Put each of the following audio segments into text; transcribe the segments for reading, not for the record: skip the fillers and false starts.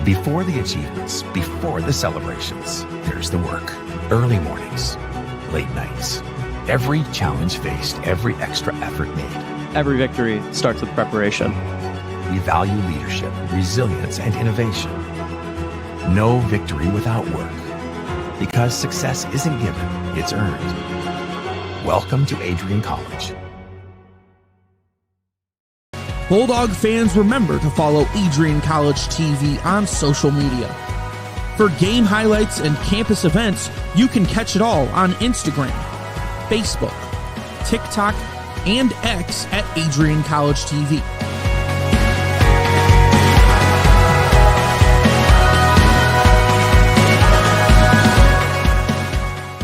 Before the achievements, before the celebrations, there's the work. Early mornings, late nights. Every challenge faced, every extra effort made. Every victory starts with preparation. We value leadership, resilience, and innovation. No victory without work. Because success isn't given, it's earned. Welcome to Adrian College. Bulldog fans, remember to follow Adrian College TV on social media. For game highlights and campus events, you can catch it all on Instagram, Facebook, TikTok, and X at Adrian College TV.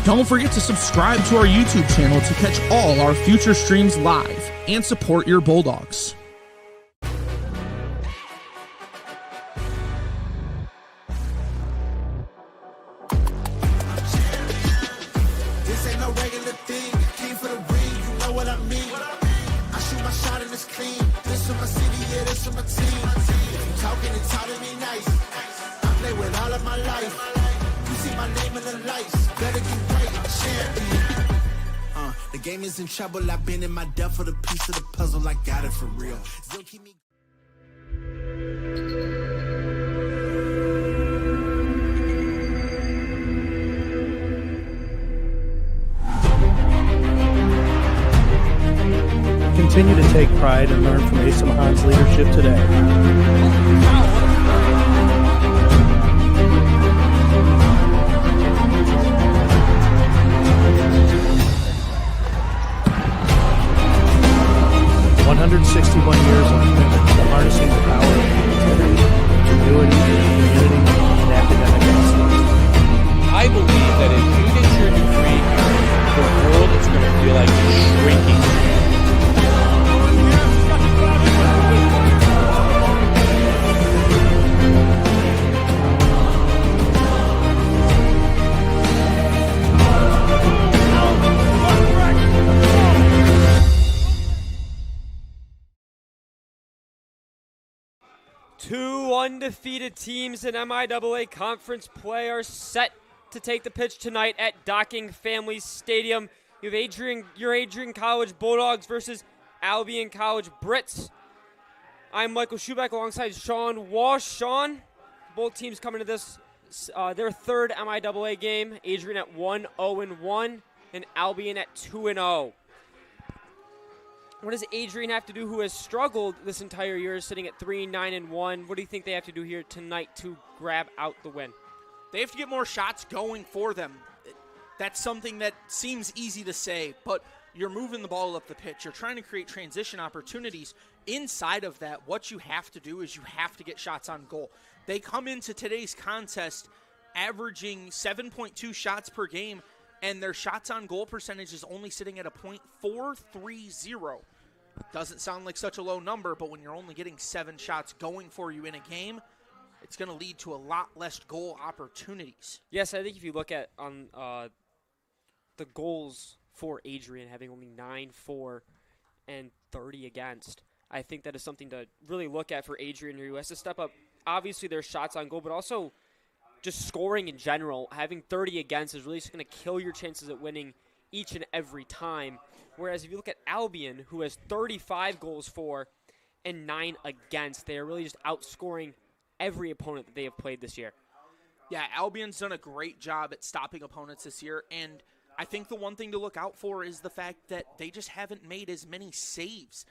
Don't forget to subscribe to our YouTube channel to catch all our future streams live and support your Bulldogs. The game is in trouble. I've been in my depth for the piece of the puzzle. I got it for real. Still keep me. Continue to take pride and learn from Asa Mahan's leadership today. 161 years of commitment to harnessing the power of creativity, ingenuity, community, and academic excellence. I believe that if you get your degree here, the world is going to feel like it's shrinking. Two undefeated teams in MIAA conference play are set to take the pitch tonight at Docking Family Stadium. You have your Adrian College Bulldogs versus Albion College Brits. I'm Michael Schubeck alongside Sean Walsh. Sean, both teams coming to this their third MIAA game. Adrian at 1-0-1 and Albion at 2-0. What does Adrian have to do, who has struggled this entire year, sitting at 3-9-1? What do you think they have to do here tonight to grab out the win? They have to get more shots going for them. That's something that seems easy to say, but you're moving the ball up the pitch. You're trying to create transition opportunities. Inside of that, what you have to do is you have to get shots on goal. They come into today's contest averaging 7.2 shots per game, and their shots on goal percentage is only sitting at a .430. Doesn't sound like such a low number, but when you're only getting 7 shots going for you in a game, it's going to lead to a lot less goal opportunities. Yes, I think if you look at on the goals for Adrian, having only 9-4 and 30 against, I think that is something to really look at for Adrian, who has to step up. Obviously, their shots on goal, but also just scoring in general. Having 30 against is really just going to kill your chances at winning each and every time. Whereas if you look at Albion, who has 35 goals for and 9 against, they are really just outscoring every opponent that they have played this year. Yeah, Albion's done a great job at stopping opponents this year, and I think the one thing to look out for is the fact that they just haven't made as many saves.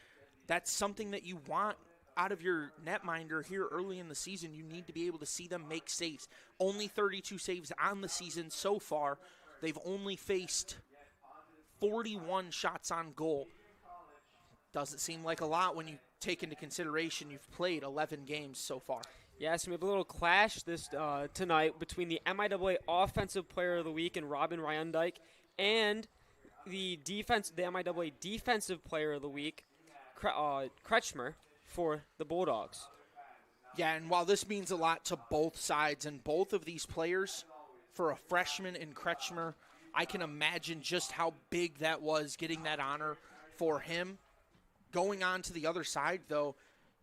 That's something that you want out of your netminder here early in the season. You need to be able to see them make saves. Only 32 saves on the season so far. They've only faced 41 shots on goal. Doesn't seem like a lot when you take into consideration you've played 11 games so far. Yes, we have a little clash this tonight between the MIAA Offensive Player of the Week and Robin Ryandike and the MIAA Defensive Player of the Week, Kretschmer, for the Bulldogs. Yeah, and while this means a lot to both sides and both of these players, for a freshman in Kretschmer, I can imagine just how big that was, getting that honor for him. Going on to the other side, though,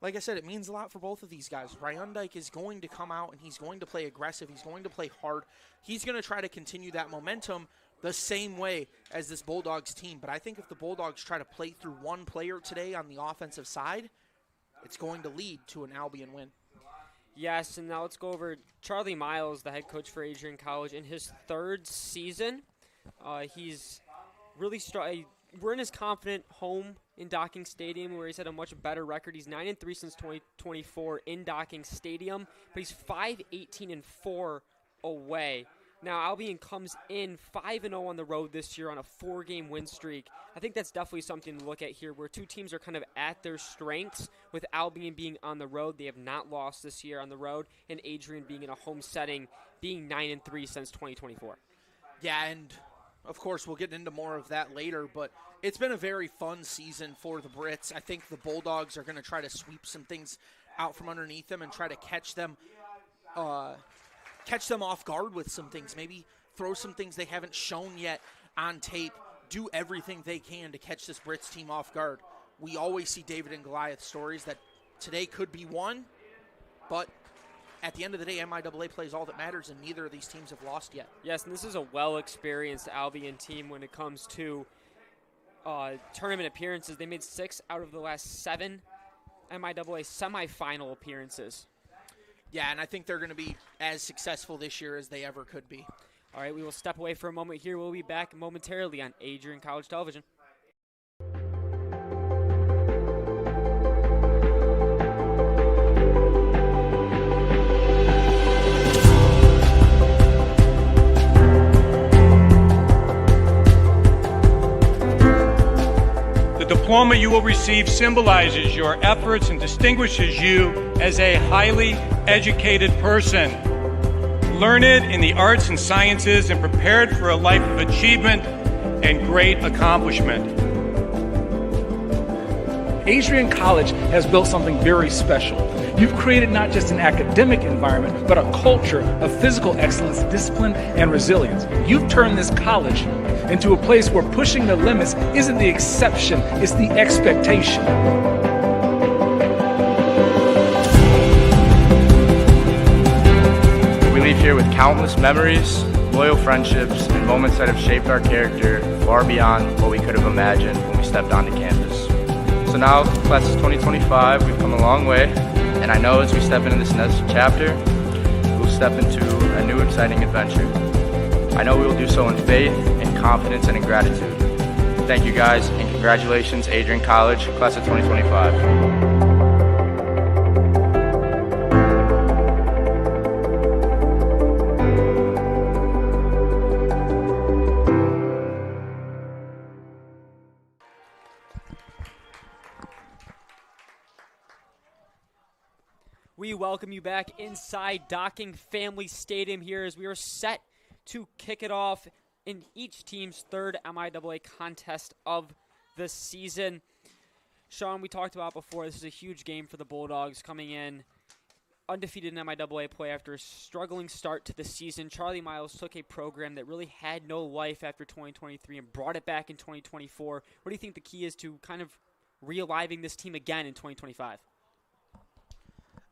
like I said, it means a lot for both of these guys. Ryundike is going to come out and he's going to play aggressive. He's going to play hard. He's going to try to continue that momentum the same way as this Bulldogs team. But I think if the Bulldogs try to play through one player today on the offensive side, it's going to lead to an Albion win. Yes, and now let's go over Charlie Miles, the head coach for Adrian College. In his third season, he's really we're in his confident home in Docking Stadium where he's had a much better record. He's 9-3 since 2024 in Docking Stadium, but he's 5-18-4 away. Now, Albion comes in 5-0 on the road this year on a 4-game win streak. I think that's definitely something to look at here, where two teams are kind of at their strengths, with Albion being on the road. They have not lost this year on the road, and Adrian being in a home setting, being 9-3 since 2024. Yeah, and of course we'll get into more of that later, but it's been a very fun season for the Brits. I think the Bulldogs are going to try to sweep some things out from underneath them and try to catch them off guard with some things, maybe throw some things they haven't shown yet on tape, do everything they can to catch this Brits team off guard. We always see David and Goliath stories that today could be one, but at the end of the day, MIAA plays all that matters, and neither of these teams have lost yet. Yes, and this is a well-experienced Albion team when it comes to tournament appearances. They made 6 out of the last 7 MIAA semifinal appearances. Yeah, and I think they're going to be as successful this year as they ever could be. All right, we will step away for a moment here. We'll be back momentarily on Adrian College Television. The diploma you will receive symbolizes your efforts and distinguishes you as a highly educated person, learned in the arts and sciences and prepared for a life of achievement and great accomplishment. Adrian College has built something very special. You've created not just an academic environment, but a culture of physical excellence, discipline, and resilience. You've turned this college into a place where pushing the limits isn't the exception, it's the expectation. We leave here with countless memories, loyal friendships, and moments that have shaped our character far beyond what we could have imagined when we stepped onto campus. So now, class of 2025, we've come a long way, and I know as we step into this next chapter, we'll step into a new exciting adventure. I know we will do so in faith, in confidence, and in gratitude. Thank you guys, and congratulations, Adrian College, class of 2025. We welcome you back inside Docking Family Stadium here as we are set to kick it off in each team's third MIAA contest of the season. Sean, we talked about before, this is a huge game for the Bulldogs coming in undefeated in MIAA play after a struggling start to the season. Charlie Miles took a program that really had no life after 2023 and brought it back in 2024. What do you think the key is to kind of realiving this team again in 2025?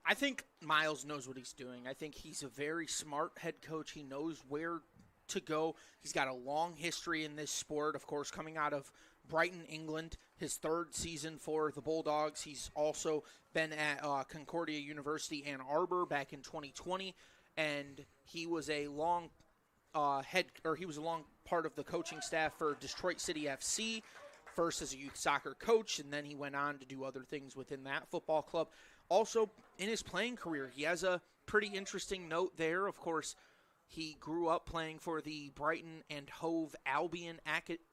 I think Miles knows what he's doing. I think he's a very smart head coach. He knows where to go. He's got a long history in this sport, of course, coming out of Brighton, England, his third season for the Bulldogs. He's also been at Concordia University, Ann Arbor, back in 2020, and he was a long part of the coaching staff for Detroit City FC, first as a youth soccer coach, and then he went on to do other things within that football club. Also, in his playing career, he has a pretty interesting note there. Of course, he grew up playing for the Brighton and Hove Albion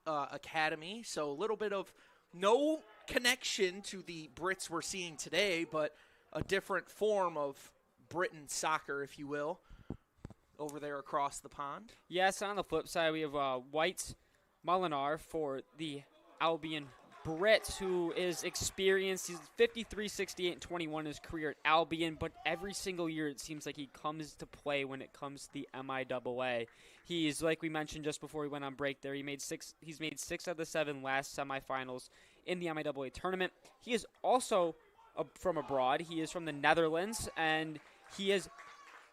Academy, so a little bit of no connection to the Brits we're seeing today, but a different form of Britain soccer, if you will, over there across the pond. Yes, on the flip side, we have White Molinar for the Albion Brits, who is experienced. He's 53, 68, and 21 in his career at Albion, but every single year it seems like he comes to play when it comes to the MIAA. He's, like we mentioned just before we went on break there, he's made 6 out of the 7 last semifinals in the MIAA tournament. He is also from abroad. He is from the Netherlands, and he has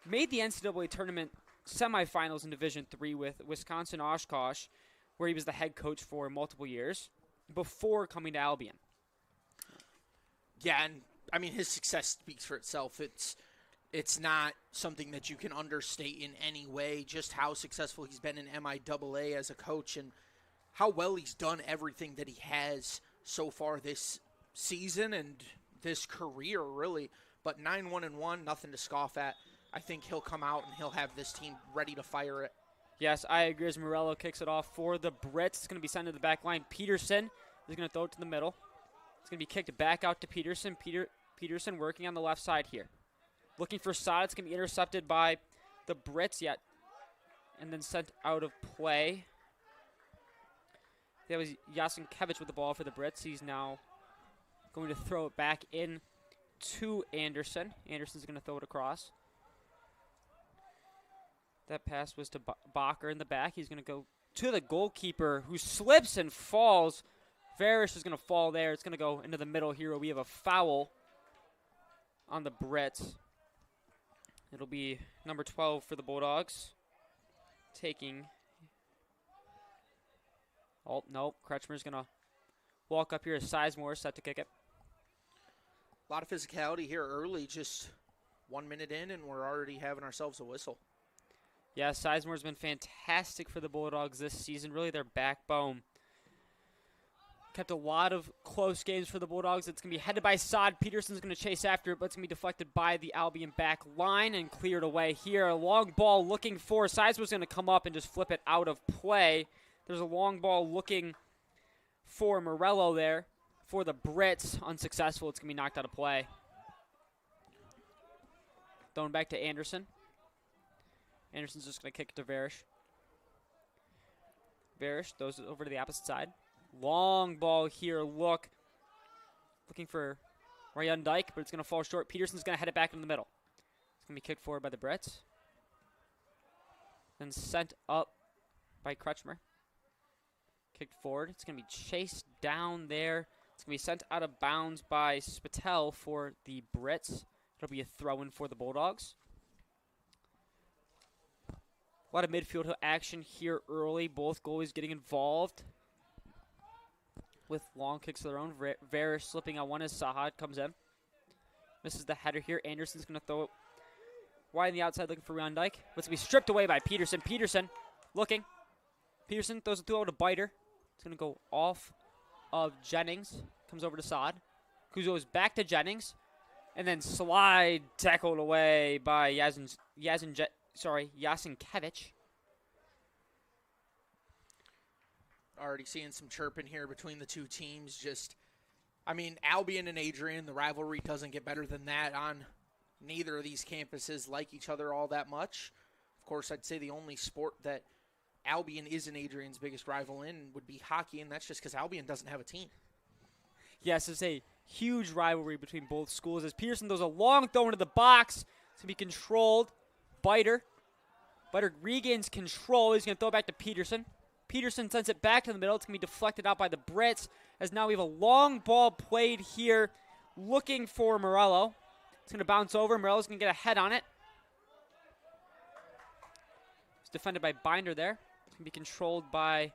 made the NCAA tournament semifinals in Division III with Wisconsin Oshkosh, where he was the head coach for multiple years before coming to Albion. Yeah, and I mean, his success speaks for itself. It's not something that you can understate in any way, just how successful he's been in MIAA as a coach and how well he's done everything that he has so far this season and this career, really. But 9-1-1, nothing to scoff at. I think he'll come out and he'll have this team ready to fire it. Yes, I agree as Morello kicks it off for the Brits. It's going to be sent to the back line. Peterson is going to throw it to the middle. It's going to be kicked back out to Peterson. Peterson working on the left side here. Looking for Sod. It's going to be intercepted by the Brits yet, and then sent out of play. That was Yasenkevich with the ball for the Brits. He's now going to throw it back in to Anderson. Anderson's going to throw it across. That pass was to Bacher in the back. He's going to go to the goalkeeper, who slips and falls. Varish is going to fall there. It's going to go into the middle here where we have a foul on the Brits. It'll be number 12 for the Bulldogs. Taking. Oh, no. Kretschmer's going to walk up here as Sizemore set to kick it. A lot of physicality here early, just 1 minute in, and we're already having ourselves a whistle. Yeah, Sizemore's been fantastic for the Bulldogs this season. Really their backbone. Kept a lot of close games for the Bulldogs. It's going to be headed by Sod. Peterson's going to chase after it, but it's going to be deflected by the Albion back line and cleared away here. A long ball looking for Sizemore's going to come up and just flip it out of play. There's a long ball looking for Morello there. For the Brits, unsuccessful. It's going to be knocked out of play. Thrown back to Anderson. Anderson's just going to kick it to Varish. Varish throws it over to the opposite side. Long ball here, looking for Ryan Dyke, but it's going to fall short. Peterson's going to head it back in the middle. It's going to be kicked forward by the Brits. Then sent up by Kretschmer. Kicked forward. It's going to be chased down there. It's going to be sent out of bounds by Spatel for the Brits. It'll be a throw-in for the Bulldogs. A lot of midfield action here early. Both goalies getting involved with long kicks of their own. Varish slipping on one as Sahad comes in. Misses the header here. Anderson's going to throw it wide on the outside looking for Ryan Dyke. But it's going to be stripped away by Peterson. Peterson looking. Peterson throws it through to Biter. It's going to go off of Jennings. Comes over to Sod. Kuzo's back to Jennings. And then slide tackled away by Yasenkevich. Already seeing some chirping here between the two teams. Albion and Adrian, the rivalry doesn't get better than that on neither of these campuses like each other all that much. Of course, I'd say the only sport that Albion isn't Adrian's biggest rival in would be hockey, and that's just because Albion doesn't have a team. Yes, it's a huge rivalry between both schools as Peterson throws a long throw into the box. It's going to be controlled. Biter regains control. He's going to throw it back to Peterson. Peterson sends it back to the middle. It's going to be deflected out by the Brits as now we have a long ball played here looking for Morello. It's going to bounce over. Morello's going to get a head on it. It's defended by Binder there. It's going to be controlled by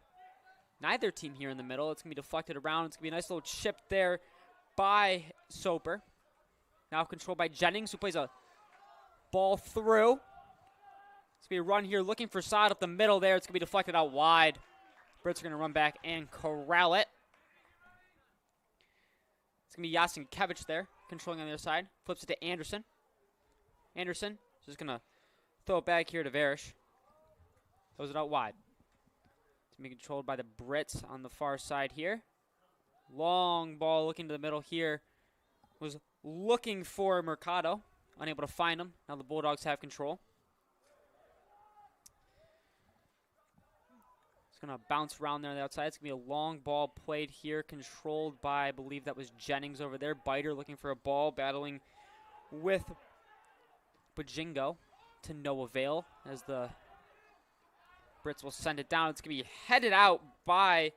neither team here in the middle. It's going to be deflected around. It's going to be a nice little chip there by Soper. Now controlled by Jennings, who plays a ball through. It's going to be a run here looking for Sod up the middle there. It's going to be deflected out wide. Brits are going to run back and corral it. It's going to be Yasenkevich there, controlling on the other side. Flips it to Anderson. Anderson is just going to throw it back here to Varish. Throws it out wide. It's going to be controlled by the Brits on the far side here. Long ball looking to the middle here. Was looking for Mercado. Unable to find him. Now the Bulldogs have control. It's going to bounce around there on the outside. It's going to be a long ball played here, controlled by, I believe that was Jennings over there. Biter looking for a ball, battling with Bajingo to no avail as the Brits will send it down. It's going to be headed out by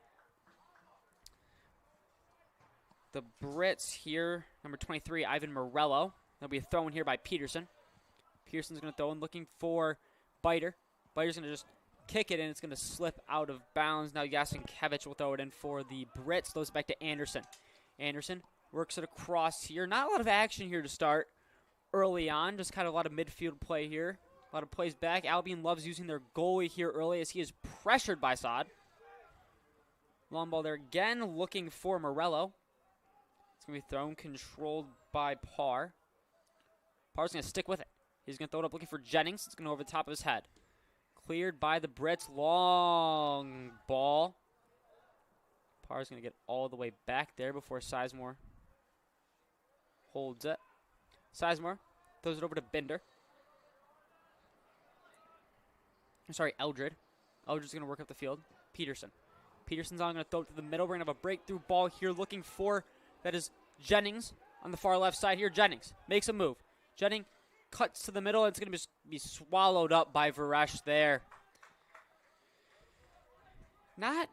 the Brits here, number 23, Ivan Morello. There'll be a throw in here by Peterson. Peterson's going to throw in looking for Biter. Biter's going to just kick it, and it's going to slip out of bounds. Now Yasenkevich will throw it in for the Brits. Throws it back to Anderson. Anderson works it across here. Not a lot of action here to start early on. Just kind of a lot of midfield play here. A lot of plays back. Albion loves using their goalie here early as he is pressured by Saad. Long ball there again, looking for Morello. It's going to be thrown, controlled by Parr. Parr's going to stick with it. He's going to throw it up looking for Jennings. It's going to go over the top of his head. Cleared by the Brits. Long ball. Parr's going to get all the way back there before Sizemore holds it. Sizemore throws it over to Binder. I'm sorry, Eldred. Eldred's going to work up the field. Peterson. Peterson's now going to throw it to the middle. We're going to have a breakthrough ball here looking for, that is Jennings on the far left side here. Jennings makes a move. Jennings cuts to the middle, and it's going to be swallowed up by Varesh there. Not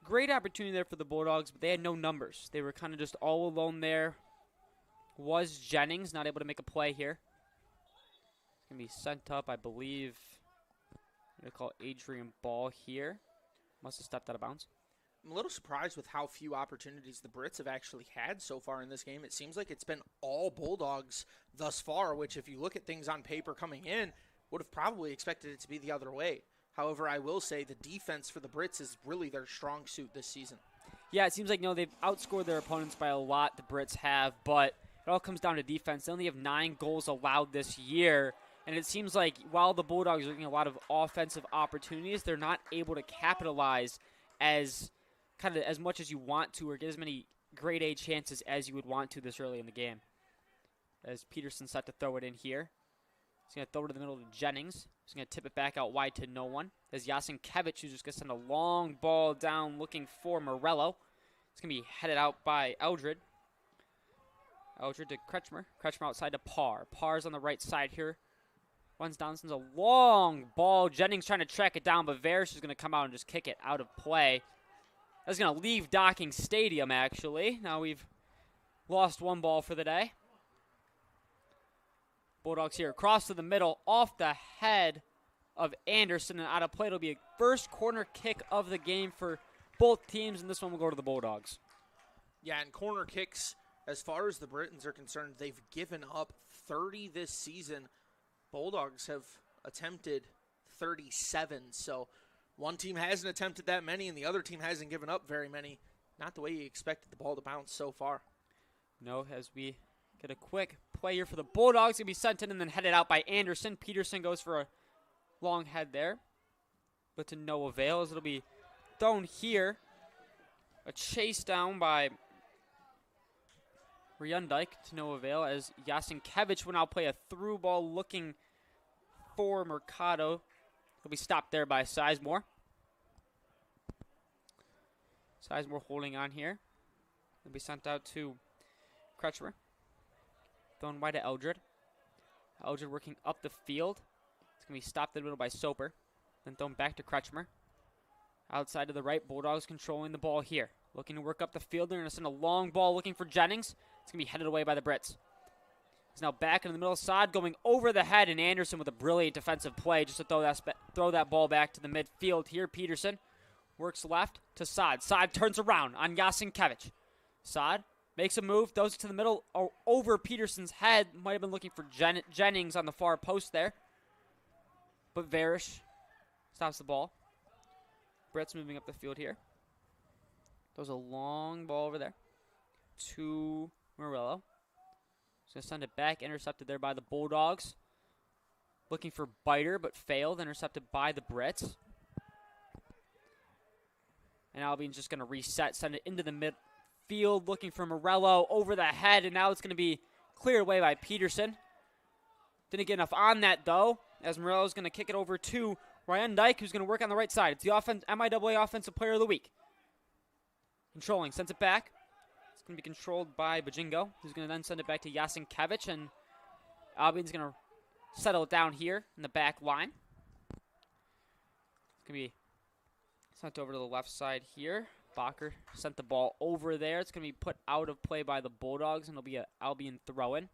great opportunity there for the Bulldogs, but they had no numbers. They were kind of just all alone there. Was Jennings not able to make a play here? It's going to be sent up, I believe. I'm going to call Adrian ball here. Must have stepped out of bounds. I'm a little surprised with how few opportunities the Brits have actually had so far in this game. It seems like it's been all Bulldogs thus far, which if you look at things on paper coming in, would have probably expected it to be the other way. However, I will say the defense for the Brits is really their strong suit this season. Yeah, it seems like, they've outscored their opponents by a lot, the Brits have, but it all comes down to defense. They only have 9 goals allowed this year, and it seems like while the Bulldogs are getting a lot of offensive opportunities, they're not able to capitalize as much as you want to, or get as many grade A chances as you would want to this early in the game. As Peterson's set to throw it in here. He's going to throw it to the middle to Jennings. He's going to tip it back out wide to no one. As Yasenkevich, who's just going to send a long ball down looking for Morello. It's going to be headed out by Eldred. Eldred to Kretschmer. Kretschmer outside to Parr. Parr's on the right side here. Runs down, sends a long ball. Jennings trying to track it down, but Varesh is going to come out and just kick it out of play. That's going to leave Docking Stadium, actually. Now we've lost 1 ball for the day. Bulldogs here across to the middle, off the head of Anderson, and out of play. It'll be a first corner kick of the game for both teams, and this one will go to the Bulldogs. Yeah, and corner kicks, as far as the Britons are concerned, they've given up 30 this season. Bulldogs have attempted 37, so one team hasn't attempted that many, and the other team hasn't given up very many. Not the way you expected the ball to bounce so far. No, as we get a quick play here for the Bulldogs. Going to be sent in and then headed out by Anderson. Peterson goes for a long head there, but to no avail as it'll be thrown here. A chase down by Ryundike to no avail as Yasenkevich will now play a through ball looking for Mercado. He'll be stopped there by Sizemore. Sizemore holding on here. He'll be sent out to Kretschmer. Thrown wide to Eldred. Eldred working up the field. It's going to be stopped in the middle by Soper. Then thrown back to Kretschmer. Outside to the right, Bulldogs controlling the ball here. Looking to work up the field. They're going to send a long ball looking for Jennings. It's going to be headed away by the Brits. He's now back in the middle of Saad, going over the head, and Anderson with a brilliant defensive play just to throw that ball back to the midfield here. Peterson works left to Saad. Saad turns around on Yasenkevich. Saad makes a move, throws it to the middle over Peterson's head. Might have been looking for Jennings on the far post there. But Varesh stops the ball. Brett's moving up the field here. Throws a long ball over there to Morello. He's going to send it back, intercepted there by the Bulldogs. Looking for Biter, but failed, intercepted by the Brits. And Albion's just going to reset, send it into the midfield, looking for Morello over the head, and now it's going to be cleared away by Peterson. Didn't get enough on that, though, as Morello's going to kick it over to Ryan Dyke, who's going to work on the right side. It's the MIAA Offensive Player of the Week. Controlling, sends it back. It's going to be controlled by Bajingo, who's going to then send it back to Yasenkevich, and Albion's going to settle it down here in the back line. It's going to be sent over to the left side here. Bacher sent the ball over there. It's going to be put out of play by the Bulldogs, and it'll be an Albion throw-in.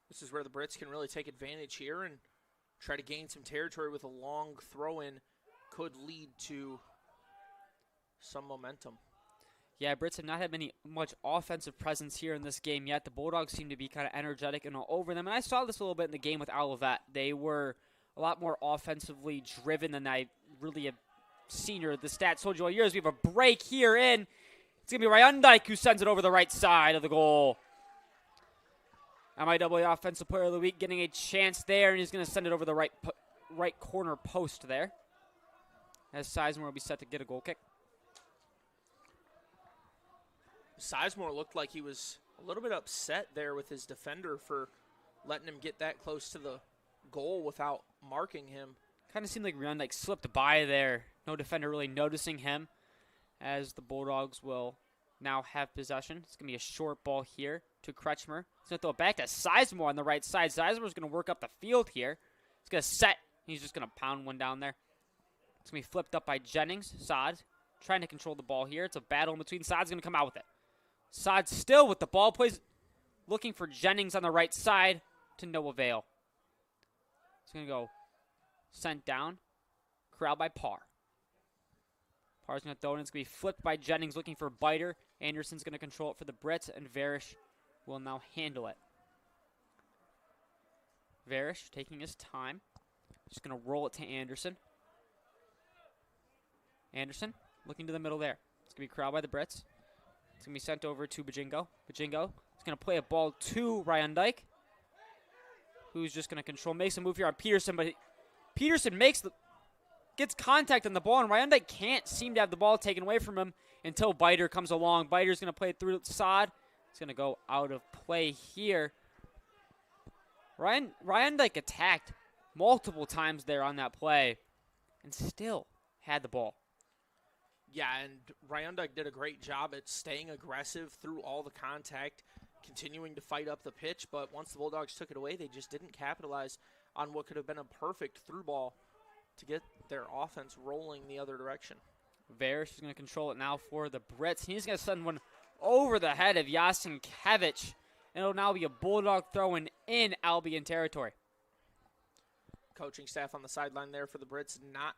This is where the Brits can really take advantage here and try to gain some territory with a long throw-in. Could lead to some momentum. Yeah, Brits have not had much offensive presence here in this game yet. The Bulldogs seem to be kind of energetic and all over them. And I saw this a little bit in the game with Olivet. They were a lot more offensively driven than I really have seen. The stats told you all years. We have a break here in. It's going to be Ryan Dyke who sends it over the right side of the goal. MIAA Offensive Player of the Week getting a chance there, and he's going to send it over the right corner post there. As Sizemore will be set to get a goal kick. Sizemore looked like he was a little bit upset there with his defender for letting him get that close to the goal without marking him. Kind of seemed like Ryan Dyke slipped by there. No defender really noticing him, as the Bulldogs will now have possession. It's going to be a short ball here to Kretschmer. He's going to throw it back to Sizemore on the right side. Sizemore's going to work up the field here. He's going to set. He's just going to pound one down there. It's going to be flipped up by Jennings. Saad trying to control the ball here. It's a battle in between. Saad's going to come out with it. Saad still with the ball. Plays looking for Jennings on the right side to no avail. It's going to go sent down. Corralled by Parr. Parr's going to throw it in. It's going to be flipped by Jennings looking for Biter. Anderson's going to control it for the Brits, and Varish will now handle it. Varish taking his time. Just going to roll it to Anderson. Anderson looking to the middle there. It's going to be corralled by the Brits. It's going to be sent over to Bajingo. Bajingo is going to play a ball to Ryan Dyke, who's just going to control, makes a move here on Peterson, but Peterson gets contact on the ball, and Ryan Dyke can't seem to have the ball taken away from him until Biter comes along. Biter's going to play it through Saad. It's going to go out of play here. Ryan Dyke attacked multiple times there on that play and still had the ball. Yeah, and Ryan Dyke did a great job at staying aggressive through all the contact, continuing to fight up the pitch, but once the Bulldogs took it away, they just didn't capitalize on what could have been a perfect through ball to get their offense rolling the other direction. Varish is going to control it now for the Brits. He's going to send one over the head of Yasin-Kevich, and it'll now be a Bulldog throwing in Albion territory. Coaching staff on the sideline there for the Brits not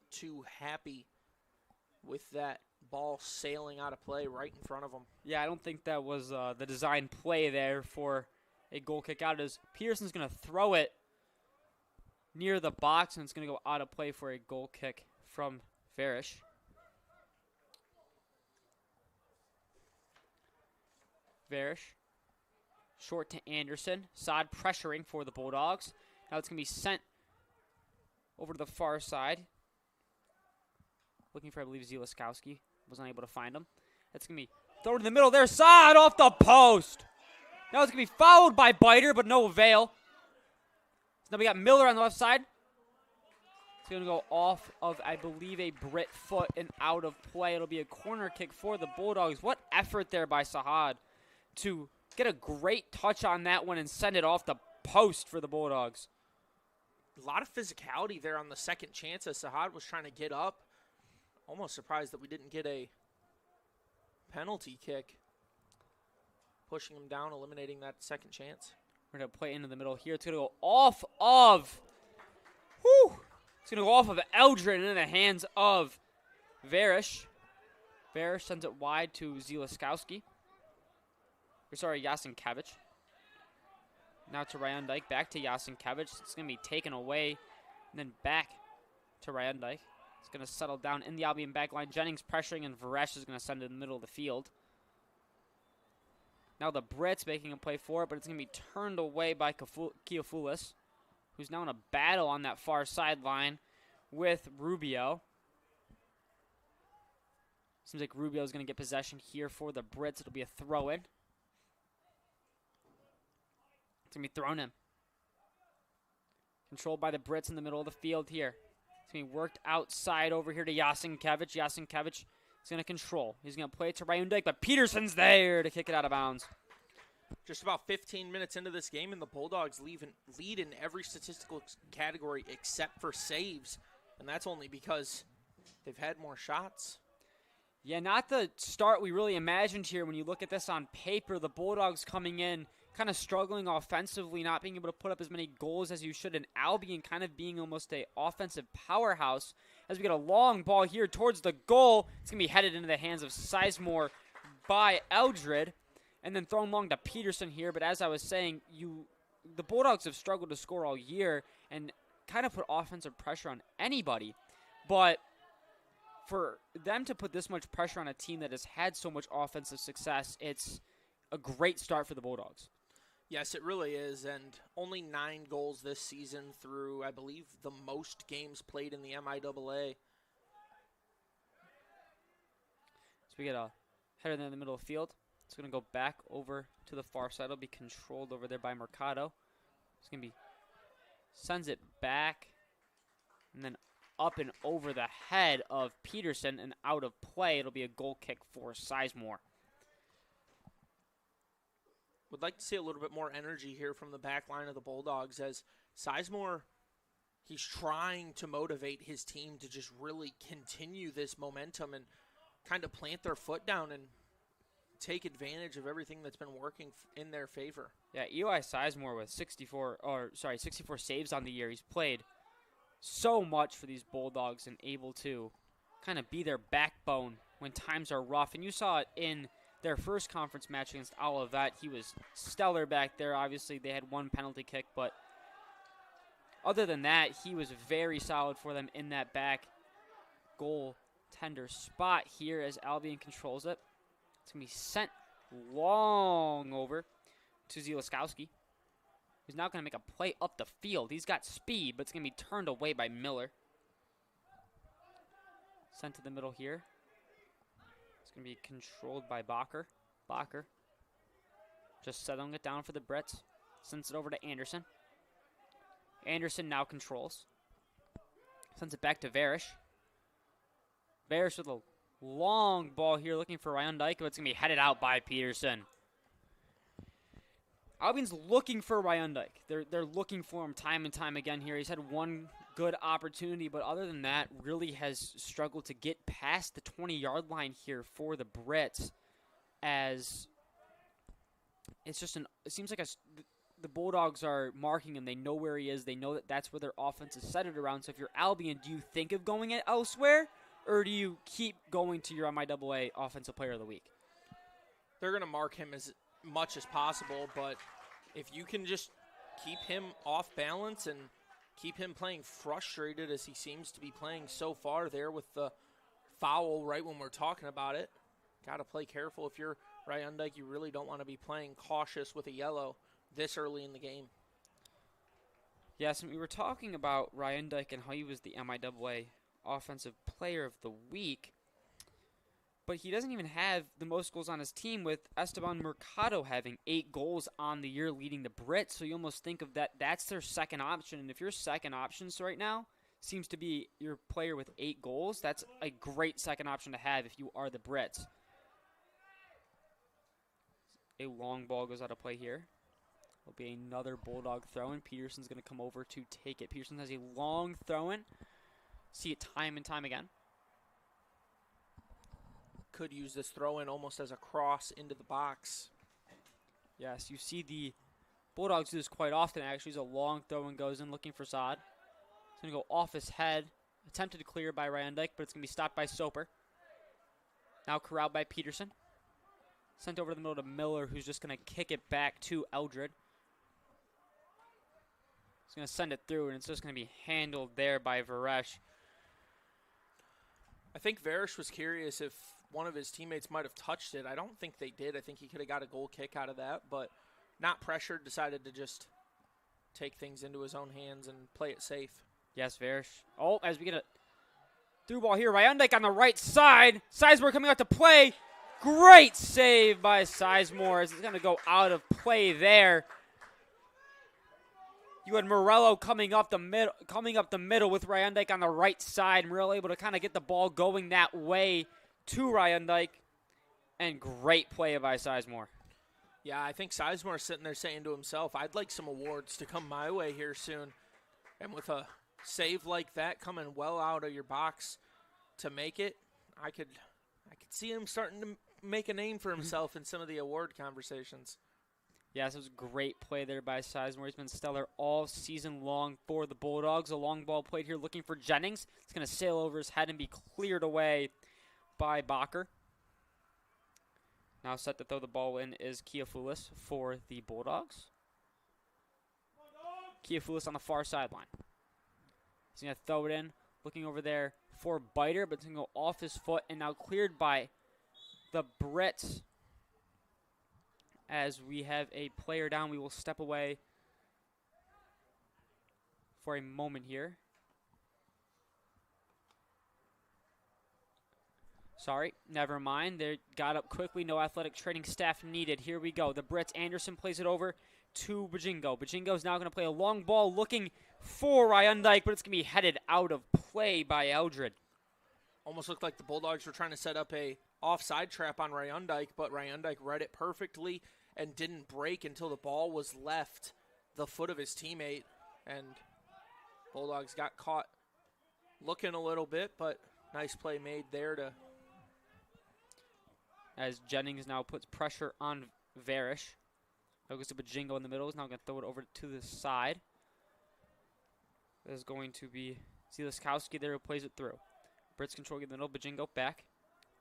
too happy with that ball sailing out of play right in front of them. Yeah, I don't think that was the design play there for a goal kick out. As Peterson's going to throw it near the box, and it's going to go out of play for a goal kick from Varish. Varish, short to Anderson. Saad pressuring for the Bulldogs. Now it's going to be sent over to the far side. Looking for, I believe, Zielaskowski. Was unable to find him. That's going to be thrown in the middle there. Saad off the post. Now it's going to be fouled by Biter, but no avail. So now we got Miller on the left side. It's going to go off of, I believe, a Brit foot and out of play. It'll be a corner kick for the Bulldogs. What effort there by Saad to get a great touch on that one and send it off the post for the Bulldogs. A lot of physicality there on the second chance as Saad was trying to get up. Almost surprised that we didn't get a penalty kick. Pushing him down, eliminating that second chance. We're going to play into the middle here. It's going to go off of... Whew! It's going to go off of Adrian into the hands of Varish. Varish sends it wide to Zielaskowski. Yasin-Kevich. Now to Ryan Dyke. Back to Yasin-Kevich. It's going to be taken away and then back to Ryan Dyke. It's going to settle down in the Albion backline. Jennings pressuring, and Varesh is going to send it in the middle of the field. Now the Brits making a play for it, but it's going to be turned away by Kiafoulis, who's now in a battle on that far sideline with Rubio. Seems like Rubio is going to get possession here for the Brits. It'll be a throw-in. It's going to be thrown in. Controlled by the Brits in the middle of the field here. It's going to be worked outside over here to Yasin-Kevich. Yasin-Kevich is going to control. He's going to play it to Ryan Dyke, but Peterson's there to kick it out of bounds. Just about 15 minutes into this game, and the Bulldogs lead in every statistical category except for saves. And that's only because They've had more shots. Yeah, not the start we really imagined here when you look at this on paper. The Bulldogs coming in kind of struggling offensively, not being able to put up as many goals as you should, and Albion kind of being almost a offensive powerhouse. As we get a long ball here towards the goal, it's going to be headed into the hands of Sizemore by Eldred, and then thrown long to Peterson here. But as I was saying, the Bulldogs have struggled to score all year and kind of put offensive pressure on anybody. But for them to put this much pressure on a team that has had so much offensive success, it's a great start for the Bulldogs. Yes, it really is, and only 9 goals this season through, I believe, the most games played in the MIAA. So we get a header in the middle of the field. It's going to go back over to the far side. It'll be controlled over there by Mercado. It's going to be, sends it back, and then up and over the head of Peterson and out of play. It'll be a goal kick for Sizemore. Would like to see a little bit more energy here from the back line of the Bulldogs as Sizemore, he's trying to motivate his team to just really continue this momentum and kind of plant their foot down and take advantage of everything that's been working in their favor. Yeah, Eli Sizemore with 64 saves on the year. He's played so much for these Bulldogs and able to kind of be their backbone when times are rough. And you saw it in their first conference match against Olivet. He was stellar back there. Obviously, they had one penalty kick, but other than that, he was very solid for them in that back goaltender spot here as Albion controls it. It's going to be sent long over to Zielaskowski, who's now going to make a play up the field. He's got speed, but it's going to be turned away by Miller. Sent to the middle here. It's going to be controlled by Bacher. Bacher just settling it down for the Brits. Sends it over to Anderson. Anderson now controls. Sends it back to Varish. Varish with a long ball here looking for Ryan Dyke, but it's going to be headed out by Peterson. Albion's looking for Ryan Dyke. They're looking for him time and time again here. He's had one good opportunity, but other than that, really has struggled to get past the 20-yard line here for the Brits, as it's just it seems like the Bulldogs are marking him. They know where he is. They know that that's where their offense is centered around. So if you're Albion, do you think of going it elsewhere, or do you keep going to your MIAA Offensive Player of the Week? They're going to mark him as much as possible, but if you can just keep him off balance and keep him playing frustrated as he seems to be playing so far there with the foul right when we're talking about it, got to play careful. If you're Ryan Dyke, you really don't want to be playing cautious with a yellow this early in the game. Yes, and we were talking about Ryan Dyke and how he was the MIAA Offensive Player of the Week, but he doesn't even have the most goals on his team, with Esteban Mercado having 8 goals on the year leading the Brits. So you almost think of that's their second option. And if your second option right now seems to be your player with 8 goals, that's a great second option to have if you are the Brits. A long ball goes out of play here. There'll be another Bulldog throw-in. Peterson's going to come over to take it. Peterson has a long throw-in. See it time and time again. Could use this throw-in almost as a cross into the box. Yes, you see the Bulldogs do this quite often, actually. It's a long throw-in, goes in looking for Saad. It's going to go off his head. Attempted to clear by Ryan Dyke, but it's going to be stopped by Soper. Now corralled by Peterson. Sent over to the middle to Miller, who's just going to kick it back to Eldred. He's going to send it through, and it's just going to be handled there by Varesh. I think Varish was curious if one of his teammates might have touched it. I don't think they did. I think he could have got a goal kick out of that, but not pressured, decided to just take things into his own hands and play it safe. Yes, Varish. Oh, as we get a through ball here, Ryan Dyke on the right side. Sizemore coming out to play. Great save by Sizemore as it's going to go out of play there. You had Morello coming up the middle with Ryan Dyke on the right side. Morello able to kind of get the ball going that way to Ryan Dyke. And great play by Sizemore. Yeah, I think Sizemore's sitting there saying to himself, I'd like some awards to come my way here soon. And with a save like that coming well out of your box, to make it. I could see him starting to make a name for himself in some of the award conversations. Yes, it was a great play there by Sizemore. He's been stellar all season long for the Bulldogs. A long ball played here looking for Jennings. It's going to sail over his head and be cleared away by Bacher. Now set to throw the ball in is Kiafoulis for the Bulldogs. Kiafoulis on the far sideline. He's going to throw it in, looking over there for Biter, but it's going to go off his foot and now cleared by the Brits. As we have a player down, we will step away for a moment here. Sorry, never mind. They got up quickly. No athletic training staff needed. Here we go. The Brits. Anderson plays it over to Bajingo. Bajingo is now going to play a long ball looking for Ryundike, but it's going to be headed out of play by Eldred. Almost looked like the Bulldogs were trying to set up a offside trap on Ryundike, but Ryundike read it perfectly and didn't break until the ball was left the foot of his teammate. And Bulldogs got caught looking a little bit, but nice play made there to... As Jennings now puts pressure on Varish. Goes to Bajingo in the middle. He's now going to throw it over to the side. There's going to be Zieliskowski there who plays it through. Brits control in the middle. Bajingo back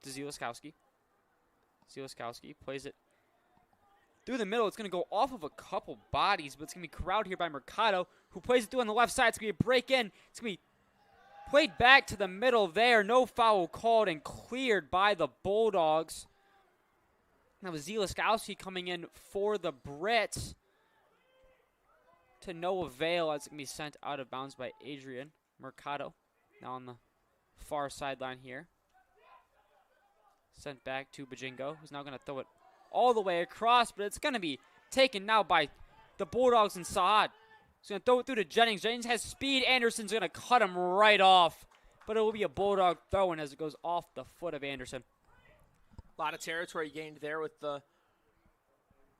to Zieliskowski. Zieliskowski plays it through the middle. It's going to go off of a couple bodies, but it's going to be corralled here by Mercado, who plays it through on the left side. It's going to be a break in. It's going to be played back to the middle there. No foul called and cleared by the Bulldogs. That was Zieliskowski coming in for the Brits to no avail as it's going to be sent out of bounds by Adrian. Mercado now on the far sideline here. Sent back to Bajingo, who's now going to throw it all the way across, but it's going to be taken now by the Bulldogs and Saad. He's going to throw it through to Jennings. Jennings has speed. Anderson's going to cut him right off, but it will be a Bulldog throw-in as it goes off the foot of Anderson. A lot of territory gained there with the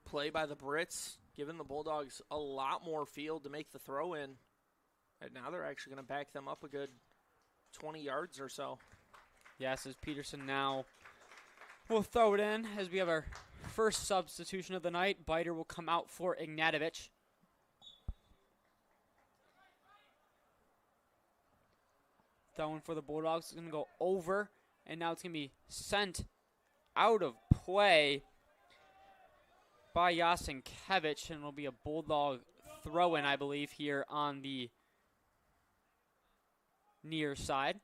play by the Brits, giving the Bulldogs a lot more field to make the throw-in. And now they're actually going to back them up a good 20 yards or so. Yes, as Peterson now will throw it in as we have our first substitution of the night. Biter will come out for Ignatovic. Throwing for the Bulldogs. It's going to go over, and now it's going to be sent out of play by Yasenkevich, and it'll be a Bulldog throw-in, I believe, here on the near side.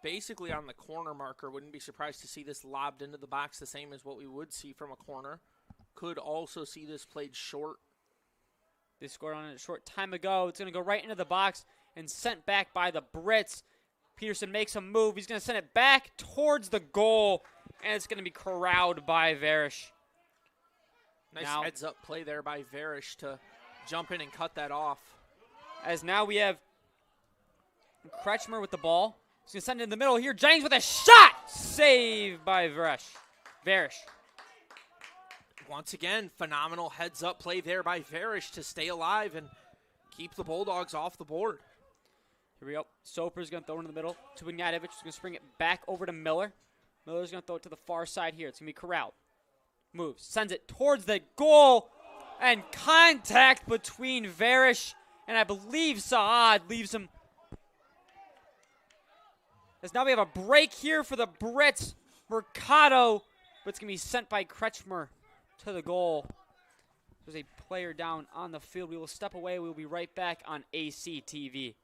Basically on the corner marker. Wouldn't be surprised to see this lobbed into the box the same as what we would see from a corner. Could also see this played short. They scored on it a short time ago. It's going to go right into the box and sent back by the Brits. Peterson makes a move. He's going to send it back towards the goal, and it's going to be corralled by Varish. Nice heads-up play there by Varish to jump in and cut that off. As now we have Kretschmer with the ball. He's going to send it in the middle here. Jennings with a shot! Saved by Varish. Once again, phenomenal heads-up play there by Varish to stay alive and keep the Bulldogs off the board. Here we go. Soper's going to throw it in the middle to Ignatovic. He's going to spring it back over to Miller. Miller's going to throw it to the far side here. It's going to be corralled. Moves. Sends it towards the goal. And contact between Varish and I believe Saad leaves him. As now we have a break here for the Brits. Mercado. But it's going to be sent by Kretschmer to the goal. There's a player down on the field. We will step away. We will be right back on ACTV.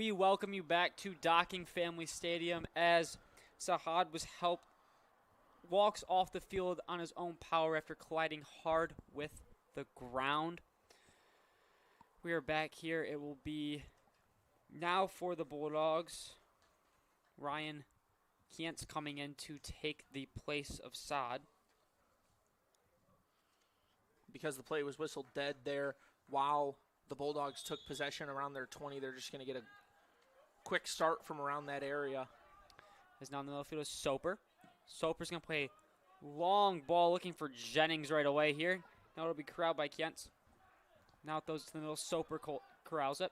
we welcome you back to Docking Family Stadium as Sahad walks off the field on his own power after colliding hard with the ground. We are back here. It will be now for the Bulldogs. Ryan Kientz coming in to take the place of Saad. Because the play was whistled dead there while the Bulldogs took possession around their 20, they're just going to get a quick start from around that area. Is now in the middle field is Soper. Soper's going to play long ball looking for Jennings right away here. Now it'll be corralled by Kientz. Now it goes to the middle. Soper corrals it.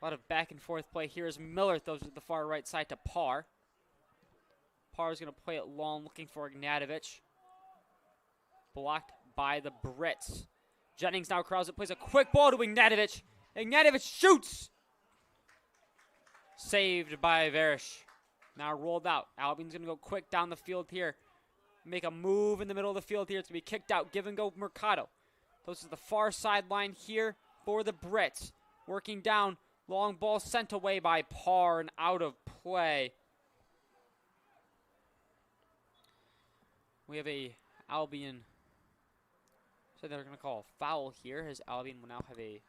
A lot of back and forth play here as Miller throws it to the far right side to Parr. Parr is going to play it long looking for Ignatovic. Blocked by the Brits. Jennings now corrals it, plays a quick ball to Ignatovic. Ignatovic shoots! Saved by Varish. Now rolled out. Albion's going to go quick down the field here. Make a move in the middle of the field here. It's going to be kicked out. Give and go Mercado. Goes to the far sideline here for the Brits. Working down. Long ball sent away by Parr and out of play. We have a Albion. So they're going to call a foul here as Albion will now have a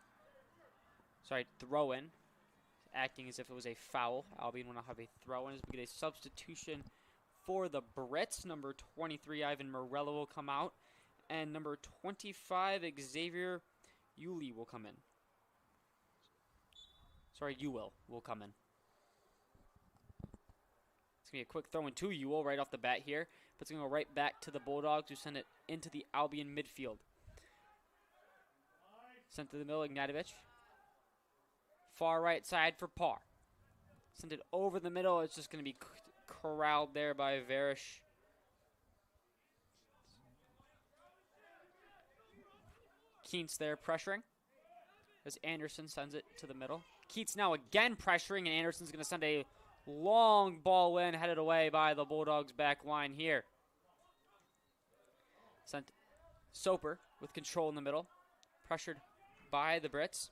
throw in. Acting as if it was a foul. Albion will now have a throw in as we get a substitution for the Brits. Number 23, Ivan Morello will come out. And number 25, Xavier Yuli will come in. Ewell will come in. It's going to be a quick throw in to Ewell right off the bat here. But it's going to go right back to the Bulldogs who send it into the Albion midfield. Sent to the middle, Ignatovic. Far right side for Parr. Sent it over the middle. It's just going to be corralled there by Varish. Keats there pressuring as Anderson sends it to the middle. Keats now again pressuring, and Anderson's going to send a long ball in, headed away by the Bulldogs back line here. Sent Soper with control in the middle. Pressured by the Brits.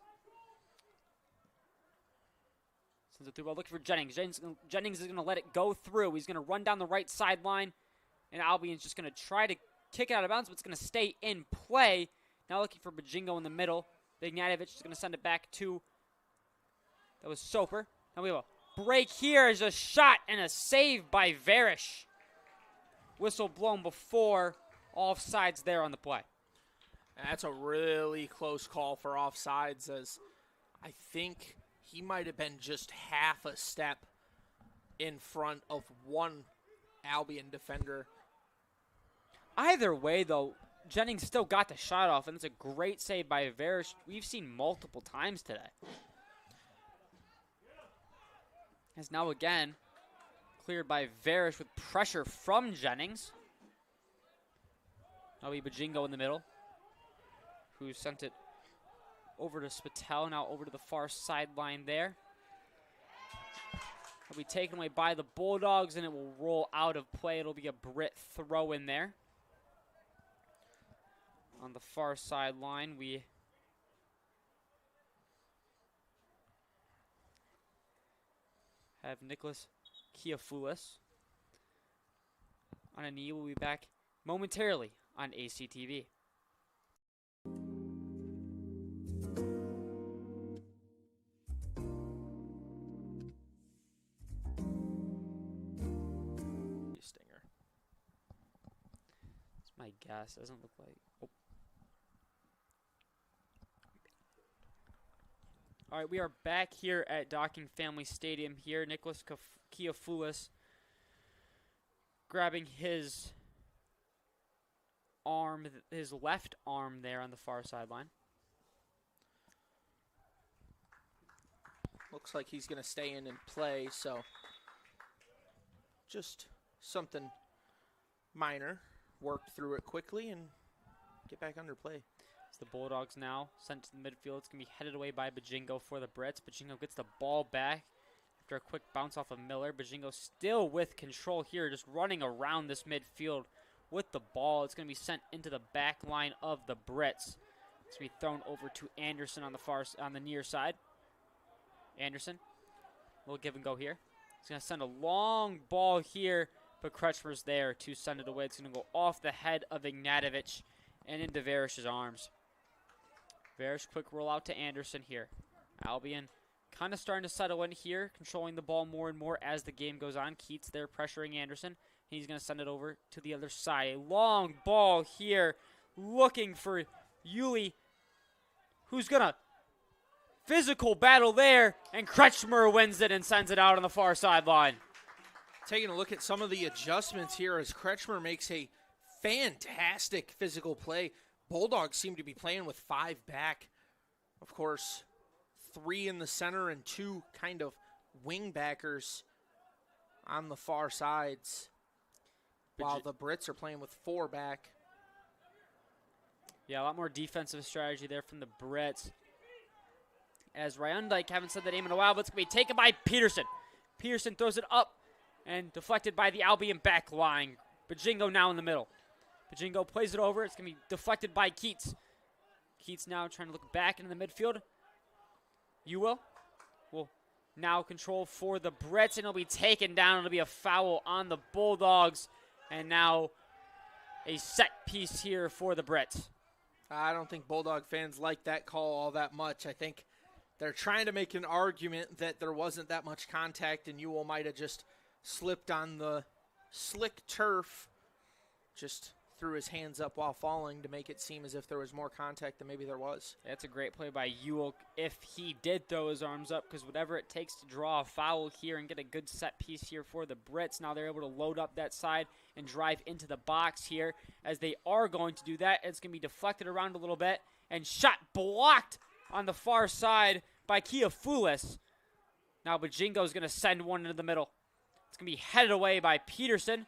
Sends it through ball looking for Jennings. Jennings is going to let it go through. He's going to run down the right sideline, and Albion's just going to try to kick it out of bounds, but it's going to stay in play. Now looking for Bajingo in the middle. Ignatovic is going to send it back to, that was Soper. Now we have a break here as a shot and a save by Varish. Whistle blown before, offsides there on the play. And that's a really close call for offsides, as I think he might have been just half a step in front of one Albion defender. Either way, though, Jennings still got the shot off, and it's a great save by Varish. We've seen multiple times today. As now again cleared by Varish with pressure from Jennings. Now we Bajingo in the middle, who sent it over to Spatel, now over to the far sideline there. It'll be taken away by the Bulldogs, and it will roll out of play. It'll be a Brit throw in there. On the far sideline, we have Nicholas Kiafoulis on a knee. We'll be back momentarily on ACTV. Stinger. That's my guess. Doesn't look like. Oh. All right, we are back here at Docking Family Stadium here. Nicholas Kiafoulis grabbing his arm, his left arm there on the far sideline. Looks like he's going to stay in and play, so just something minor. Work through it quickly and get back under play. It's the Bulldogs now sent to the midfield. It's going to be headed away by Bajingo for the Brits. Bajingo gets the ball back after a quick bounce off of Miller. Bajingo still with control here, just running around this midfield with the ball. It's going to be sent into the back line of the Brits. It's going to be thrown over to Anderson on the near side. Anderson. A little give and go here. He's going to send a long ball here, but Kretschmer's there to send it away. It's going to go off the head of Ignatovic and into Varish's arms. Varish, quick roll out to Anderson here. Albion kind of starting to settle in here, controlling the ball more and more as the game goes on. Keats there pressuring Anderson. He's going to send it over to the other side. A long ball here, looking for Yuli, who's going to physical battle there, and Kretschmer wins it and sends it out on the far sideline. Taking a look at some of the adjustments here as Kretschmer makes a fantastic physical play. Bulldogs seem to be playing with 5 back. Of course, 3 in the center and 2 kind of wing backers on the far sides, while the Brits are playing with 4 back. Yeah, a lot more defensive strategy there from the Brits. As Ryundike, haven't said the name in a while, but it's going to be taken by Peterson. Peterson throws it up and deflected by the Albion back line. Bajingo now in the middle. Bajingo plays it over. It's going to be deflected by Keats. Keats now trying to look back into the midfield. You will now control for the Brits, and it'll be taken down. It'll be a foul on the Bulldogs, and now a set piece here for the Brits. I don't think Bulldog fans like that call all that much. I think they're trying to make an argument that there wasn't that much contact and Ewell might have just slipped on the slick turf, just threw his hands up while falling to make it seem as if there was more contact than maybe there was. That's a great play by Ewell if he did throw his arms up, because whatever it takes to draw a foul here and get a good set piece here for the Brits. Now they're able to load up that side and drive into the box here. As they are going to do that, it's going to be deflected around a little bit and shot blocked on the far side by Kiafoulis. Now Bajingo's going to send one into the middle. It's going to be headed away by Peterson.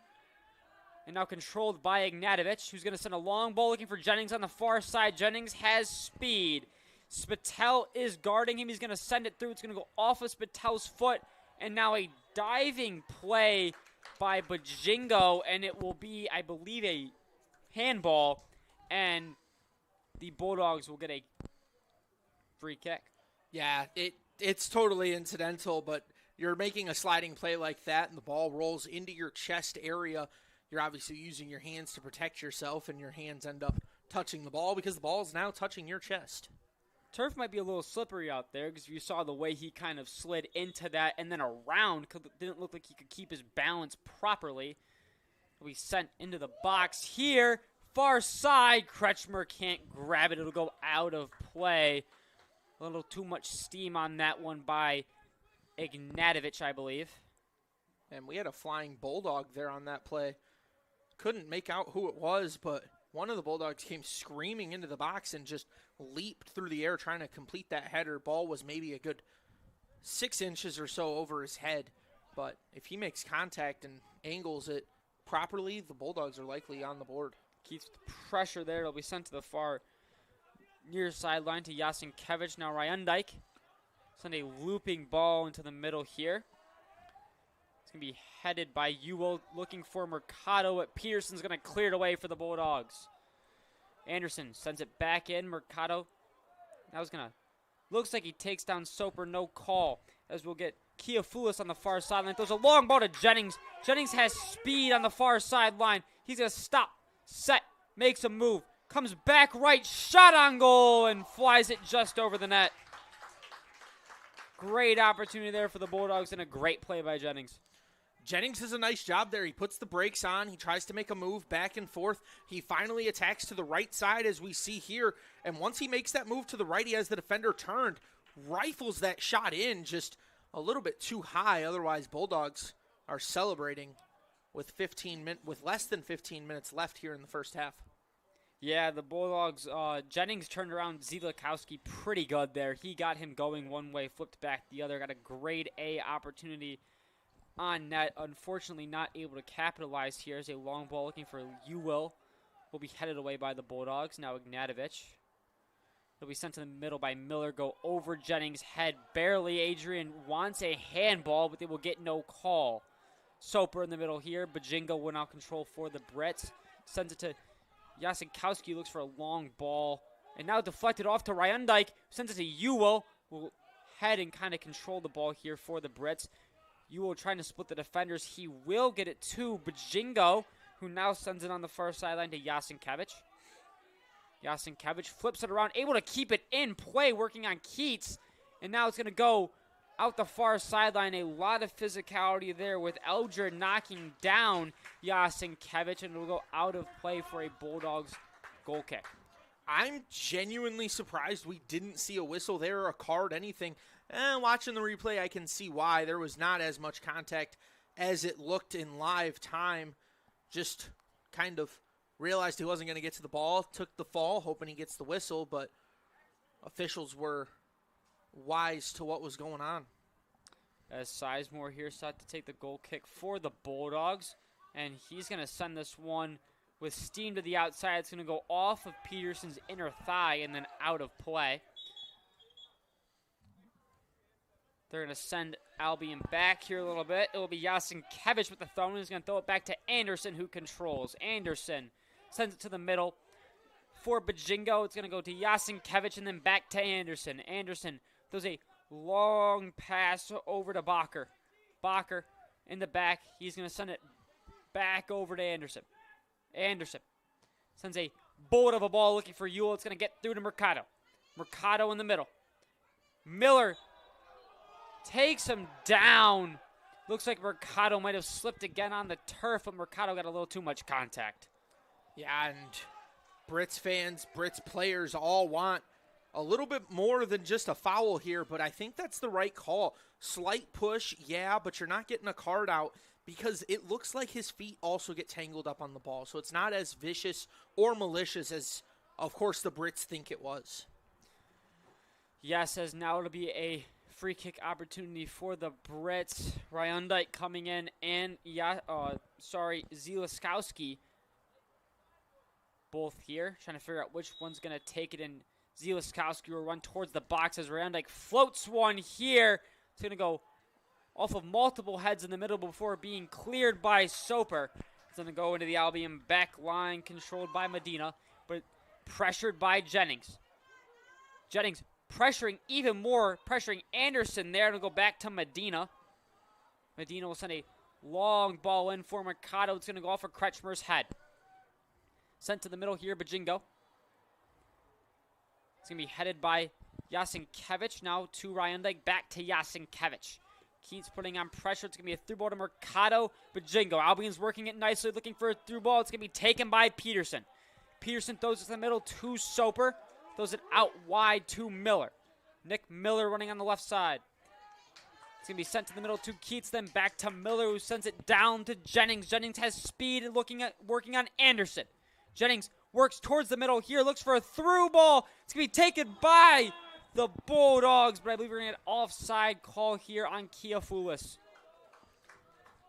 And now controlled by Ignatovic, who's going to send a long ball looking for Jennings on the far side. Jennings has speed. Spatel is guarding him. He's going to send it through. It's going to go off of Spatel's foot. And now a diving play by Bajingo. And it will be, I believe, a handball. And the Bulldogs will get a free kick. Yeah, it's totally incidental, but you're making a sliding play like that and the ball rolls into your chest area. You're obviously using your hands to protect yourself, and your hands end up touching the ball because the ball is now touching your chest. Turf might be a little slippery out there because you saw the way he kind of slid into that and then around. Didn't look like he could keep his balance properly. We sent into the box here. Far side. Kretschmer can't grab it. It'll go out of play. A little too much steam on that one by Ignatovic, I believe. And we had a flying Bulldog there on that play. Couldn't make out who it was, but one of the Bulldogs came screaming into the box and just leaped through the air trying to complete that header. Ball was maybe a good 6 inches or so over his head, but if he makes contact and angles it properly, the Bulldogs are likely on the board. Keeps the pressure there. It'll be sent to the far near sideline to Yasenkevich. Now Ryundike send a looping ball into the middle here. Going to be headed by Ewell, looking for Mercado, but Peterson's going to clear it away for the Bulldogs. Anderson sends it back in. Mercado, that was going to, looks like he takes down Soper, no call, as we'll get Kiafoulis on the far sideline. Throws a long ball to Jennings. Jennings has speed on the far sideline. He's going to stop, set, makes a move, comes back right, shot on goal, and flies it just over the net. Great opportunity there for the Bulldogs and a great play by Jennings. Jennings does a nice job there. He puts the brakes on. He tries to make a move back and forth. He finally attacks to the right side, as we see here. And once he makes that move to the right, he has the defender turned, rifles that shot in just a little bit too high. Otherwise, Bulldogs are celebrating with less than 15 minutes left here in the first half. Yeah, the Bulldogs, Jennings turned around Zielikowski pretty good there. He got him going one way, flipped back the other, got a grade A opportunity on net. Unfortunately not able to capitalize here as a long ball looking for Ewell. Will be headed away by the Bulldogs. Now Ignatovic. He'll be sent to the middle by Miller. Go over Jennings' head. Barely. Adrian wants a handball, but they will get no call. Soper in the middle here. Bajingo will now control for the Brits. Sends it to Yasenkowski. Looks for a long ball. And now deflected off to Ryundike. Sends it to Ewell. Will ahead and kind of control the ball here for the Brits. Ewell trying to split the defenders. He will get it to Bajingo, who now sends it on the far sideline to Yasinkiewicz. Yasinkiewicz flips it around, able to keep it in play, working on Keats. And now it's going to go out the far sideline. A lot of physicality there with Eldred knocking down Yasinkiewicz, and it will go out of play for a Bulldogs goal kick. I'm genuinely surprised we didn't see a whistle there or a card, anything. Watching the replay, I can see why. There was not as much contact as it looked in live time. Just kind of realized he wasn't going to get to the ball, took the fall, hoping he gets the whistle, but officials were wise to what was going on. As Sizemore here set to take the goal kick for the Bulldogs, and he's going to send this one with steam to the outside. It's going to go off of Peterson's inner thigh and then out of play. They're going to send Albion back here a little bit. It will be Yasinkiewicz with the throw. He's going to throw it back to Anderson, who controls. Anderson sends it to the middle for Bajingo. It's going to go to Yasinkiewicz and then back to Anderson. Anderson throws a long pass over to Bacher. Bacher in the back. He's going to send it back over to Anderson. Anderson sends a bullet of a ball looking for Ewell. It's going to get through to Mercado. Mercado in the middle. Miller takes him down. Looks like Mercado might have slipped again on the turf, but Mercado got a little too much contact. Yeah, and Brits fans, Brits players all want a little bit more than just a foul here, but I think that's the right call. Slight push, yeah, but you're not getting a card out because it looks like his feet also get tangled up on the ball. So it's not as vicious or malicious as, of course, the Brits think it was. Yes, as now it'll be a free kick opportunity for the Brits. Ryundike coming in and, Zieliskowski both here. Trying to figure out which one's going to take it in. Zieliskowski will run towards the box as Ryundike floats one here. It's going to go off of multiple heads in the middle before being cleared by Soper. It's going to go into the Albion back line, controlled by Medina, but pressured by Jennings. Jennings pressuring even more, pressuring Anderson there. It'll go back to Medina. Medina will send a long ball in for Mercado. It's going to go off for Kretschmer's head. Sent to the middle here, Bajingo. It's going to be headed by Yasinkiewicz. Now to Ryundike, back to Yasinkiewicz. Keats putting on pressure. It's going to be a through ball to Mercado. Bajingo. Albion's working it nicely, looking for a through ball. It's going to be taken by Peterson. Peterson throws it to the middle to Soper. Throws it out wide to Miller. Nick Miller running on the left side. It's going to be sent to the middle to Keats, then back to Miller, who sends it down to Jennings. Jennings has speed and working on Anderson. Jennings works towards the middle here, looks for a through ball. It's going to be taken by the Bulldogs, but I believe we're going to get an offside call here on Kiafoulis.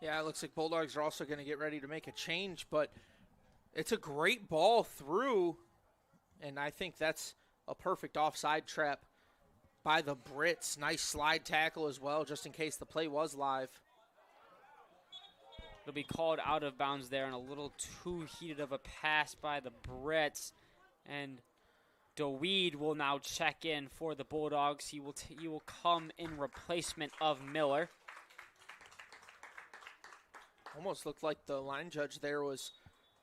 Yeah, it looks like Bulldogs are also going to get ready to make a change, but it's a great ball through, and I think that's a perfect offside trap by the Brits. Nice slide tackle as well, just in case the play was live. It'll be called out of bounds there, and a little too heated of a pass by the Brits. And DeWeed will now check in for the Bulldogs. He will come in replacement of Miller. Almost looked like the line judge there was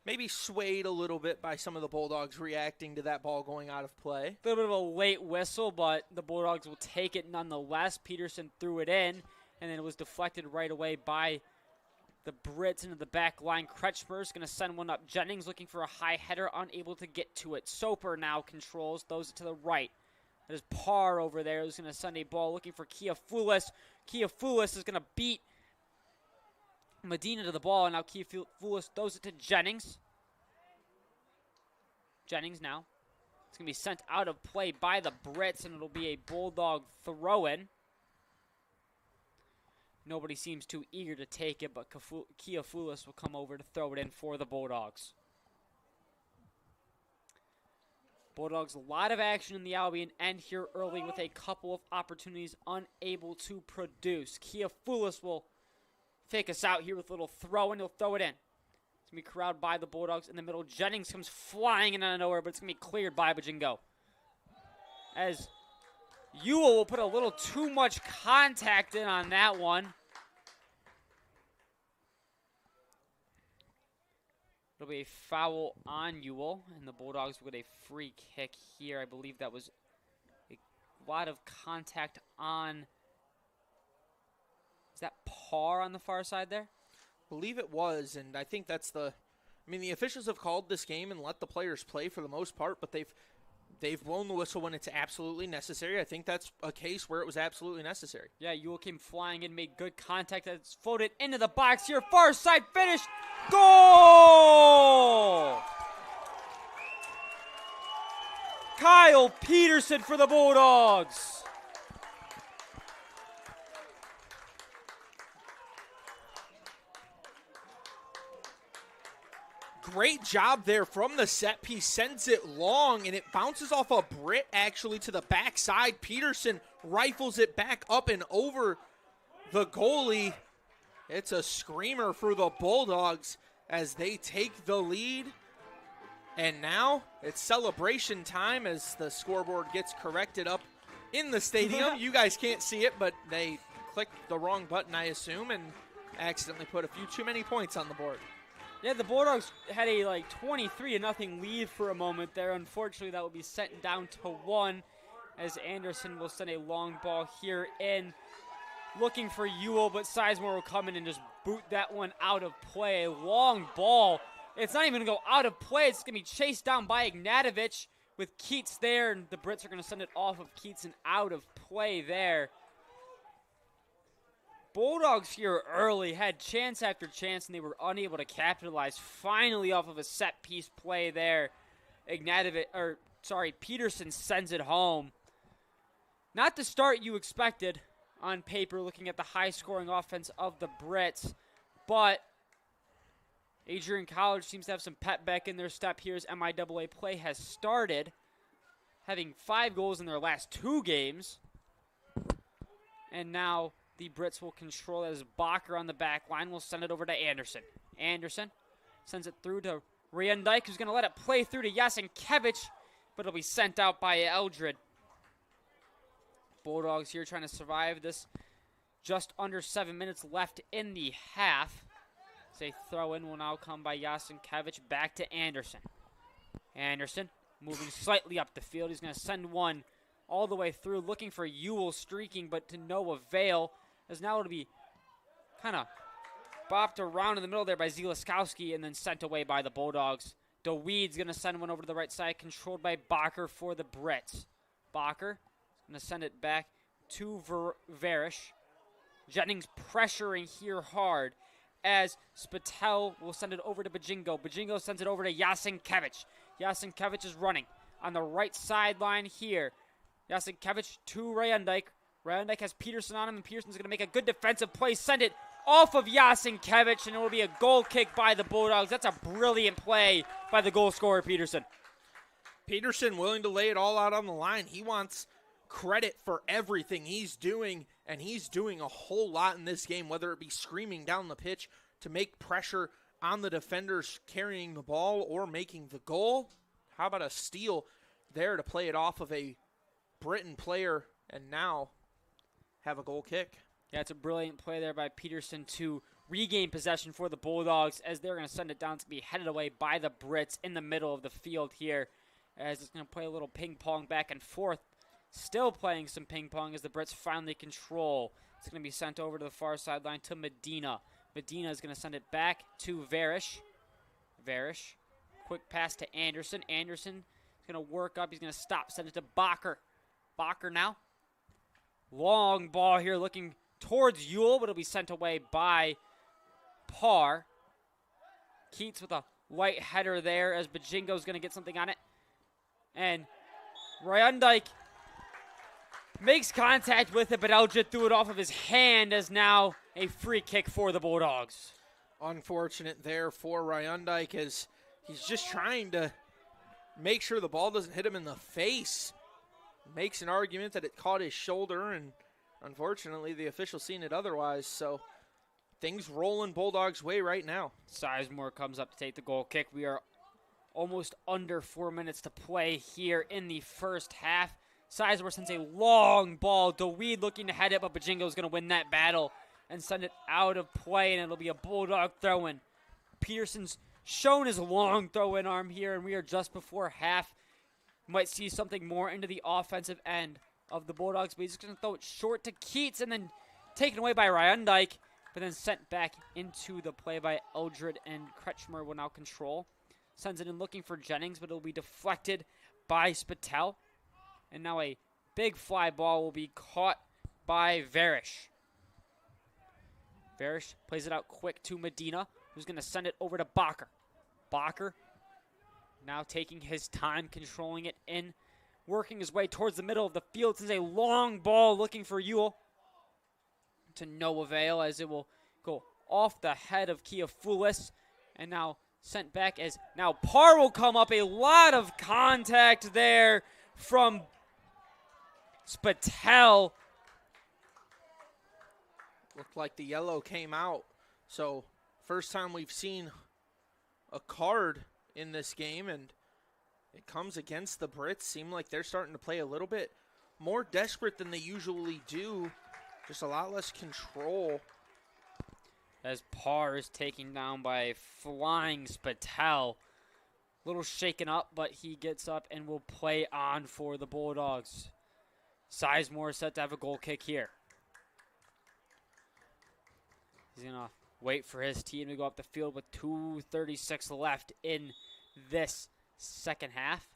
maybe swayed a little bit by some of the Bulldogs reacting to that ball going out of play. A little bit of a late whistle, but the Bulldogs will take it nonetheless. Peterson threw it in, and then it was deflected right away by the Brits into the back line. Kretschmer's going to send one up. Jennings looking for a high header, unable to get to it. Soper now controls, throws it to the right. There's Parr over there who's going to send a ball looking for Kiafoulis. Kiafoulis is going to beat Medina to the ball, and now Kiafoulis throws it to Jennings. Jennings now. It's going to be sent out of play by the Brits, and it'll be a Bulldog throw-in. Nobody seems too eager to take it, but Kiafoulis will come over to throw it in for the Bulldogs. Bulldogs, a lot of action in the Albion end here early with a couple of opportunities unable to produce. Kiafoulis will fake us out here with a little throw, and he'll throw it in. It's going to be corralled by the Bulldogs in the middle. Jennings comes flying in out of nowhere, but it's going to be cleared by Bajingo. As Ewell will put a little too much contact in on that one. It'll be a foul on Ewell, and the Bulldogs will get a free kick here. I believe that was a lot of contact on, is that Parr on the far side there? I believe it was, and I think that's the, I mean, the officials have called this game and let the players play for the most part, but they've blown the whistle when it's absolutely necessary. I think that's a case where it was absolutely necessary. Yeah, Ewell came flying in, made good contact. It's floated into the box here. Far side finish. Goal! Kyle Peterson for the Bulldogs. Great job there from the set piece. Sends it long, and it bounces off a Brit actually to the backside. Peterson rifles it back up and over the goalie. It's a screamer for the Bulldogs as they take the lead. And now it's celebration time as the scoreboard gets corrected up in the stadium. You guys can't see it, but they clicked the wrong button, I assume, and accidentally put a few too many points on the board. Yeah, the Bulldogs had a 23-0 lead for a moment there. Unfortunately, that will be sent down to 1 as Anderson will send a long ball here in. Looking for Ewell, but Sizemore will come in and just boot that one out of play. A long ball. It's not even going to go out of play. It's going to be chased down by Ignatovic with Keats there, and the Brits are going to send it off of Keats and out of play there. Bulldogs here early had chance after chance, and they were unable to capitalize. Finally, off of a set-piece play there, Peterson sends it home. Not the start you expected on paper, looking at the high-scoring offense of the Brits, but Adrian College seems to have some pep back in their step here as MIAA play has started, having 5 goals in their last 2 games, and now the Brits will control as Bacher on the back line will send it over to Anderson. Anderson sends it through to Rayendijk, who's going to let it play through to Yasenkevich, but it'll be sent out by Eldred. Bulldogs here trying to survive this. Just under 7 minutes left in the half. A throw in will now come by Yasenkevich back to Anderson. Anderson moving slightly up the field. He's going to send one all the way through, looking for Ewell streaking, but to no avail. As now it'll be kind of bopped around in the middle there by Zielaskowski and then sent away by the Bulldogs. DeWeed's going to send one over to the right side, controlled by Bacher for the Brits. Bacher is going to send it back to Varish. Jennings pressuring here hard as Spatel will send it over to Bajingo. Bajingo sends it over to Yasenkevich. Yasenkevich is running on the right sideline here. Yasenkevich to Rayendijk. Rayendijk has Peterson on him, and Peterson's going to make a good defensive play. Send it off of Yasenkevich, and it will be a goal kick by the Bulldogs. That's a brilliant play by the goal scorer, Peterson. Peterson willing to lay it all out on the line. He wants credit for everything he's doing, and he's doing a whole lot in this game, whether it be screaming down the pitch to make pressure on the defenders carrying the ball or making the goal. How about a steal there to play it off of a Britain player and now have a goal kick? Yeah, it's a brilliant play there by Peterson to regain possession for the Bulldogs as they're going to send it down to be headed away by the Brits in the middle of the field here, as it's going to play a little ping pong back and forth. Still playing some ping pong as the Brits finally control. It's going to be sent over to the far sideline to Medina. Medina is going to send it back to Varish. Varish, quick pass to Anderson. Anderson is going to work up. He's going to stop. Send it to Bacher. Bacher now. Long ball here looking towards Ewell, but it'll be sent away by Parr. Keats with a light header there as Bajingo's going to get something on it. And Rayendijk makes contact with it, but Eldred threw it off of his hand as now a free kick for the Bulldogs. Unfortunate there for Rayendijk as he's just trying to make sure the ball doesn't hit him in the face. Makes an argument that it caught his shoulder, and unfortunately the official's seen it otherwise, so things rolling Bulldogs' way right now. Sizemore comes up to take the goal kick. We are almost under 4 minutes to play here in the first half. Sizemore sends a long ball. DeWeed looking to head it, but Bajingo's going to win that battle and send it out of play, and it'll be a Bulldog throw-in. Peterson's shown his long throw-in arm here, and we are just before half. Might see something more into the offensive end of the Bulldogs, but he's going to throw it short to Keats and then taken away by Ryundike, but then sent back into the play by Eldred, and Kretschmer will now control. Sends it in looking for Jennings, but it'll be deflected by Spatel. And now a big fly ball will be caught by Varish. Varish plays it out quick to Medina, who's going to send it over to Bacher. Bacher now taking his time, controlling it in, working his way towards the middle of the field. This is a long ball looking for Ewell. To no avail, as it will go off the head of Kiafoulis, and now sent back as now Parr will come up. A lot of contact there from Spatel. Looked like the yellow came out. So first time we've seen a card in this game, and it comes against the Brits. Seem like they're starting to play a little bit more desperate than they usually do. Just a lot less control. As Parr is taken down by flying Spatel. A little shaken up, but he gets up and will play on for the Bulldogs. Sizemore set to have a goal kick here. He's going to wait for his team to go up the field with 2:36 left in this second half.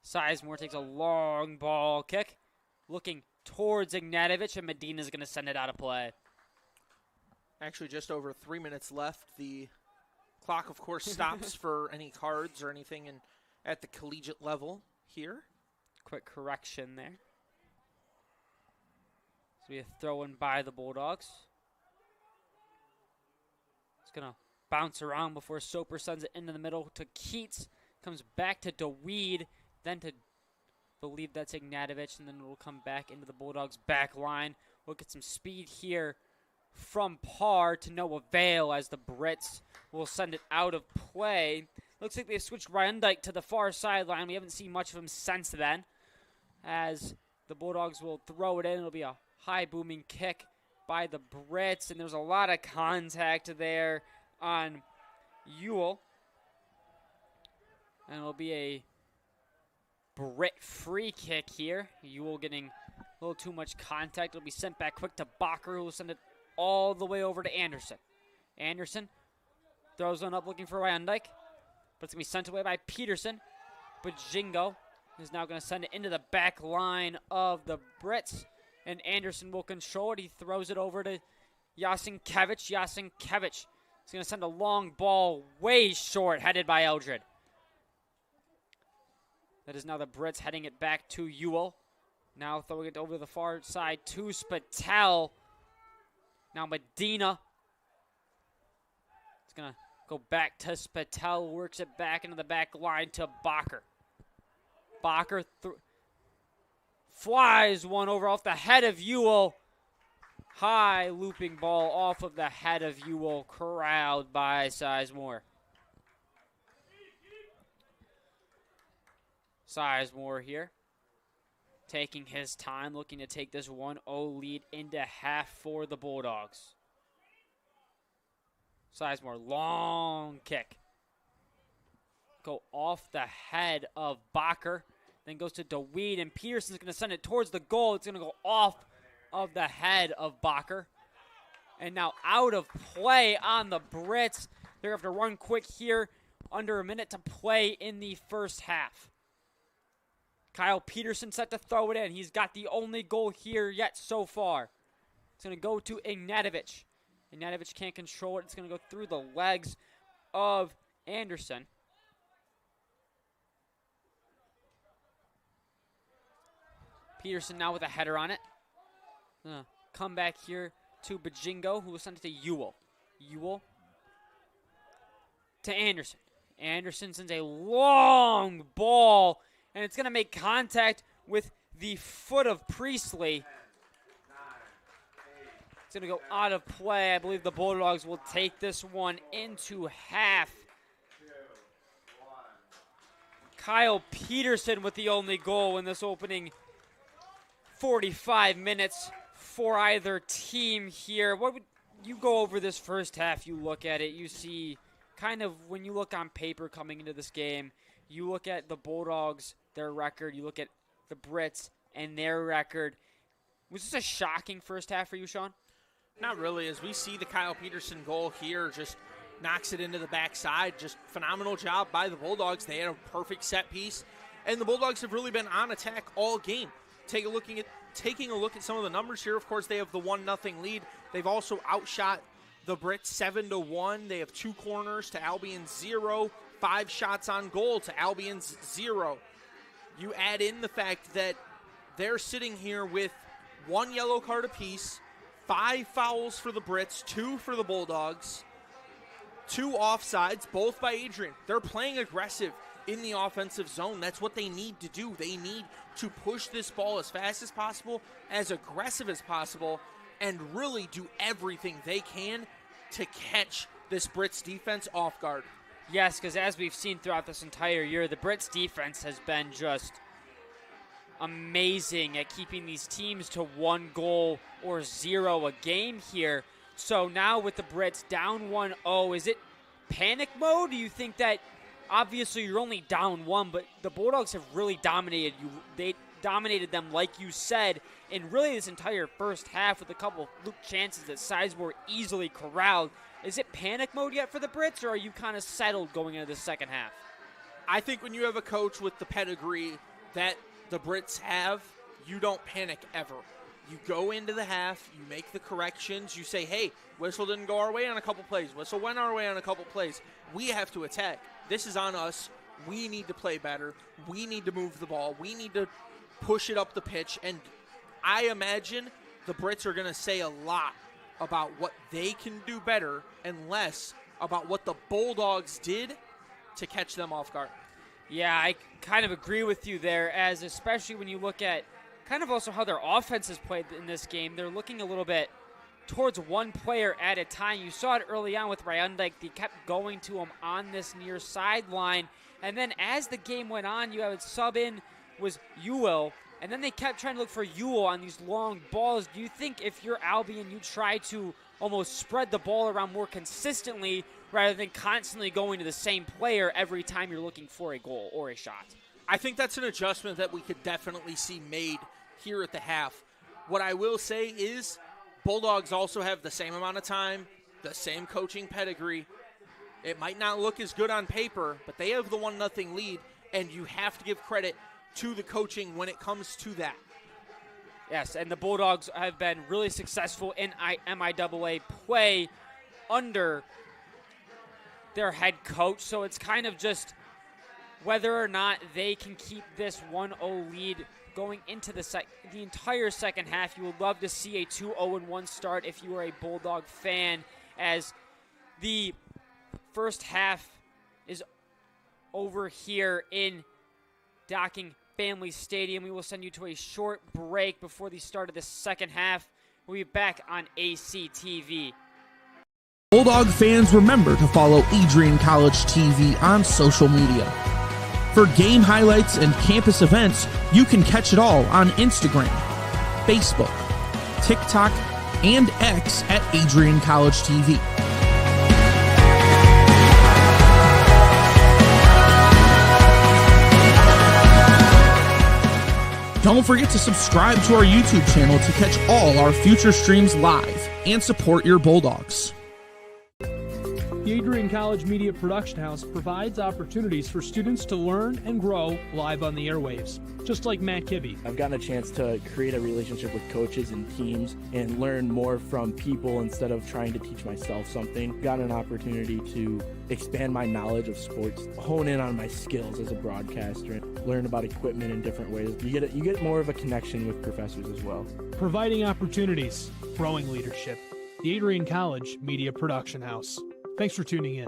Sizemore takes a long ball kick, looking towards Ignatovic, and Medina's going to send it out of play. Actually, just over 3 minutes left. The clock, of course, stops for any cards or anything at the collegiate level here. Quick correction there. So we have throw-in by the Bulldogs. It's going to bounce around before Soper sends it into the middle to Keats. Comes back to DeWeed, then to believe that's Ignatovic, and then it'll come back into the Bulldogs' back line. We'll get some speed here from Parr to no avail as the Brits will send it out of play. Looks like they've switched Ryundike to the far sideline. We haven't seen much of him since then, as the Bulldogs will throw it in. It'll be a high booming kick by the Brits, and there's a lot of contact there on Ewell. And it'll be a Brit free kick here. Ewell getting a little too much contact. It'll be sent back quick to Bacher, who will send it all the way over to Anderson. Anderson throws one up looking for Ryundike, but it's going to be sent away by Peterson. But Jingo is now going to send it into the back line of the Brits, and Anderson will control it. He throws it over to Yasinkiewicz. Yasinkiewicz is going to send a long ball way short, headed by Eldred. That is now the Brits heading it back to Ewell. Now throwing it over to the far side to Spatel. Now Medina. It's going to go back to Spatel. Works it back into the back line to Bacher. Bacher flies one over off the head of Ewell. High looping ball off of the head of Ewell. Corralled by Sizemore. Sizemore here, taking his time, looking to take this 1-0 lead into half for the Bulldogs. Sizemore, long kick. Go off the head of Bacher, then goes to DeWeed, and Peterson's going to send it towards the goal. It's going to go off of the head of Bacher. And now out of play on the Brits. They're going to have to run quick here, under a minute to play in the first half. Kyle Peterson set to throw it in. He's got the only goal here yet so far. It's going to go to Ignatovic. Ignatovic can't control it. It's going to go through the legs of Anderson. Peterson now with a header on it. Come back here to Bajingo, who will send it to Ewell. Ewell to Anderson. Anderson sends a long ball, and it's going to make contact with the foot of Priestley. It's going to go out of play. I believe the Bulldogs will take this one into half. Kyle Peterson with the only goal in this opening 45 minutes for either team here. What would you go over this first half? You look at it, you see kind of when you look on paper coming into this game, you look at the Bulldogs, their record, you look at the Brits and their record. Was this a shocking first half for you, Sean? Not really. As we see the Kyle Peterson goal here, just knocks it into the backside. Just phenomenal job by the Bulldogs. They had a perfect set piece, and the Bulldogs have really been on attack all game. Taking a look at some of the numbers here, of course, they have the 1-0 lead. They've also outshot the Brits 7-1. They have 2 corners to Albion's 0, 5 shots on goal to Albion's 0. You add in the fact that they're sitting here with 1 yellow card apiece, 5 fouls for the Brits, 2 for the Bulldogs, 2 offsides, both by Adrian. They're playing aggressive in the offensive zone. That's what they need to do. They need to push this ball as fast as possible, as aggressive as possible, and really do everything they can to catch this Brits defense off guard. Yes, because as we've seen throughout this entire year, the Brits defense has been just amazing at keeping these teams to 1 goal or 0 a game here. So now with the Brits down 1-0, is it panic mode? Do you think that obviously you're only down 1, but the Bulldogs have really dominated you? They dominated them, like you said, in really this entire first half with a couple of fluke chances that Sizemore easily corralled. Is it panic mode yet for the Brits, or are you kind of settled going into the second half? I think when you have a coach with the pedigree that the Brits have, you don't panic ever. You go into the half, you make the corrections, you say, hey, whistle didn't go our way on a couple plays, whistle went our way on a couple plays. We have to attack. This is on us. We need to play better. We need to move the ball. We need to push it up the pitch. And I imagine the Brits are going to say a lot about what they can do better and less about what the Bulldogs did to catch them off guard. Yeah, I kind of agree with you there, as especially when you look at kind of also how their offense has played in this game. They're looking a little bit towards one player at a time. You saw it early on with Ryundike. They kept going to him on this near sideline. And then as the game went on, you had sub in was Ewell. And then they kept trying to look for Ewell on these long balls. Do you think if you're Albion, you try to almost spread the ball around more consistently rather than constantly going to the same player every time you're looking for a goal or a shot? I think that's an adjustment that we could definitely see made here at the half. What I will say is Bulldogs also have the same amount of time, the same coaching pedigree. It might not look as good on paper, but they have the 1-0 lead, and you have to give credit to the coaching when it comes to that. Yes, and the Bulldogs have been really successful in MIAA play under their head coach, so it's kind of just whether or not they can keep this 1-0 lead going into the entire second half. You would love to see a 2-0-1 start if you are a Bulldog fan, as the first half is over here in Docking Family Stadium. We will send you to a short break before the start of the second half. We'll be back on ACTV. Bulldog fans, remember to follow Adrian College TV on social media. For game highlights and campus events, you can catch it all on Instagram, Facebook, TikTok, and X at AdrianCollegeTV. Don't forget to subscribe to our YouTube channel to catch all our future streams live and support your Bulldogs. The Adrian College Media Production House provides opportunities for students to learn and grow live on the airwaves, just like Matt Kibbe. I've gotten a chance to create a relationship with coaches and teams and learn more from people instead of trying to teach myself something. Gotten an opportunity to expand my knowledge of sports, hone in on my skills as a broadcaster, and learn about equipment in different ways. You get more of a connection with professors as well. Providing opportunities, growing leadership. The Adrian College Media Production House. Thanks for tuning in.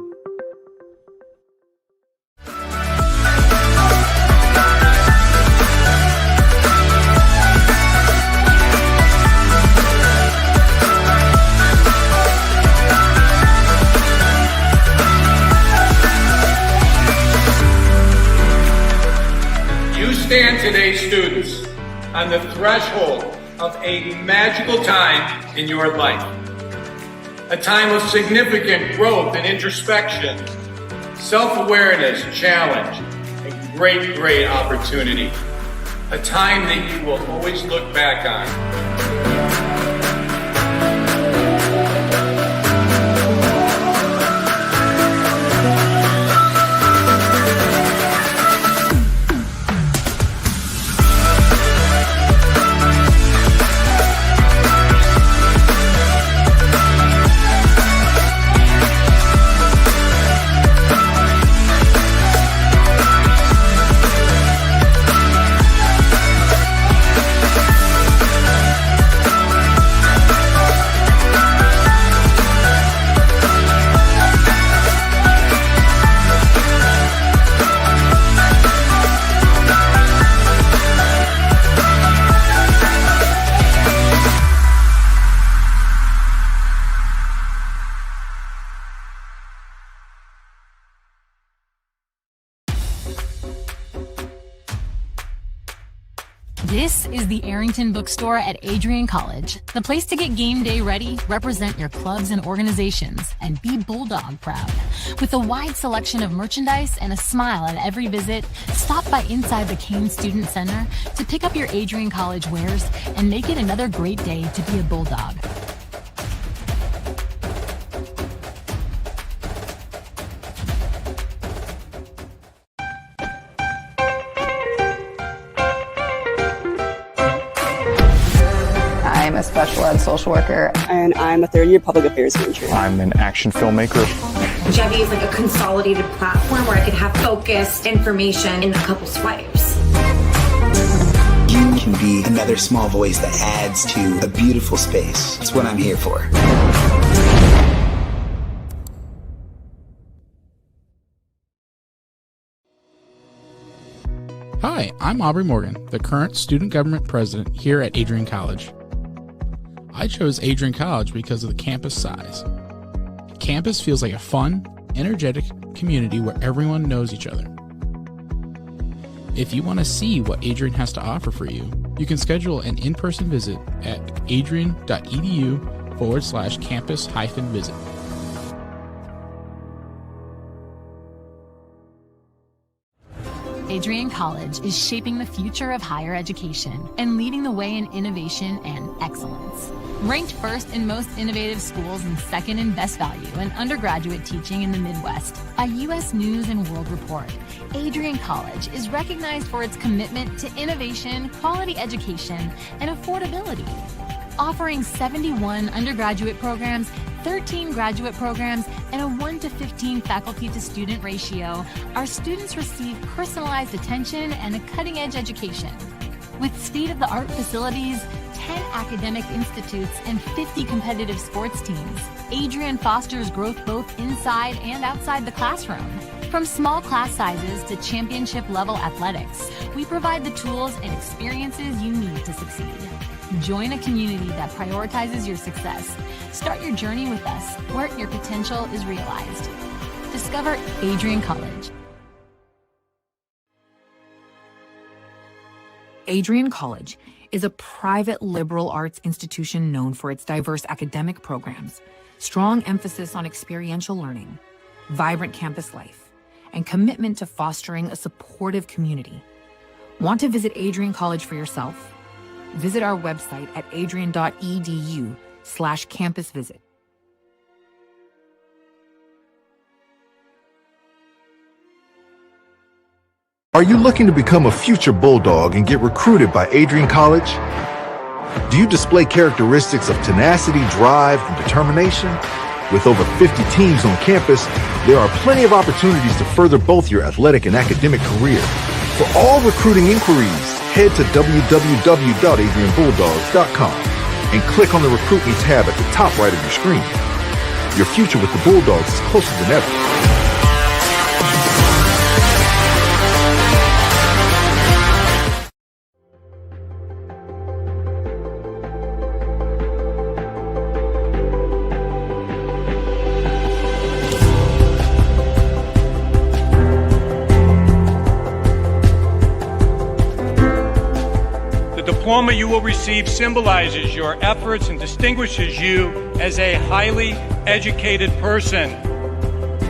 today's students on the threshold of a magical time in your life. A time of significant growth and introspection, self-awareness, challenge, and great opportunity. A time that you will always look back on. This is the Arrington Bookstore at Adrian College, the place to get game day ready, represent your clubs and organizations, and be Bulldog proud. With a wide selection of merchandise and a smile at every visit, stop by inside the Kane Student Center to pick up your Adrian College wares and make it another great day to be a Bulldog. I'm a special ed social worker, and I'm a third-year public affairs major. I'm an action filmmaker. Jevi is like a consolidated platform where I could have focused information in a couple swipes. You can be another small voice that adds to a beautiful space. That's what I'm here for. Hi, I'm Aubrey Morgan, the current student government president here at Adrian College. I chose Adrian College because of the campus size. Campus feels like a fun, energetic community where everyone knows each other. If you want to see what Adrian has to offer for you, you can schedule an in-person visit at adrian.edu/campus-visit. Adrian College is shaping the future of higher education and leading the way in innovation and excellence. Ranked first in most innovative schools and second in best value in undergraduate teaching in the Midwest by U.S. News and World Report, Adrian College is recognized for its commitment to innovation, quality education, and affordability. Offering 71 undergraduate programs, 13 graduate programs, and a 1-to-15 faculty-to-student ratio, our students receive personalized attention and a cutting-edge education. With state-of-the-art facilities, 10 academic institutes, and 50 competitive sports teams, Adrian fosters growth both inside and outside the classroom. From small class sizes to championship-level athletics, we provide the tools and experiences you need to succeed. Join a community that prioritizes your success. Start your journey with us, where your potential is realized. Discover Adrian College. Adrian College is a private liberal arts institution known for its diverse academic programs, strong emphasis on experiential learning, vibrant campus life, and commitment to fostering a supportive community. Want to visit Adrian College for yourself? Visit our website at adrian.edu/campusvisit. Are you looking to become a future Bulldog and get recruited by Adrian College? Do you display characteristics of tenacity, drive, and determination? With over 50 teams on campus, there are plenty of opportunities to further both your athletic and academic career. For all recruiting inquiries, head to www.adrianbulldogs.com and click on the Recruit Me tab at the top right of your screen. Your future with the Bulldogs is closer than ever. diploma you will receive symbolizes your efforts and distinguishes you as a highly educated person.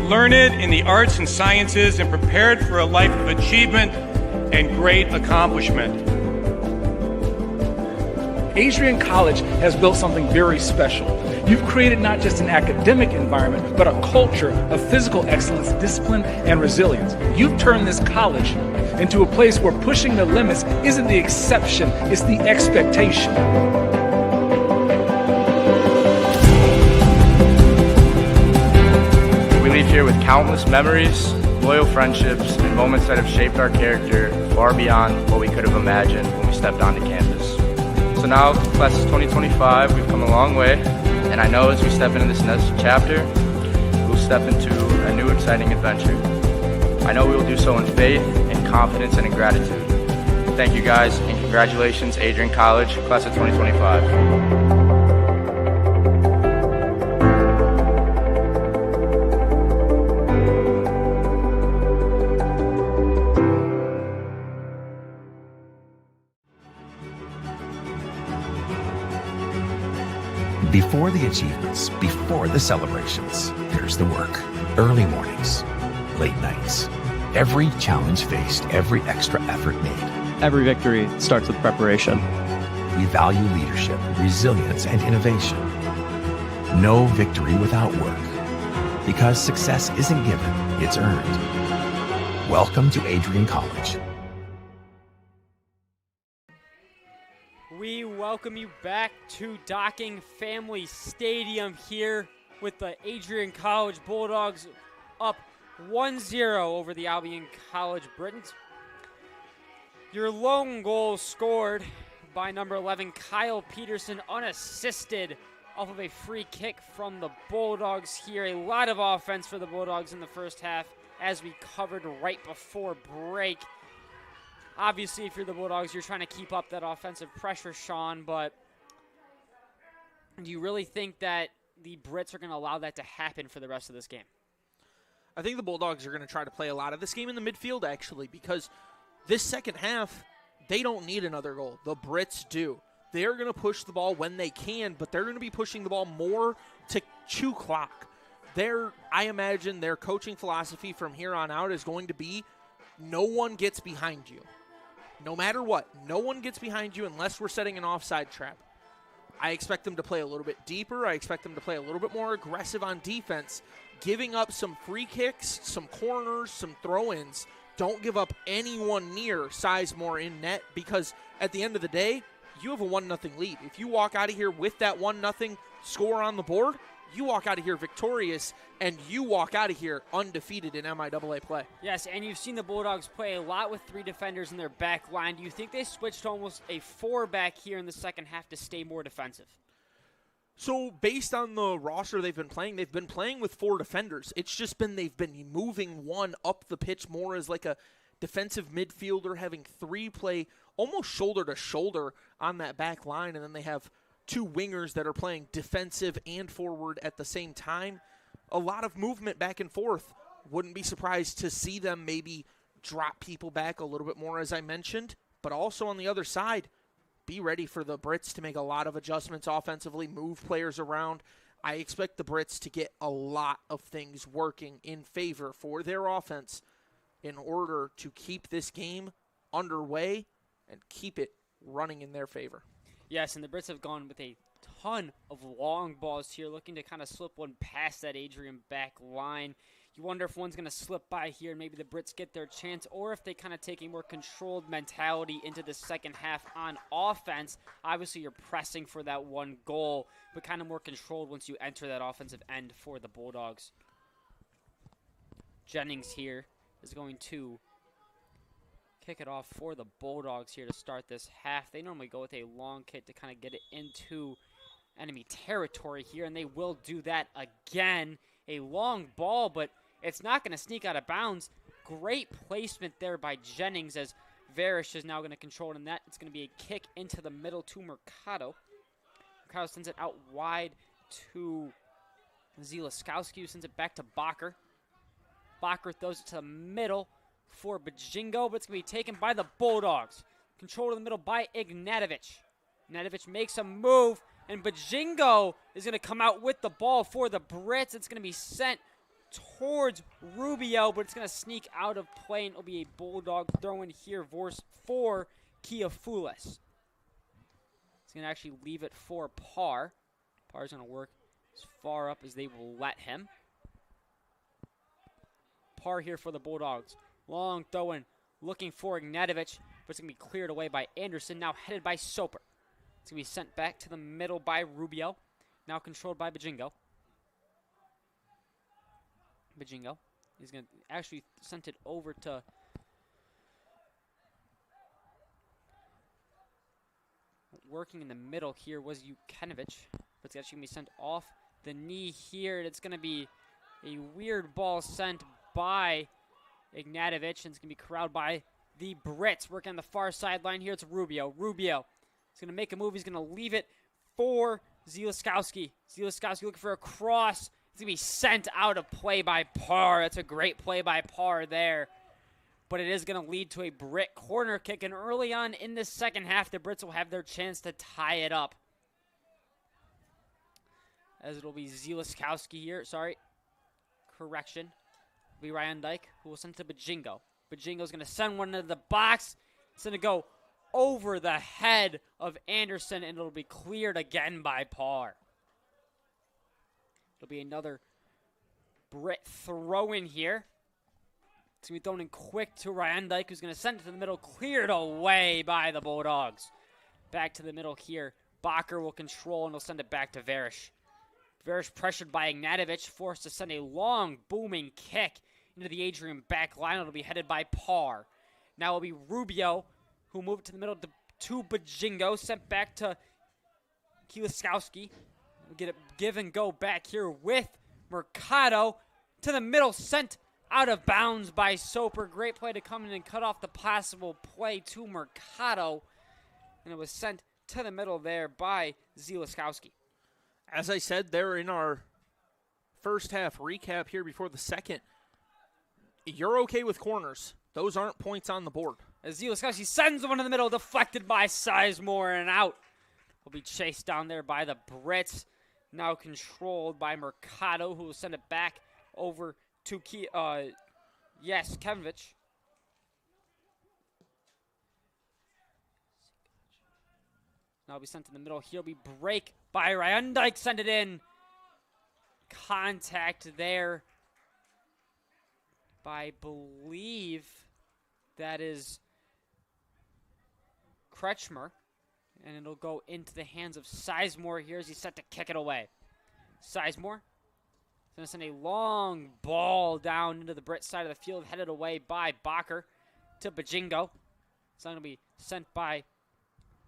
Learned in the arts and sciences and prepared for a life of achievement and great accomplishment. Adrian College has built something very special. You've created not just an academic environment, but a culture of physical excellence, discipline, and resilience. You've turned this college into a place where pushing the limits isn't the exception, it's the expectation. We leave here with countless memories, loyal friendships, and moments that have shaped our character far beyond what we could have imagined when we stepped onto campus. So now, class of 2025, we've come a long way, and I know as we step into this next chapter, we'll step into a new exciting adventure. I know we will do so in faith, in confidence, and in gratitude. Thank you guys, and congratulations, Adrian College, class of 2025. Before the achievements, before the celebrations, there's the work. Early mornings, late nights. Every challenge faced, every extra effort made. Every victory starts with preparation. We value leadership, resilience, and innovation. No victory without work. Because success isn't given, it's earned. Welcome to Adrian College. We welcome you back to Docking Family Stadium here with the Adrian College Bulldogs up 1-0 over the Albion College Britons. Your lone goal scored by number 11, Kyle Peterson, unassisted off of a free kick from the Bulldogs here. A lot of offense for the Bulldogs in the first half, as we covered right before break. Obviously, if you're the Bulldogs, you're trying to keep up that offensive pressure, Sean, but do you really think that the Brits are going to allow that to happen for the rest of this game? I think the Bulldogs are going to try to play a lot of this game in the midfield, actually, because this second half, they don't need another goal. The Brits do. They're going to push the ball when they can, but they're going to be pushing the ball more to chew clock. I imagine their coaching philosophy from here on out is going to be no one gets behind you. No matter what, no one gets behind you unless we're setting an offside trap. I expect them to play a little bit deeper. I expect them to play a little bit more aggressive on defense, giving up some free kicks, some corners, some throw-ins. Don't give up anyone near Sizemore in net, because at the end of the day, you have a 1-0 lead. If you walk out of here with that 1-0 score on the board, you walk out of here victorious, and you walk out of here undefeated in MIAA play. Yes, and you've seen the Bulldogs play a lot with 3 defenders in their back line. Do you think they switched to almost a 4-back here in the second half to stay more defensive? So based on the roster they've been playing with 4 defenders. It's just been they've been moving one up the pitch more as like a defensive midfielder, having 3 play almost shoulder to shoulder on that back line, and then they have 2 wingers that are playing defensive and forward at the same time. A lot of movement back and forth. Wouldn't be surprised to see them maybe drop people back a little bit more, as I mentioned. But also on the other side, be ready for the Brits to make a lot of adjustments offensively, move players around. I expect the Brits to get a lot of things working in favor for their offense in order to keep this game underway and keep it running in their favor. Yes, and the Brits have gone with a ton of long balls here, looking to kind of slip one past that Adrian back line. You wonder if one's going to slip by here and maybe the Brits get their chance, or if they kind of take a more controlled mentality into the second half on offense. Obviously, you're pressing for that 1 goal, but kind of more controlled once you enter that offensive end for the Bulldogs. Jennings here is going to kick it off for the Bulldogs here to start this half. They normally go with a long kick to kind of get it into enemy territory here, and they will do that again. A long ball, but it's not going to sneak out of bounds. Great placement there by Jennings, as Varish is now going to control it in that. It's going to be a kick into the middle to Mercado. Mercado sends it out wide to Zielaskowski, who sends it back to Bacher. Bacher throws it to the middle for Bajingo, but it's going to be taken by the Bulldogs. controlled in the middle by Ignatovic. Ignatovic makes a move, and Bajingo is going to come out with the ball for the Brits. It's going to be sent towards Rubio, but it's going to sneak out of play, and it'll be a Bulldog throw in here for Kiafoulis. It's going to actually leave it for Parr. Parr's going to work as far up as they will let him. Parr here for the Bulldogs. Long throw in, looking for Ignatovic, but it's going to be cleared away by Anderson, now headed by Soper. It's going to be sent back to the middle by Rubio, now controlled by Bajingo. Bajingo is going to actually send it over to working in the middle here was Jukanovic, but it's actually going to be sent off the knee here, and it's going to be a weird ball sent by Ignatovic, and it's going to be corralled by the Brits. Working on the far sideline here, it's Rubio. Rubio is going to make a move. He's going to leave it for Zieliskowski. Zieliskowski looking for a cross. It's going to be sent out of play by Parr. That's a great play by Parr there. But it is going to lead to a Brit corner kick, and early on in the second half, the Brits will have their chance to tie it up. As it'll be Zieliskowski here. Sorry. Correction. It'll be Ryan Dyke, who will send it to Bajingo. Bajingo's going to send one into the box. It's going to go over the head of Anderson, and it'll be cleared again by Parr. It'll be another Brit throw in here. It's going to be thrown in quick to Ryan Dyke, who's going to send it to the middle, cleared away by the Bulldogs. Back to the middle here. Bacher will control, and he'll send it back to Varish. Varish pressured by Ignatovic, forced to send a long, booming kick into the Adrian back line. It'll be headed by Parr. Now it'll be Rubio, who moved to the middle to Bajingo, sent back to Kieliskowski. We'll get a give and go back here with Mercado to the middle, sent out of bounds by Soper. Great play to come in and cut off the possible play to Mercado. And it was sent to the middle there by Zieliskowski. As I said, they're in our first half recap here before the second. You're okay with corners. Those aren't points on the board. As Zieliskowski sends one in the middle, deflected by Sizemore and out. Will be chased down there by the Brits. Now controlled by Mercado, who will send it back over to Kevinovic. Now it'll be sent in the middle. Here'll be break by Ryan Dyke. Send it in. Contact there by, I believe, that is Kretschmer. And it'll go into the hands of Sizemore here as he's set to kick it away. Sizemore is going to send a long ball down into the Brit side of the field, headed away by Bacher to Bajingo. It's going to be sent by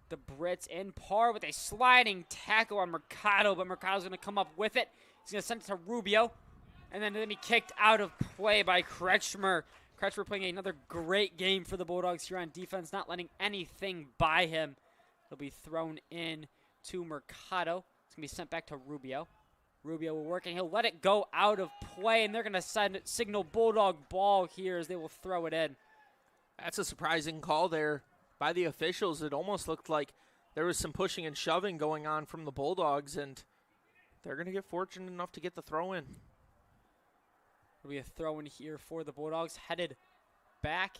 the Brits in. Parr with a sliding tackle on Mercado, but Mercado's going to come up with it. He's going to send it to Rubio, and then be kicked out of play by Kretschmer. Kretschmer playing another great game for the Bulldogs here on defense, not letting anything by him. He'll be thrown in to Mercado. It's going to be sent back to Rubio. Rubio will work, and he'll let it go out of play, and they're going to signal Bulldog ball here as they will throw it in. That's a surprising call there by the officials. It almost looked like there was some pushing and shoving going on from the Bulldogs, and they're going to get fortunate enough to get the throw in. There'll be a throw in here for the Bulldogs, headed back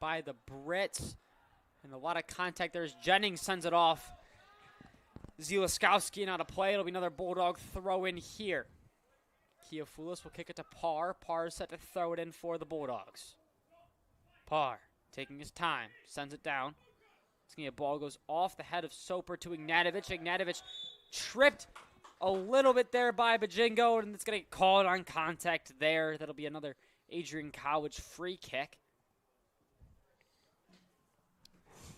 by the Brits. And a lot of contact there as Jennings sends it off. Zieliskowski out of play. It'll be another Bulldog throw in here. Kiafoulis will kick it to Parr. Parr is set to throw it in for the Bulldogs. Parr taking his time, sends it down. It's going to be a ball goes off the head of Soper to Ignatovic. Ignatovic tripped a little bit there by Bajingo, and it's going to get called on contact there. That'll be another Adrian College free kick.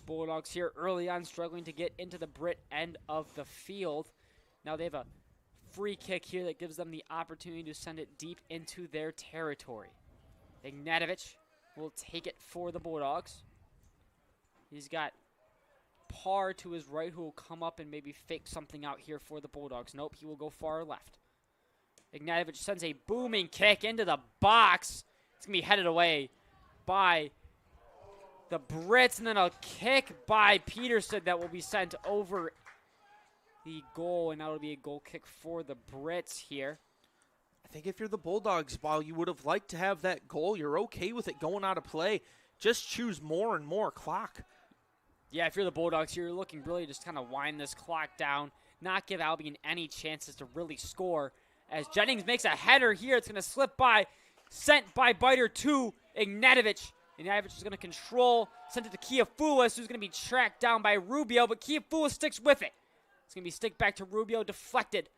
Bulldogs here early on struggling to get into the Brit end of the field. Now they have a free kick here that gives them the opportunity to send it deep into their territory. Ignatovic will take it for the Bulldogs. He's got Parr to his right, who will come up and maybe fake something out here for the Bulldogs. Nope, he will go far left. Ignatovic sends a booming kick into the box. It's going to be headed away by the Brits, and then a kick by Peterson that will be sent over the goal, and that will be a goal kick for the Brits here. I think if you're the Bulldogs, while you would have liked to have that goal, you're okay with it going out of play. Just choose more and more clock. Yeah, if you're the Bulldogs, you're looking really just kind of wind this clock down, not give Albion any chances to really score. As Jennings makes a header here, it's going to slip by, sent by Biter to Ignatovic. Ignatovic is going to control, sent it to Kiafoulis, who's going to be tracked down by Rubio, but Kiafoulis sticks with it. It's going to be stick back to Rubio, deflected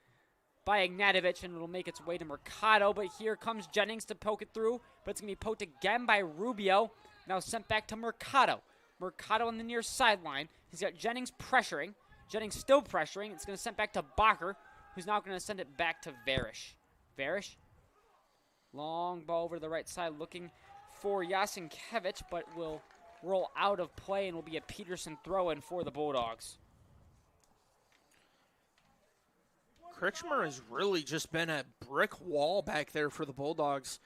by Ignatovic, and it'll make its way to Mercado, but here comes Jennings to poke it through, but it's going to be poked again by Rubio, now sent back to Mercado. Mercado on the near sideline. He's got Jennings pressuring. Jennings still pressuring. It's going to send back to Bacher, who's now going to send it back to Varish. Varish, long ball over to the right side, looking for Yasinkiewicz, but will roll out of play and will be a Peterson throw-in for the Bulldogs. Kretschmer has really just been a brick wall back there for the Bulldogs.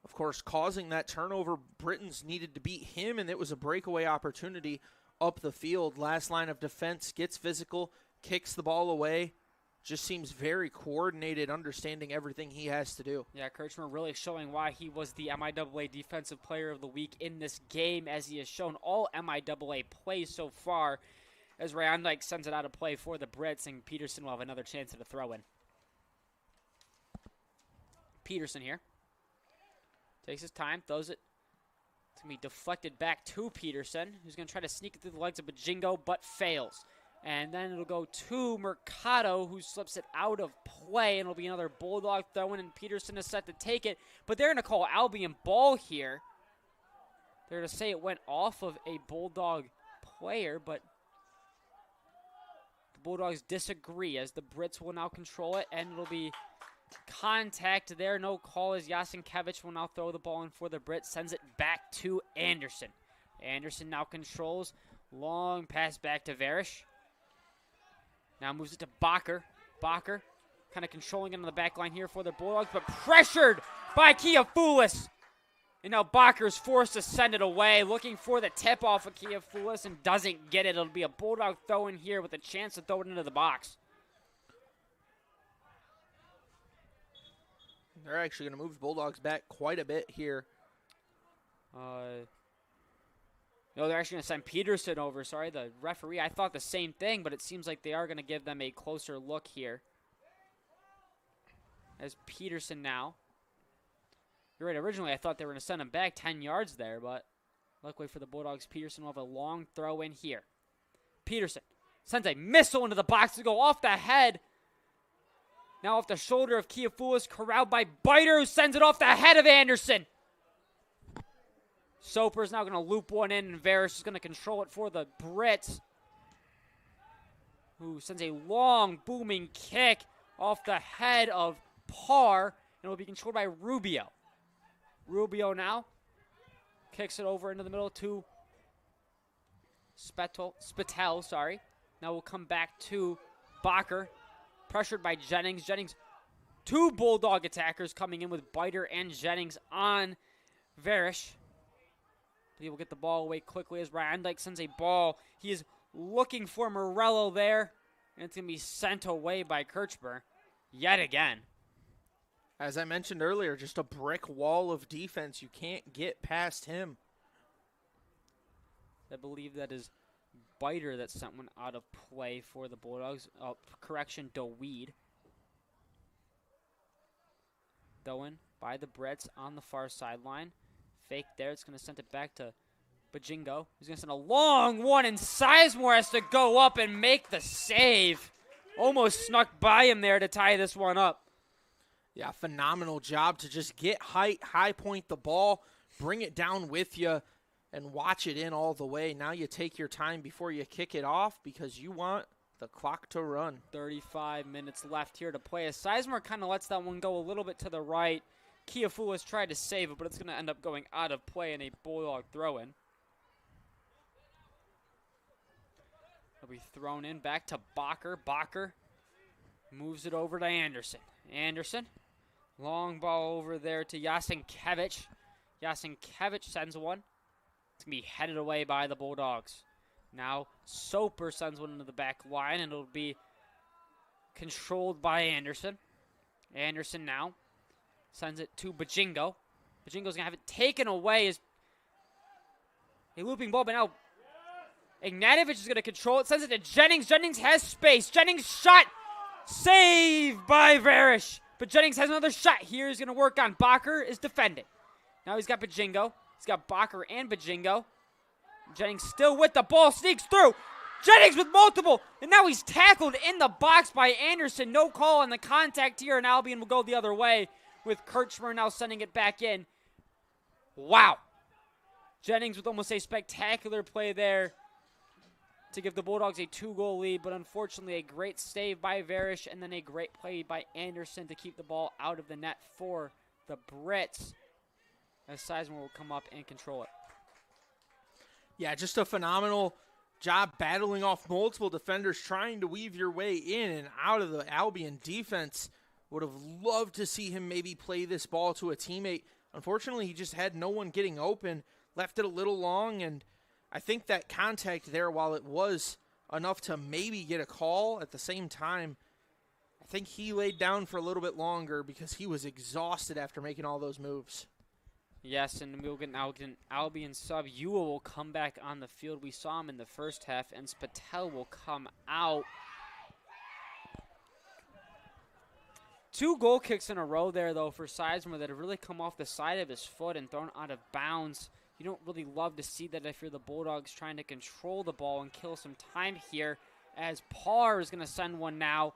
Of course, causing that turnover, Britton's needed to beat him, and it was a breakaway opportunity up the field. Last line of defense, gets physical, kicks the ball away. Just seems very coordinated, understanding everything he has to do. Yeah, Kretschmer really showing why he was the MIAA Defensive Player of the Week in this game, as he has shown all MIAA plays so far, as Ryan sends it out of play for the Brits, and Peterson will have another chance at a throw-in. Peterson here. Takes his time, throws it. It's going to be deflected back to Peterson, who's going to try to sneak it through the legs of Bajingo, but fails. And then it'll go to Mercado, who slips it out of play, and it'll be another Bulldog throw-in, and Peterson is set to take it. But they're going to call Albion ball here. They're going to say it went off of a Bulldog player, but the Bulldogs disagree, as the Brits will now control it, and it'll be contact there. No call, as Yasinkiewicz will now throw the ball in for the Brits. Sends it back to Anderson. Anderson now controls. Long pass back to Varish. Now moves it to Bacher. Bacher kind of controlling it on the back line here for the Bulldogs, but pressured by Kiafoulis. And now Bacher's forced to send it away, looking for the tip off of Kiafoulis, and doesn't get it. It'll be a Bulldog throw in here with a chance to throw it into the box. They're actually going to move the Bulldogs back quite a bit here. No, they're actually going to send Peterson over. Sorry, the referee. I thought the same thing, but it seems like they are going to give them a closer look here. As Peterson now. You're right, originally I thought they were going to send him back 10 yards there, but luckily for the Bulldogs, Peterson will have a long throw in here. Peterson sends a missile into the box to go off the head. Now off the shoulder of Kiafoulis, corralled by Biter, who sends it off the head of Anderson. Soper's now going to loop one in, and Varish is going to control it for the Brits, who sends a long, booming kick off the head of Parr, and will be controlled by Rubio. Rubio now kicks it over into the middle to Spital, sorry. Now we'll come back to Bacher, pressured by Jennings. Jennings, two Bulldog attackers coming in with Biter and Jennings on Varish. He will get the ball away quickly as Ryan Dyke sends a ball. He is looking for Morello there, and it's going to be sent away by Kretschmer yet again. As I mentioned earlier, just a brick wall of defense. You can't get past him. I believe that is Biter that sent one out of play for the Bulldogs. Correction, DeWeed. Throw-in by the Brits on the far sideline. Fake there. It's going to send it back to Bajingo. He's going to send a long one, and Sizemore has to go up and make the save. Almost snuck by him there to tie this one up. Yeah, phenomenal job to just get height, high point the ball, bring it down with you, and watch it in all the way. Now you take your time before you kick it off because you want the clock to run. 35 minutes left here to play. As Sizemore kind of lets that one go a little bit to the right. Kiafoulis tried to save it, but it's going to end up going out of play in a Bulldog throw-in. It'll be thrown in back to Bacher. Bacher moves it over to Anderson. Anderson, long ball over there to Yasinkiewicz. Yasinkiewicz sends one. It's going to be headed away by the Bulldogs. Now Soper sends one into the back line, and it'll be controlled by Anderson. Anderson now sends it to Bajingo. Bajingo's going to have it taken away as a looping ball, but now Ignatovic is going to control it. Sends it to Jennings. Jennings has space. Jennings shot. Saved by Varish. But Jennings has another shot here. He's going to work on. Bacher is defending. Now he's got Bajingo. He's got Bacher and Bajingo. Jennings still with the ball. Sneaks through. Jennings with multiple. And now he's tackled in the box by Anderson. No call on the contact here, and Albion will go the other way with Kirchmer now sending it back in. Wow. Jennings with almost a spectacular play there to give the Bulldogs a 2-goal lead, but unfortunately a great save by Varish and then a great play by Anderson to keep the ball out of the net for the Brits as Sizemore will come up and control it. Yeah, just a phenomenal job battling off multiple defenders, trying to weave your way in and out of the Albion defense. Would have loved to see him maybe play this ball to a teammate. Unfortunately, he just had no one getting open, left it a little long, and I think that contact there, while it was enough to maybe get a call, at the same time, I think he laid down for a little bit longer because he was exhausted after making all those moves. Yes, and we'll get an Albion sub. Ewell will come back on the field. We saw him in the first half, and Spatel will come out. 2 goal kicks in a row there, though, for Sizemore that have really come off the side of his foot and thrown out of bounds. You don't really love to see that if you're the Bulldogs trying to control the ball and kill some time here, as Parr is going to send one now,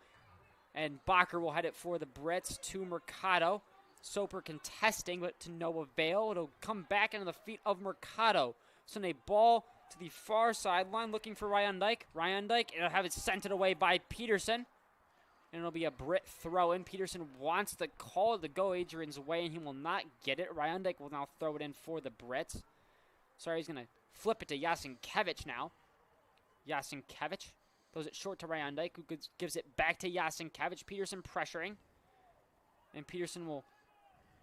and Bacher will head it for the Brits to Mercado. Soper contesting, but to no avail. It'll come back into the feet of Mercado. Send a ball to the far sideline, looking for Ryan Dyke. Ryan Dyke, it'll have it sent it away by Peterson. And it'll be a Brit throw in. Peterson wants the call to go Adrian's way, and he will not get it. Ryan Dyke will now throw it in for the Brits. Sorry, he's going to flip it to Yasenkevich now. Yasenkevich throws it short to Ryan Dyke, who gives it back to Yasenkevich. Peterson pressuring. And Peterson will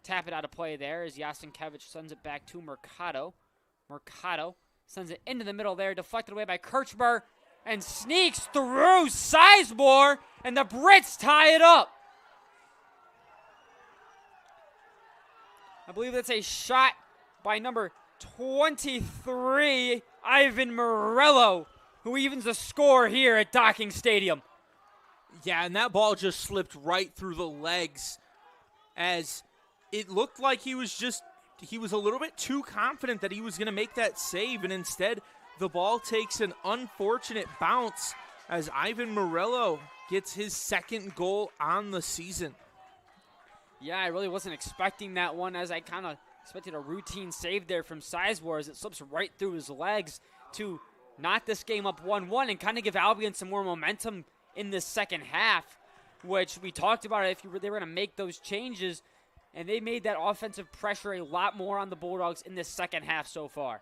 tap it out of play there as Yasenkevich sends it back to Mercado. Mercado sends it into the middle there, deflected away by Kirchmer, and sneaks through Sizemore, and the Brits tie it up. I believe that's a shot by number 23, Ivan Morello, who evens the score here at Docking Stadium. Yeah, and that ball just slipped right through the legs as it looked like he was a little bit too confident that he was going to make that save, and instead the ball takes an unfortunate bounce as Ivan Morello gets his 2nd goal on the season. Yeah, I really wasn't expecting that one, as I kind of expected a routine save there from Sizemore as it slips right through his legs to knot this game up 1-1 and kind of give Albion some more momentum in this second half, which we talked about if they were going to make those changes, and they made that offensive pressure a lot more on the Bulldogs in this second half so far.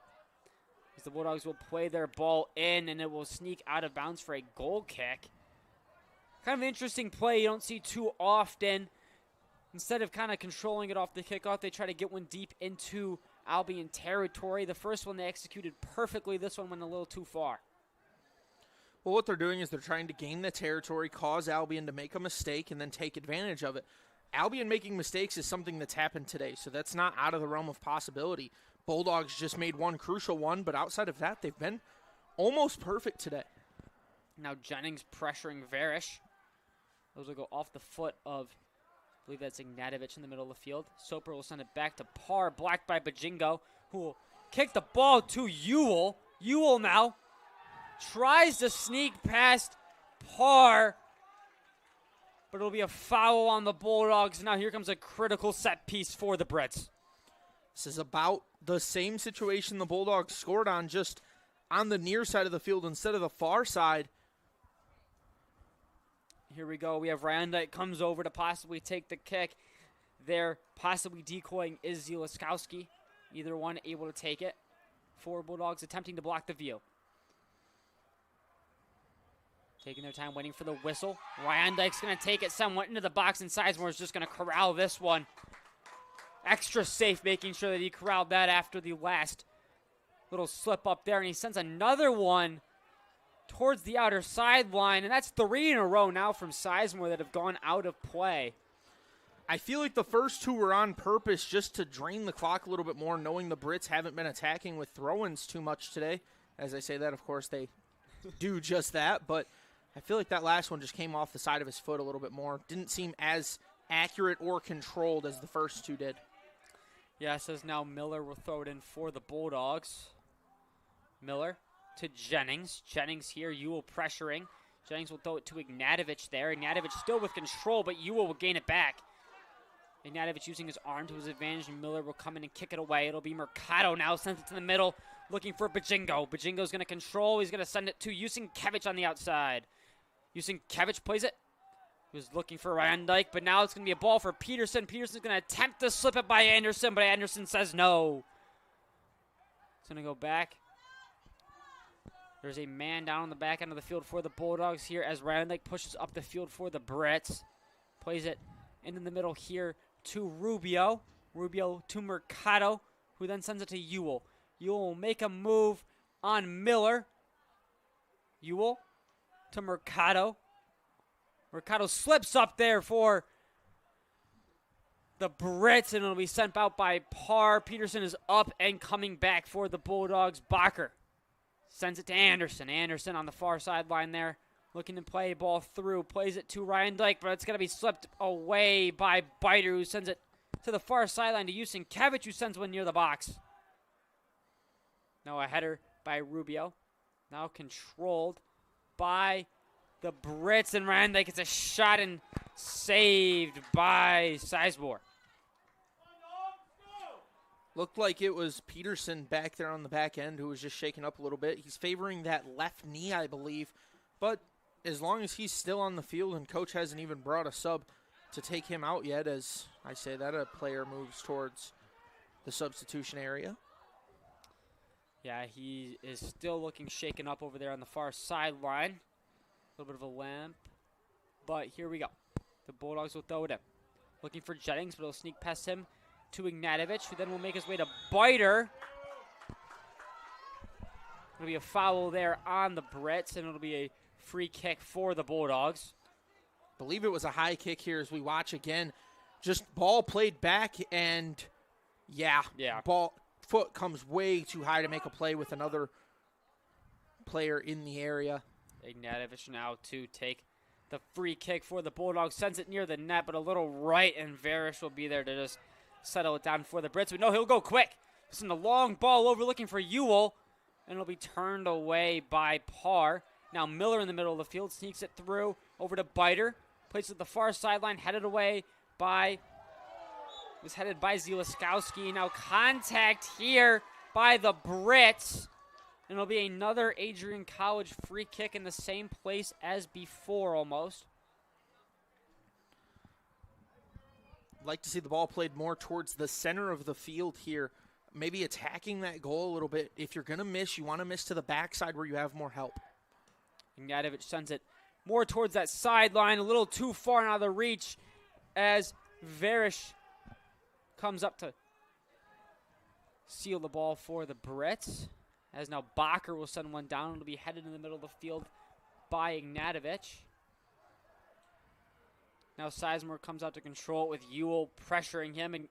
As the Bulldogs will play their ball in, and it will sneak out of bounds for a goal kick. Kind of an interesting play you don't see too often. Instead of kind of controlling it off the kickoff, they try to get one deep into Albion territory. The first one they executed perfectly. This one went a little too far. Well, what they're doing is they're trying to gain the territory, cause Albion to make a mistake, and then take advantage of it. Albion making mistakes is something that's happened today, so that's not out of the realm of possibility. Bulldogs just made one crucial one, but outside of that, they've been almost perfect today. Now Jennings pressuring Varish. Those will go off the foot of, I believe that's Ignatovic in the middle of the field. Soper will send it back to Parr, blocked by Bajingo, who will kick the ball to Ewell. Ewell now tries to sneak past Parr, but it'll be a foul on the Bulldogs. Now here comes a critical set piece for the Brits. This is about the same situation the Bulldogs scored on, just on the near side of the field instead of the far side. Here we go. We have Ryan Dyke comes over to possibly take the kick. They're possibly decoying is Zielaskowski. Either one able to take it. 4 Bulldogs attempting to block the view. Taking their time, waiting for the whistle. Ryan Dyke's going to take it somewhat into the box, and Sizemore is just going to corral this one. Extra safe, making sure that he corralled that after the last Little slip up there, and he sends another one towards the outer sideline, and that's 3 in a row now from Sizemore that have gone out of play. I feel like the first 2 were on purpose just to drain the clock a little bit more, knowing the Brits haven't been attacking with throw-ins too much today. As I say that, of course, they do just that, but I feel like that last one just came off the side of his foot a little bit more. Didn't seem as accurate or controlled as the first 2 did. Yes, as now Miller will throw it in for the Bulldogs. Miller to Jennings. Jennings here, Ewell pressuring. Jennings will throw it to Ignatovic there. Ignatovic still with control, but Ewell will gain it back. Ignatovic using his arm to his advantage, and Miller will come in and kick it away. It'll be Mercado now, sends it to the middle, looking for Bajingo. Bajingo's going to control. He's going to send it to Usinkevich on the outside. Usinkevich plays it. He was looking for Ryan Dyke, but now it's going to be a ball for Peterson. Peterson's going to attempt to slip it by Anderson, but Anderson says no. It's going to go back. There's a man down on the back end of the field for the Bulldogs here as Ryan Dyke pushes up the field for the Brits. Plays it in the middle here to Rubio. Rubio to Mercado, who then sends it to Ewell. Ewell will make a move on Miller. Ewell to Mercado. Mercado slips up there for the Brits, and it'll be sent out by Parr. Peterson is up and coming back for the Bulldogs. Bacher sends it to Anderson. Anderson on the far sideline there, looking to play ball through. Plays it to Ryan Dyke, but it's going to be slipped away by Biter, who sends it to the far sideline to Usinkevich, who sends one near the box. Now a header by Rubio. Now controlled by the Brits, and Ryan Dyke gets a shot and saved by Sizemore. Looked like it was Peterson back there on the back end who was just shaking up a little bit. He's favoring that left knee, I believe. But as long as he's still on the field and coach hasn't even brought a sub to take him out yet, as I say that, a player moves towards the substitution area. Yeah, he is still looking shaken up over there on the far sideline. A little bit of a lamp. But here we go. The Bulldogs will throw it in. Looking for Jennings, but it'll sneak past him to Ignatovic, who then will make his way to Biter. It'll be a foul there on the Brits, and it'll be a free kick for the Bulldogs. Believe it was a high kick here as we watch again. Just ball played back, and yeah. Foot comes way too high to make a play with another player in the area. Ignatovic now to take the free kick for the Bulldogs. Sends it near the net, but a little right, and Varish will be there to just settle it down for the Brits. But no, he'll go quick. Send a long ball over looking for Ewell, and it'll be turned away by Parr. Now Miller in the middle of the field sneaks it through over to Biter. Plays it at the far sideline, headed by Zielinski. Now contact here by the Brits. And it'll be another Adrian College free kick in the same place as before almost. Like to see the ball played more towards the center of the field here. Maybe attacking that goal a little bit. If you're going to miss, you want to miss to the backside where you have more help. Ignatovic sends it more towards that sideline, a little too far out of the reach as Varish comes up to seal the ball for the Brits. As now Bacher will send one down. It'll be headed in the middle of the field by Ignatovic. Now Sizemore comes out to control it with Ewell pressuring him, and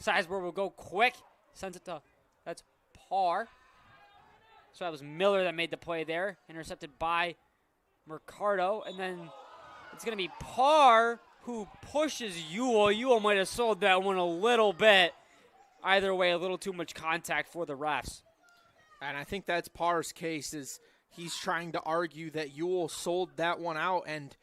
Sizemore will go quick. Sends it to, that's Parr. So that was Miller that made the play there. Intercepted by Mercado, and then it's going to be Parr who pushes Ewell. Ewell might have sold that one a little bit. Either way, a little too much contact for the refs. And I think that's Parr's case, is he's trying to argue that Ewell sold that one out. And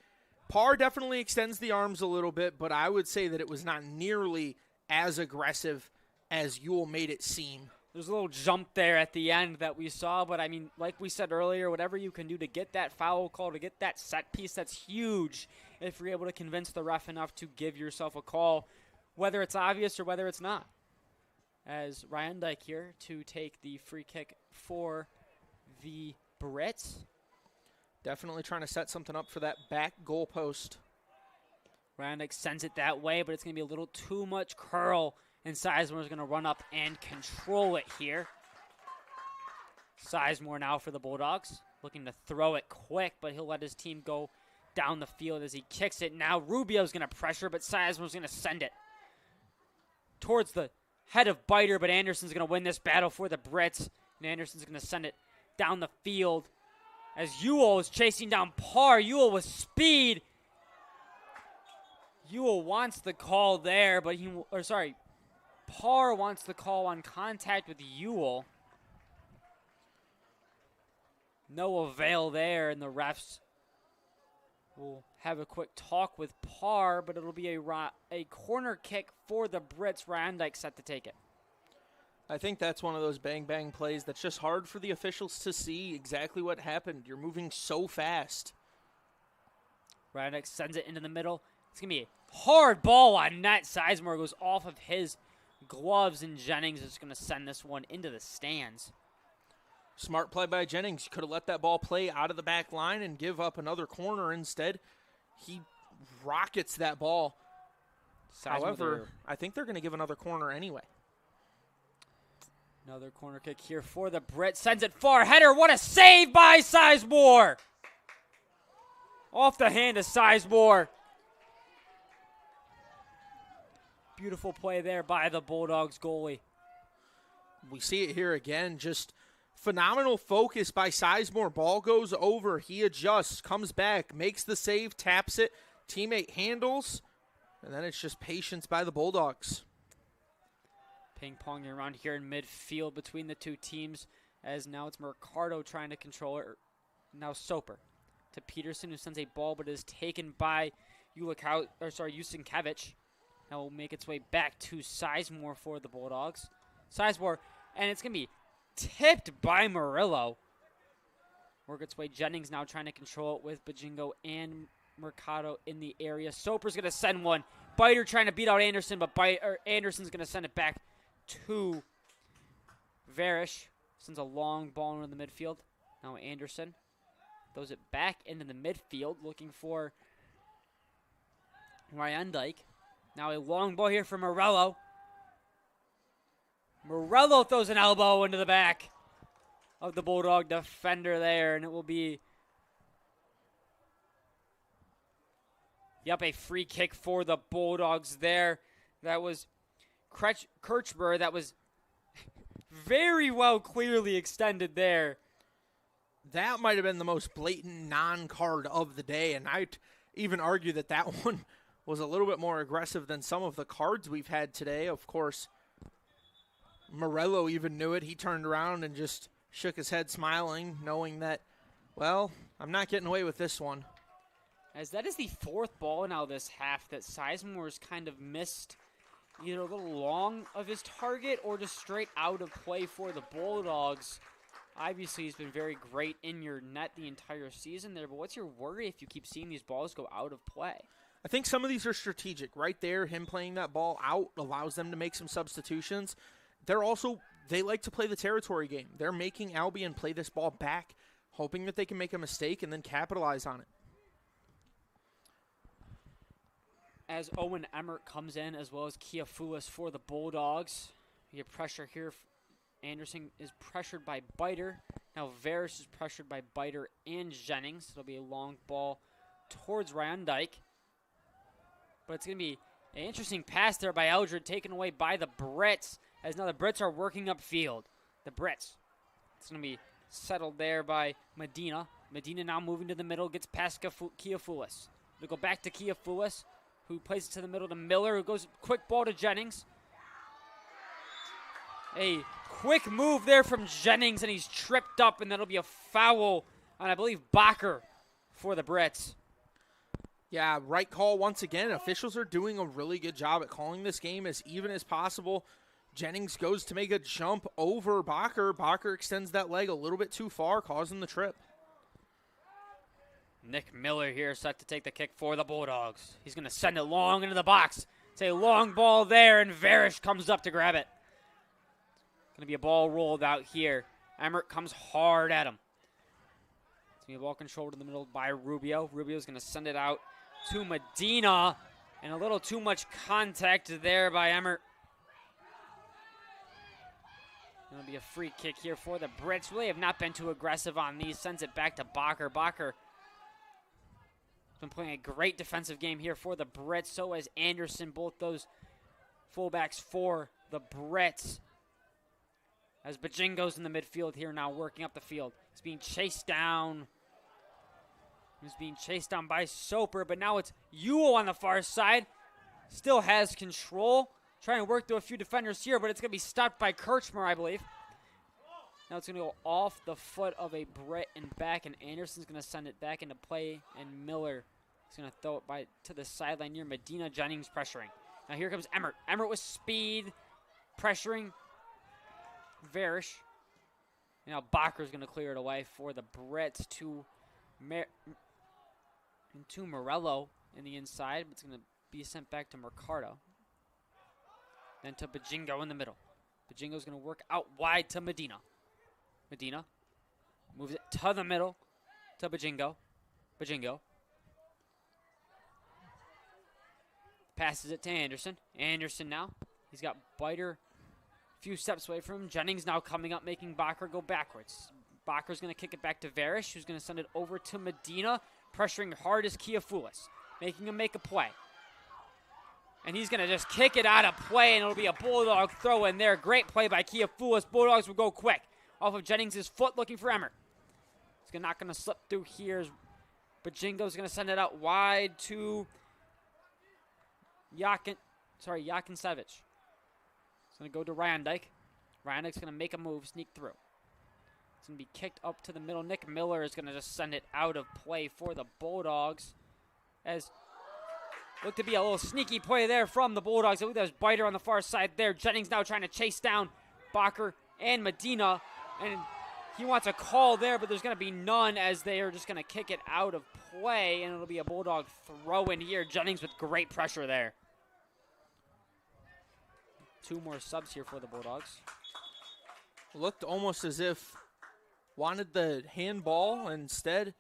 Parr definitely extends the arms a little bit, but I would say that it was not nearly as aggressive as Ewell made it seem. There's a little jump there at the end that we saw, but I mean, like we said earlier, whatever you can do to get that foul call, to get that set piece, that's huge if you're able to convince the ref enough to give yourself a call, whether it's obvious or whether it's not. As Ryan Dyke here to take the free kick for the Brits. Definitely trying to set something up for that back goal post. Ryan Dyke sends it that way, but it's going to be a little too much curl, and Sizemore is going to run up and control it here. Sizemore now for the Bulldogs, looking to throw it quick, but he'll let his team go down the field as he kicks it. Now Rubio's going to pressure, but Sizemore's going to send it towards the head of Biter, but Anderson's going to win this battle for the Brits, and Anderson's going to send it down the field as Ewell is chasing down Parr. Ewell with speed. Ewell wants the call there, but Parr wants the call on contact with Ewell. No avail there, and the refs will have a quick talk with Parr, but it'll be a corner kick for the Brits. Ryan Dyke set to take it. I think that's one of those bang-bang plays that's just hard for the officials to see exactly what happened. You're moving so fast. Ryan Dyke sends it into the middle. It's going to be a hard ball on net. Sizemore goes off of his gloves, and Jennings is going to send this one into the stands. Smart play by Jennings. You could have let that ball play out of the back line and give up another corner. Instead, he rockets that ball. However, I think they're going to give another corner anyway. Another corner kick here for the Brits. Sends it far. Header. What a save by Sizemore. Off the hand of Sizemore. Beautiful play there by the Bulldogs goalie. We see it here again. Just phenomenal focus by Sizemore. Ball goes over. He adjusts, comes back, makes the save, taps it. Teammate handles. And then it's just patience by the Bulldogs. Ping-ponging around here in midfield between the two teams, as now it's Mercado trying to control it. Now Soper to Peterson, who sends a ball, but is taken by Jusinkevich. Now will make its way back to Sizemore for the Bulldogs. Sizemore, and it's going to be tipped by Murillo. Work its way. Jennings now trying to control it with Bajingo and Mercado in the area. Soper's going to send one. Biter trying to beat out Anderson, but Anderson's going to send it back to Varish. Sends a long ball into the midfield. Now Anderson throws it back into the midfield, looking for Ryan Dyke. Now a long ball here for Morello. Morello throws an elbow into the back of the Bulldog defender there, and it will be a free kick for the Bulldogs there. That was Kirchberg. That was very well clearly extended there. That might have been the most blatant non-card of the day, and I'd even argue that that one was a little bit more aggressive than some of the cards we've had today. Of course, Morello even knew it. He turned around and just shook his head smiling, knowing that, well, I'm not getting away with this one. As that is the fourth ball now this half that Sizemore's kind of missed either a little long of his target or just straight out of play for the Bulldogs. Obviously, he's been very great in your net the entire season there, but what's your worry if you keep seeing these balls go out of play? I think some of these are strategic. Right there, him playing that ball out allows them to make some substitutions. They like to play the territory game. They're making Albion play this ball back, hoping that they can make a mistake and then capitalize on it. As Owen Emmert comes in, as well as Kiafoulis for the Bulldogs. You have pressure here. Anderson is pressured by Biter. Now Varys is pressured by Biter and Jennings. It'll be a long ball towards Ryan Dyke. But it's going to be an interesting pass there by Eldred, taken away by the Brits, as now the Brits are working upfield. The Brits. It's going to be settled there by Medina. Medina now moving to the middle, gets past Kiafoulis. They'll go back to Kiafoulis, who plays it to the middle to Miller, who goes quick ball to Jennings. A quick move there from Jennings, and he's tripped up, and that'll be a foul on, I believe, Bacher for the Brits. Yeah, right call once again. Officials are doing a really good job at calling this game as even as possible. Jennings goes to make a jump over Bacher. Bacher extends that leg a little bit too far, causing the trip. Nick Miller here set to take the kick for the Bulldogs. He's going to send it long into the box. It's a long ball there, and Varish comes up to grab it. Going to be a ball rolled out here. Emmert comes hard at him. It's going to be a ball controlled in the middle by Rubio. Rubio's going to send it out to Medina, and a little too much contact there by Emmert. It'll be a free kick here for the Brits. Really have not been too aggressive on these. Sends it back to Bacher. Bacher has been playing a great defensive game here for the Brits. So has Anderson, both those fullbacks for the Brits. As Bajingo's in the midfield here now, working up the field. He's being chased down. He's being chased down by Soper, but now it's Ewell on the far side. Still has control. Trying to work through a few defenders here, but it's going to be stopped by Kirchmer, I believe. Now it's going to go off the foot of a Brit and back, and Anderson's going to send it back into play, and Miller is going to throw it to the sideline near Medina. Jennings pressuring. Now here comes Emmert. Emmert with speed, pressuring Varish. Now Bacher's going to clear it away for the Brits to Morello in the inside, but it's going to be sent back to Mercado. Then to Bajingo in the middle. Bajingo's going to work out wide to Medina. Medina moves it to the middle to Bajingo. Bajingo passes it to Anderson. Anderson now. He's got Biter a few steps away from him. Jennings now coming up, making Bacher go backwards. Bacher's going to kick it back to Varish, who's going to send it over to Medina. Pressuring hard is Kiafoulis, making him make a play. And he's going to just kick it out of play, and it'll be a Bulldog throw in there. Great play by Kiafoulis. Bulldogs will go quick. Off of Jennings' foot, looking for Emmert. He's not going to slip through here. Bajingo's going to send it out wide to Yakinsevich. It's going to go to Ryandyke. Ryandyke's going to make a move, sneak through. It's going to be kicked up to the middle. Nick Miller is going to just send it out of play for the Bulldogs. As looked to be a little sneaky play there from the Bulldogs. I believe that was Biter on the far side there. Jennings now trying to chase down Bacher and Medina. And he wants a call there, but there's going to be none as they are just going to kick it out of play. And it'll be a Bulldog throw in here. Jennings with great pressure there. Two more subs here for the Bulldogs. Looked almost as if wanted the handball. Instead,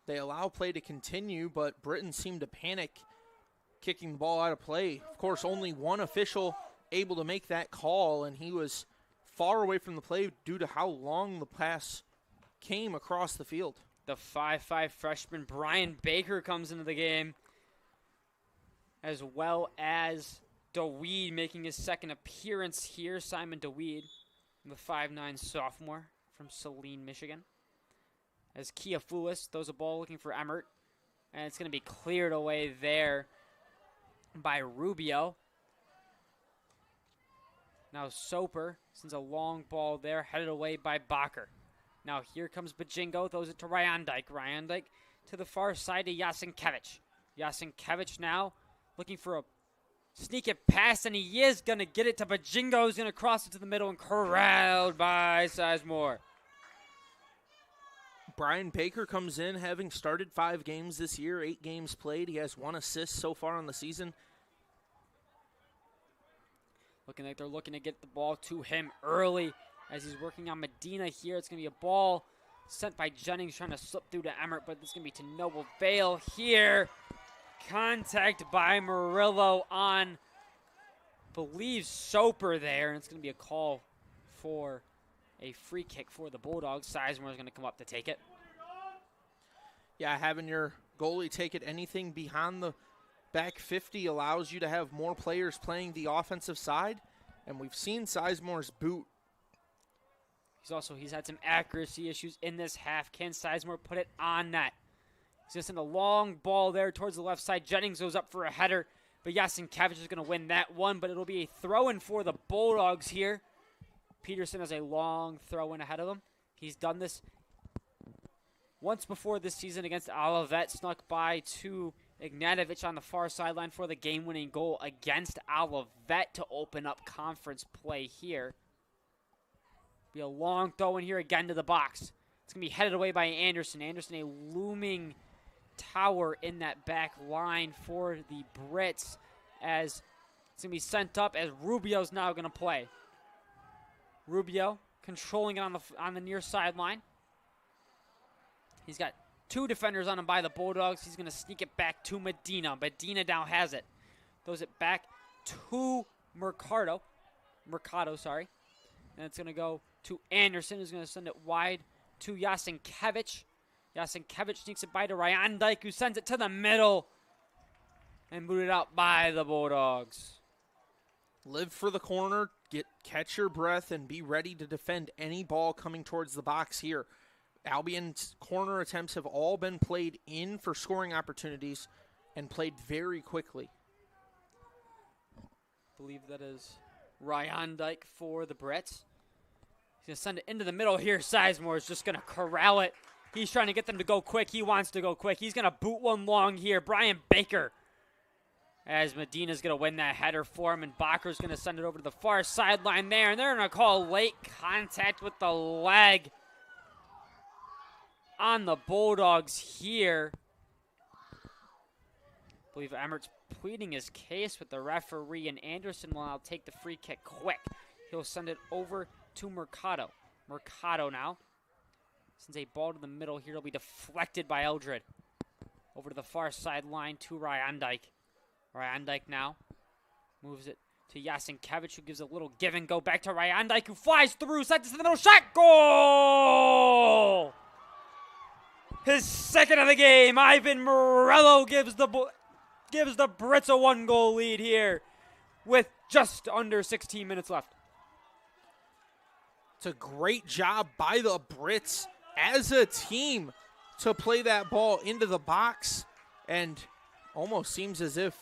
they allow play to continue, but Britain seemed to panic, kicking the ball out of play. Of course, only one official able to make that call, and he was far away from the play due to how long the pass came across the field. The 5'5" freshman Brian Baker comes into the game, as well as DeWeed making his second appearance here. Simon DeWeed, the 5'9" sophomore from Saline, Michigan. As Kiafoulis throws a ball looking for Emmert. And it's going to be cleared away there by Rubio. Now Soper sends a long ball there, headed away by Bacher. Now here comes Bajingo, throws it to Ryandyke. Ryandyke to the far side to Yasenkevich. Yasenkevich now looking for a sneak it past, and he is going to get it to Bajingo, who's going to cross it to the middle and corralled by Sizemore. Brian Baker comes in having started 5 games this year, 8 games played. He has 1 assist so far on the season. Looking like they're looking to get the ball to him early as he's working on Medina here. It's going to be a ball sent by Jennings trying to slip through to Emmert, but it's going to be to Noble Vale here. Contact by Murillo on, believe, Soper there, and it's going to be a call for a free kick for the Bulldogs. Sizemore is going to come up to take it. Yeah, having your goalie take it anything behind the back 50 allows you to have more players playing the offensive side, and we've seen Sizemore's boot. He's had some accuracy issues in this half. Can Sizemore put it on net? He's just in a long ball there towards the left side. Jennings goes up for a header, but Yasenkevich is going to win that one, but it'll be a throw-in for the Bulldogs here. Peterson has a long throw-in ahead of him. He's done this once before this season against Olivet. Snuck by to Ignatovic on the far sideline for the game-winning goal against Olivet to open up conference play here. Be a long throw-in here again to the box. It's going to be headed away by Anderson. Anderson, a looming tower in that back line for the Brits, as it's going to be sent up as Rubio's now going to play. Rubio controlling it on the near sideline. He's got 2 defenders on him by the Bulldogs. He's going to sneak it back to Medina. Medina now has it. Throws it back to Mercado, And it's going to go to Anderson, who's going to send it wide to Yasenkevich. Yasenkevich sneaks it by to Ryan Dyke, who sends it to the middle and booted out by the Bulldogs. Live for the corner, catch your breath, and be ready to defend any ball coming towards the box here. Albion's corner attempts have all been played in for scoring opportunities and played very quickly. I believe that is Ryan Dyke for the Brits. He's going to send it into the middle here. Sizemore is just going to corral it. He's trying to get them to go quick. He wants to go quick. He's going to boot one long here. Brian Baker, as Medina's going to win that header for him, and Bacher's going to send it over to the far sideline there, and they're going to call late contact with the leg on the Bulldogs here. I believe Emmert's pleading his case with the referee, and Anderson will now take the free kick quick. He'll send it over to Mercado. Mercado now sends a ball to the middle here. It'll be deflected by Eldred. Over to the far sideline to Ryan Dyke. Ryan Dyke now moves it to Yasenkevich, who gives a little give and go back to Ryan Dyke, who flies through, sends it to the middle, shot, goal! His second of the game. Ivan Morello gives the Brits a 1-goal lead here with just under 16 minutes left. It's a great job by the Brits as a team to play that ball into the box, and almost seems as if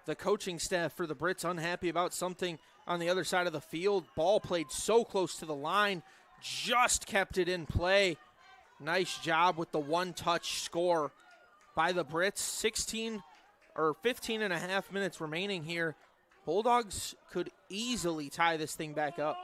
the coaching staff for the Brits unhappy about something on the other side of the field. Ball played so close to the line, just kept it in play. Nice job with the one-touch score by the Brits. 15 and a half minutes remaining here. Bulldogs could easily tie this thing back up.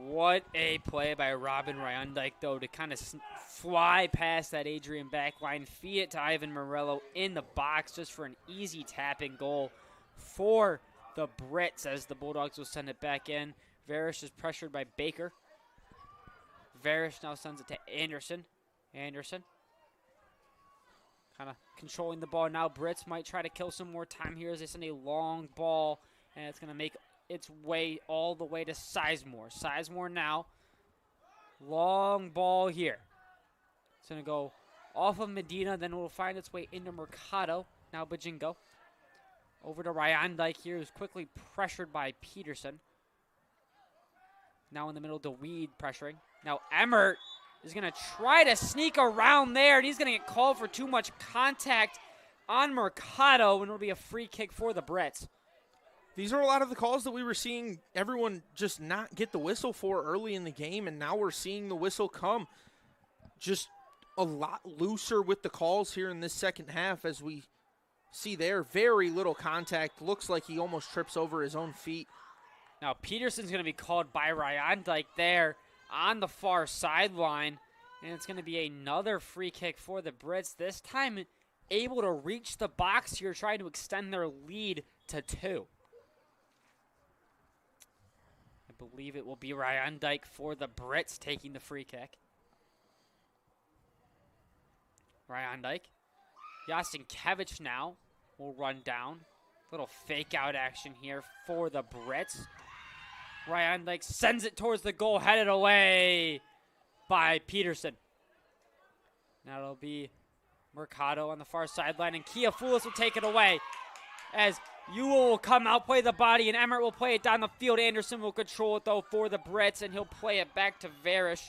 What a play by Robin Ryan Dyke, though, to kind of fly past that Adrian back line, feed it to Ivan Morello in the box just for an easy tap-in goal for the Brits as the Bulldogs will send it back in. Varish is pressured by Baker. Varish now sends it to Anderson. Anderson kind of controlling the ball now. Brits might try to kill some more time here as they send a long ball, and it's going to make its way all the way to Sizemore. Sizemore now. Long ball here. It's going to go off of Medina, then it will find its way into Mercado. Now Bajingo. Over to Ryan Dyke here, who's quickly pressured by Peterson. Now in the middle, DeWeed pressuring. Now Emmert is going to try to sneak around there, and he's going to get called for too much contact on Mercado, and it'll be a free kick for the Brits. These are a lot of the calls that we were seeing everyone just not get the whistle for early in the game, and now we're seeing the whistle come. Just a lot looser with the calls here in this second half, as we see there. Very little contact. Looks like he almost trips over his own feet. Now Peterson's going to be called by Ryan Dyke there on the far sideline, and it's going to be another free kick for the Brits. This time able to reach the box here, trying to extend their lead to 2. I believe it will be Ryan Dyke for the Brits taking the free kick. Ryan Dyke. Yasenkevich now will run down. Little fake out action here for the Brits. Ryan Dyke sends it towards the goal, headed away by Peterson. Now it'll be Mercado on the far sideline, and Kiafoulis will take it away as Ewell will come out, play the body, and Emmert will play it down the field. Anderson will control it, though, for the Brits, and he'll play it back to Varish.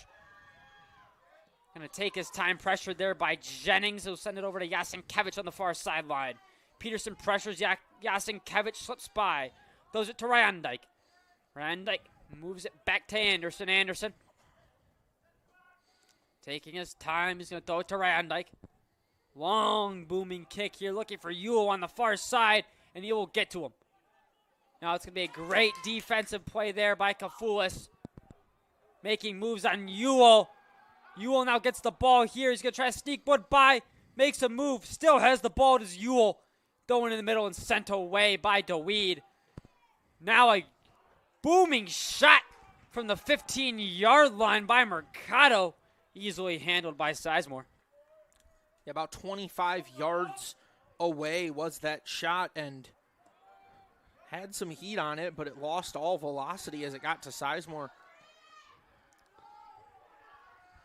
Going to take his time, pressured there by Jennings. He'll send it over to Yasenkevich on the far sideline. Peterson pressures Yasenkevich, slips by. Throws it to Ryan Dyke. Ryan Dyke moves it back to Anderson. Anderson taking his time. He's going to throw it to Ryan Dyke. Long booming kick here, looking for Ewell on the far side, and he will get to him. Now it's going to be a great defensive play there by Kafoulis, making moves on Ewell. Ewell now gets the ball here. He's going to try to sneak one by, makes a move, still has the ball. It is Ewell throwing in the middle and sent away by DeWeed. Now a booming shot from the 15-yard line by Mercado, easily handled by Sizemore. Yeah, about 25 yards away was that shot, and had some heat on it, but it lost all velocity as it got to Sizemore.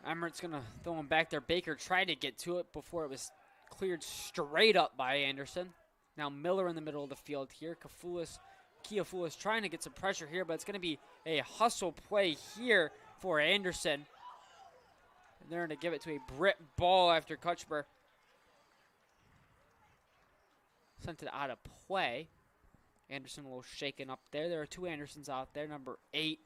Emmert's going to throw him back there. Baker tried to get to it before it was cleared straight up by Anderson. Now Miller in the middle of the field here. Kiafoulis trying to get some pressure here, but it's going to be a hustle play here for Anderson. And they're going to give it to a Britt Ball after Kutchber sent it out of play. Anderson a little shaken up there. There are two Andersons out there. Number 8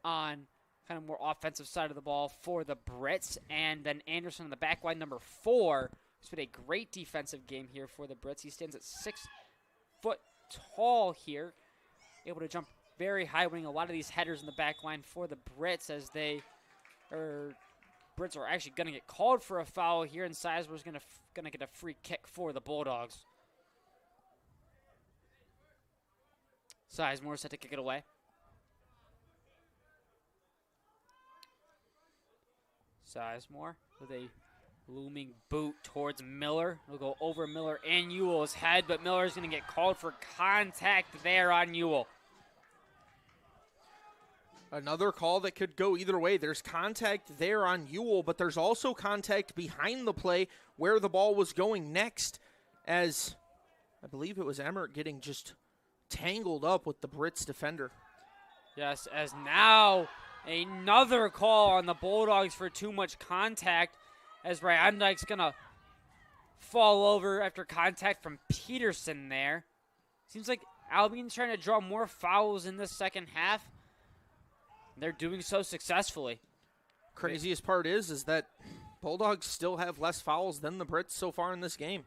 on kind of more offensive side of the ball for the Brits. And then Anderson on the back line, number 4. It's been a great defensive game here for the Brits. He stands at 6 foot tall here. Able to jump very high, winning a lot of these headers in the back line for the Brits as Brits are actually going to get called for a foul here, and Sizemore's going to get a free kick for the Bulldogs. Sizemore set to kick it away. Sizemore with a looming boot towards Miller. It'll go over Miller and Ewell's head, but Miller's going to get called for contact there on Ewell. Another call that could go either way. There's contact there on Ewell, but there's also contact behind the play where the ball was going next, as I believe it was Emmert getting just tangled up with the Brits defender. Yes, as now another call on the Bulldogs for too much contact, as Ryandike's going to fall over after contact from Peterson there. Seems like Albion's trying to draw more fouls in this second half. They're doing so successfully. Craziest part is that Bulldogs still have less fouls than the Brits so far in this game.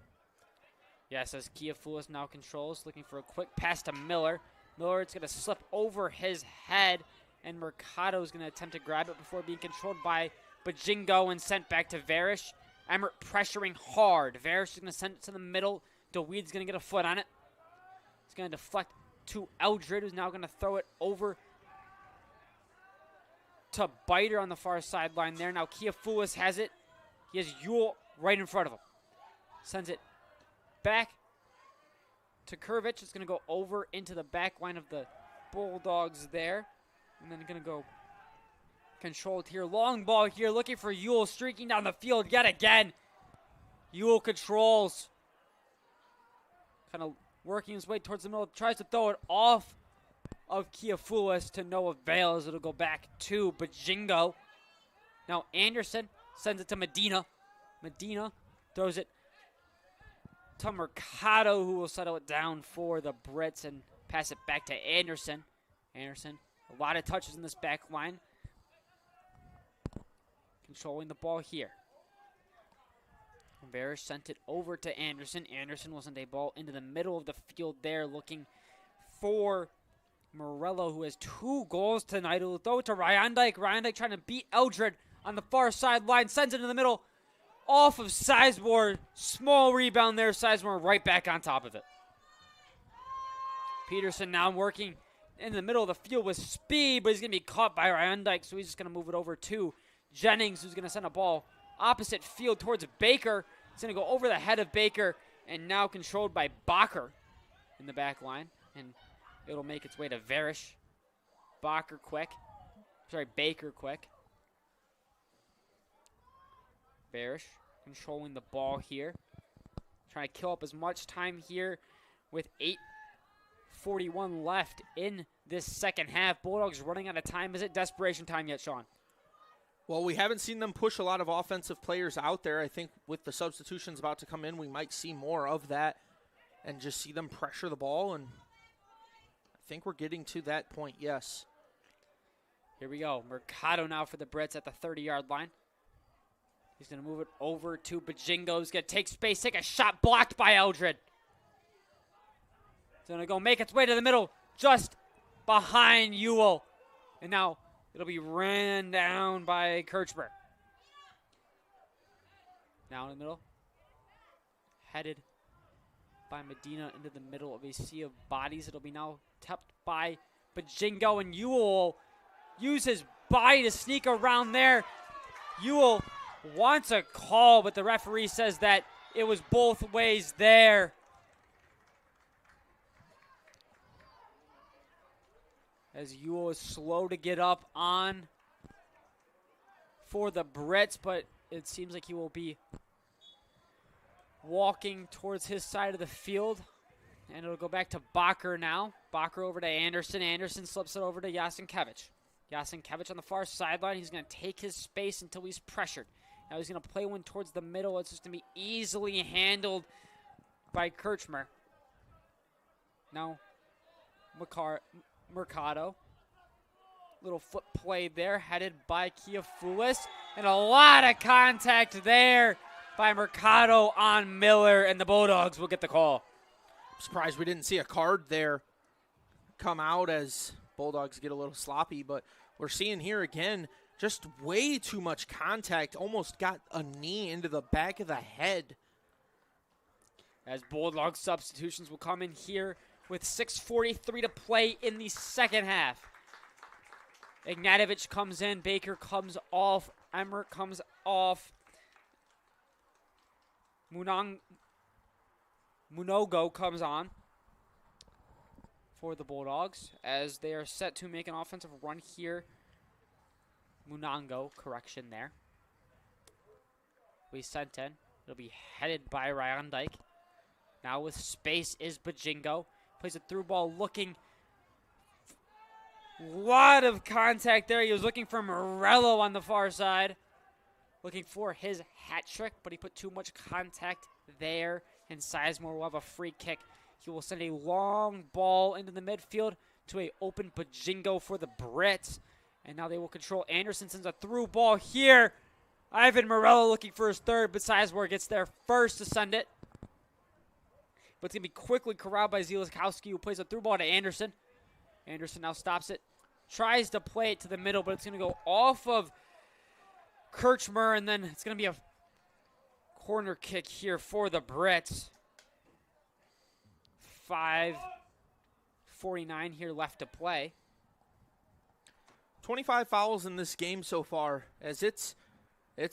Yes, as Kiafoulis now controls, looking for a quick pass to Miller. Miller, it's going to slip over his head, and Mercado is going to attempt to grab it before being controlled by Bajingo and sent back to Varish. Emmert pressuring hard. Varish is going to send it to the middle. DeWeed's going to get a foot on it. It's going to deflect to Eldred, who's now going to throw it over to Biter on the far sideline there. Now Kiafoulis has it. He has Ewell right in front of him. Sends it back to Kurvich. It's going to go over into the back line of the Bulldogs there. And then going to go controlled here. Long ball here, looking for Ewell, streaking down the field yet again. Ewell controls. Kind of working his way towards the middle. Tries to throw it off of Kiafoulis to no avail as it'll go back to Bajingo. Now Anderson sends it to Medina. Medina throws it to Mercado, who will settle it down for the Brits and pass it back to Anderson. Anderson, a lot of touches in this back line. Controlling the ball here. Varish sent it over to Anderson. Anderson will send a ball into the middle of the field there, looking for Morello, who has 2 goals tonight. He'll throw it to Ryandike. Ryandike trying to beat Eldred on the far sideline. Sends it in the middle. Off of Sizemore. Small rebound there. Sizemore right back on top of it. Peterson now working in the middle of the field with speed, but he's going to be caught by Ryandike, so he's just going to move it over to Jennings, who's going to send a ball opposite field towards Baker. It's going to go over the head of Baker, and now controlled by Bacher in the back line. And it'll make its way to Varish. Baker quick. Varish controlling the ball here. Trying to kill up as much time here with 8:41 left in this second half. Bulldogs running out of time. Is it desperation time yet, Sean? Well, we haven't seen them push a lot of offensive players out there. I think with the substitutions about to come in, we might see more of that and just see them pressure the ball. And I think we're getting to that point, yes. Here we go. Mercado now for the Brits at the 30-yard line. He's going to move it over to Bajingo. He's going to take space, take a shot blocked by Eldred. It's going to go make its way to the middle, just behind Ewell. And now it'll be ran down by Kirchberg. Now in the middle. Headed by Medina into the middle of a sea of bodies. It'll be now tapped by Bajingo, and Ewell use his body to sneak around there. Ewell wants a call, but the referee says that it was both ways there. As Ewell is slow to get up on for the Brits, but it seems like he will be walking towards his side of the field. And it'll go back to Bacher now. Bacher over to Anderson. Anderson slips it over to Yasenkevich. Yasenkevich on the far sideline. He's going to take his space until he's pressured. Now he's going to play one towards the middle. It's just going to be easily handled by Kirchmer. Now Mercado. Little foot play there, headed by Kiafoulis. And a lot of contact there by Mercado on Miller, and the Bulldogs will get the call. I'm surprised we didn't see a card there come out as Bulldogs get a little sloppy, but we're seeing here again just way too much contact. Almost got a knee into the back of the head. As Bulldog substitutions will come in here with 6:43 to play in the second half. Ignatovic comes in, Baker comes off, Emmerich comes off. Munogo comes on for the Bulldogs as they are set to make an offensive run here. Munango, correction there. We sent in. It'll be headed by Ryan Dyke. Now with space is Bajingo. Plays a through ball looking. Lot of contact there. He was looking for Morello on the far side. Looking for his hat trick, but he put too much contact there. And Sizemore will have a free kick. He will send a long ball into the midfield to a open Bajingo for the Brits. And now they will control. Anderson sends a through ball here. Ivan Morello looking for his third, but Sizemore gets there first to send it. But it's going to be quickly corralled by Zielakowski, who plays a through ball to Anderson. Anderson now stops it. Tries to play it to the middle, but it's going to go off of Kirchmer, and then it's going to be a corner kick here for the Brits. 5:49 here left to play. 25 fouls in this game so far, as it's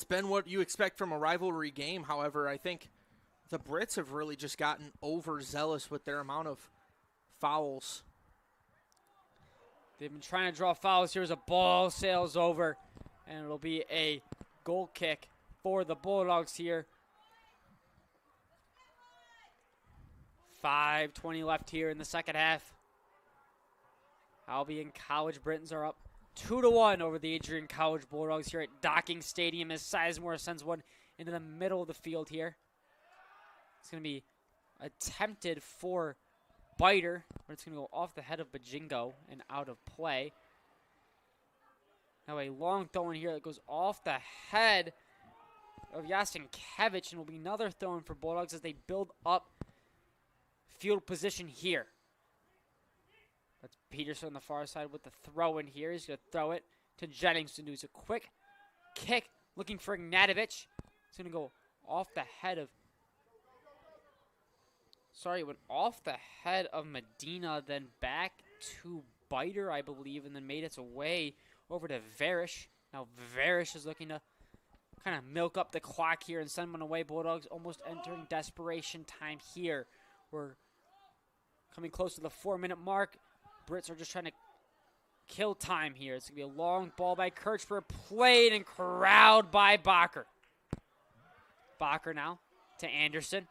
been what you expect from a rivalry game. However, I think the Brits have really just gotten overzealous with their amount of fouls. They've been trying to draw fouls. Here's a ball, sails over, and it'll be a goal kick for the Bulldogs here. 5:20 left here in the second half. Albion College Britons are up 2-1 over the Adrian College Bulldogs here at Docking Stadium as Sizemore sends one into the middle of the field here. It's going to be attempted for Biter, but it's going to go off the head of Bajingo and out of play. Now a long throw in here that goes off the head of Yasenkevich, and will be another throw in for Bulldogs as they build up field position here. That's Peterson on the far side with the throw in here. He's going to throw it to Jennings to do a quick kick looking for Ignatovic. It's going to go off the head of it went off the head of Medina, then back to Biter, I believe, and then made its way over to Varish. Now Varish is looking to kind of milk up the clock here and send one away. Bulldogs almost entering desperation time here. We're coming close to the 4-minute mark. Brits are just trying to kill time here. It's going to be a long ball by Kirchberg, played and corralled by Bacher. Bacher now to Anderson.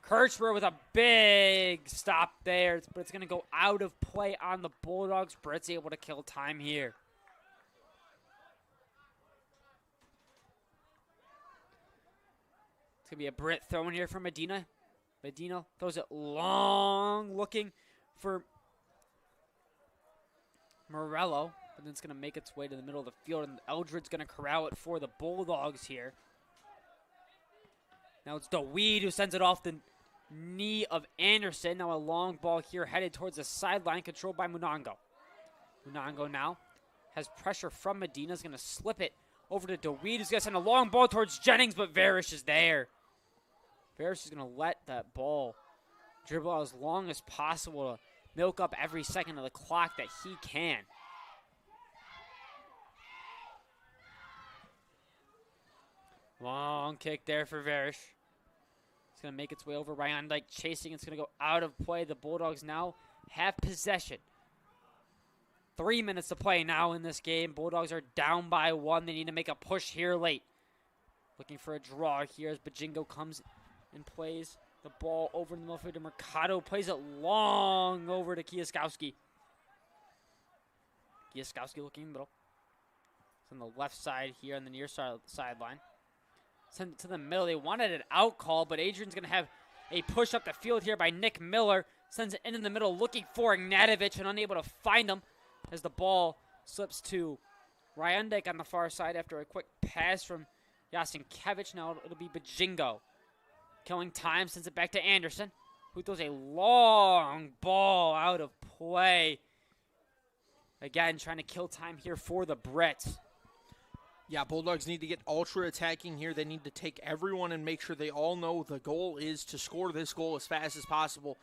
Kirchberg with a big stop there, but it's going to go out of play on the Bulldogs. Brits able to kill time here. It's going to be a Brit throw in here from Medina. Medina throws it long, looking for Morello, but then it's going to make its way to the middle of the field, and Eldred's going to corral it for the Bulldogs here. Now it's DeWeed who sends it off the knee of Anderson. Now a long ball here headed towards the sideline, controlled by Munango. Munango now has pressure from Medina. Is going to slip it over to DeWeed, who's going to send a long ball towards Jennings, but Varish is there. Varish is going to let that ball dribble out as long as possible to milk up every second of the clock that he can. Long kick there for Varish. It's going to make its way over. Ryan Dyke chasing. It's going to go out of play. The Bulldogs now have possession. 3 minutes to play now in this game. Bulldogs are down by 1. They need to make a push here late. Looking for a draw here as Bajingo comes and plays the ball over in the middle field to Mercado. Plays it long over to Kieskowski. Kieskowski looking in the middle. It's on the left side here on the near sideline. Send it to the middle. They wanted an out call, but Adrian's going to have a push up the field here by Nick Miller. Sends it in the middle looking for Ignatovic and unable to find him as the ball slips to Ryandek on the far side after a quick pass from Yasinkiewicz. Now it'll be Bajingo. Killing time, sends it back to Anderson, who throws a long ball out of play. Again, trying to kill time here for the Brits. Yeah, Bulldogs need to get ultra attacking here. They need to take everyone and make sure they all know the goal is to score this goal as fast as possible.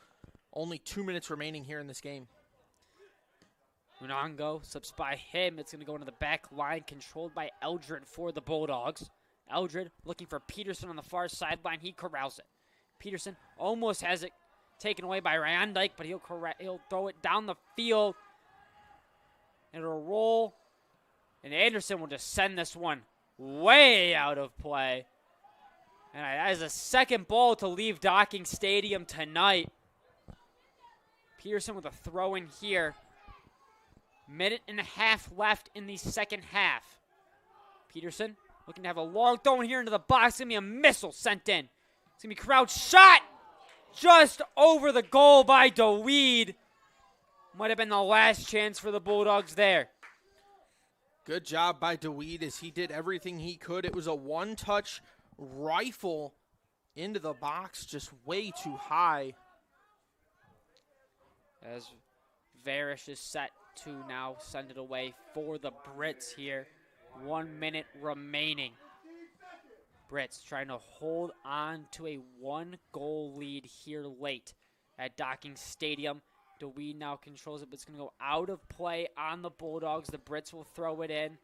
Only 2 minutes remaining here in this game. Unango slips by him. It's going to go into the back line, controlled by Eldred for the Bulldogs. Eldred looking for Peterson on the far sideline. He corrals it. Peterson almost has it taken away by Ryan Dyke, but he'll throw it down the field. It'll roll. And Anderson will just send this one way out of play. And that is a second ball to leave Docking Stadium tonight. Peterson with a throw in here. 1.5 minutes left in the second half. Peterson looking to have a long throw in here into the box. It's going to be a missile sent in. It's going to be crouched shot just over the goal by DeWeed. Might have been the last chance for the Bulldogs there. Good job by DeWeed as he did everything he could. It was a one-touch rifle into the box, just way too high. As Varish is set to now send it away for the Brits here. 1 minute remaining. Brits trying to hold on to a 1-goal lead here late at Docking Stadium. DeWeed now controls it, but it's going to go out of play on the Bulldogs. The Brits will throw it in,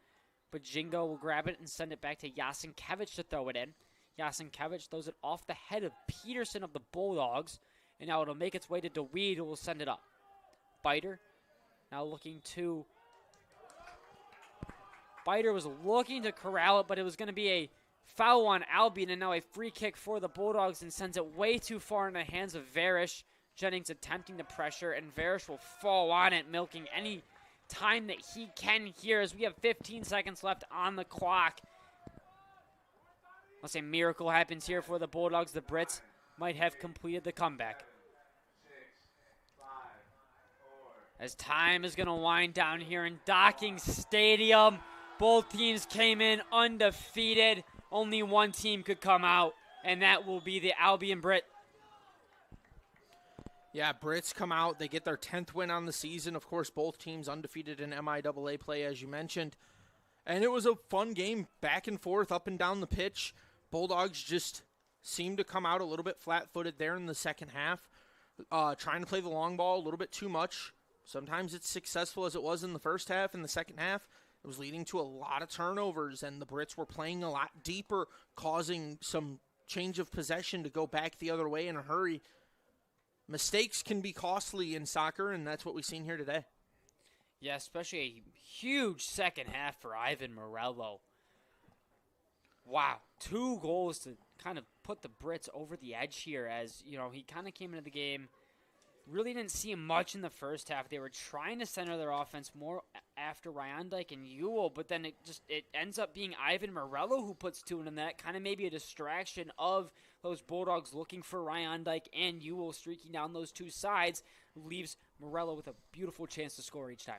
but Jingo will grab it and send it back to Yasinkiewicz to throw it in. Yasinkiewicz throws it off the head of Peterson of the Bulldogs, and now it'll make its way to DeWeed, who will send it up. Biter now looking to... Biter was looking to corral it, but it was going to be a foul on Albion, and now a free kick for the Bulldogs, and sends it way too far in the hands of Varish. Jennings attempting to pressure, and Varish will fall on it, milking any time that he can here as we have 15 seconds left on the clock. Unless a miracle happens here for the Bulldogs, the Brits might have completed the comeback. As time is going to wind down here in Docking Stadium, both teams came in undefeated. Only one team could come out, and that will be the Albion Brit. Yeah, Brits come out. They get their 10th win on the season. Of course, both teams undefeated in MIAA play, as you mentioned. And it was a fun game, back and forth, up and down the pitch. Bulldogs just seemed to come out a little bit flat-footed there in the second half, trying to play the long ball a little bit too much. Sometimes it's successful as it was in the first half. In the second half, it was leading to a lot of turnovers, and the Brits were playing a lot deeper, causing some change of possession to go back the other way in a hurry. Mistakes can be costly in soccer, and that's what we've seen here today. Yeah, especially a huge second half for Ivan Morello. Wow, 2 goals to kind of put the Brits over the edge here as, you know, he kind of came into the game. Really didn't see him much in the first half. They were trying to center their offense more after Ryan Dyke and Ewell, but then it ends up being Ivan Morello who puts 2 in the net, kind of maybe a distraction of those Bulldogs looking for Ryan Dyke and Ewell streaking down those two sides, leaves Morello with a beautiful chance to score each time.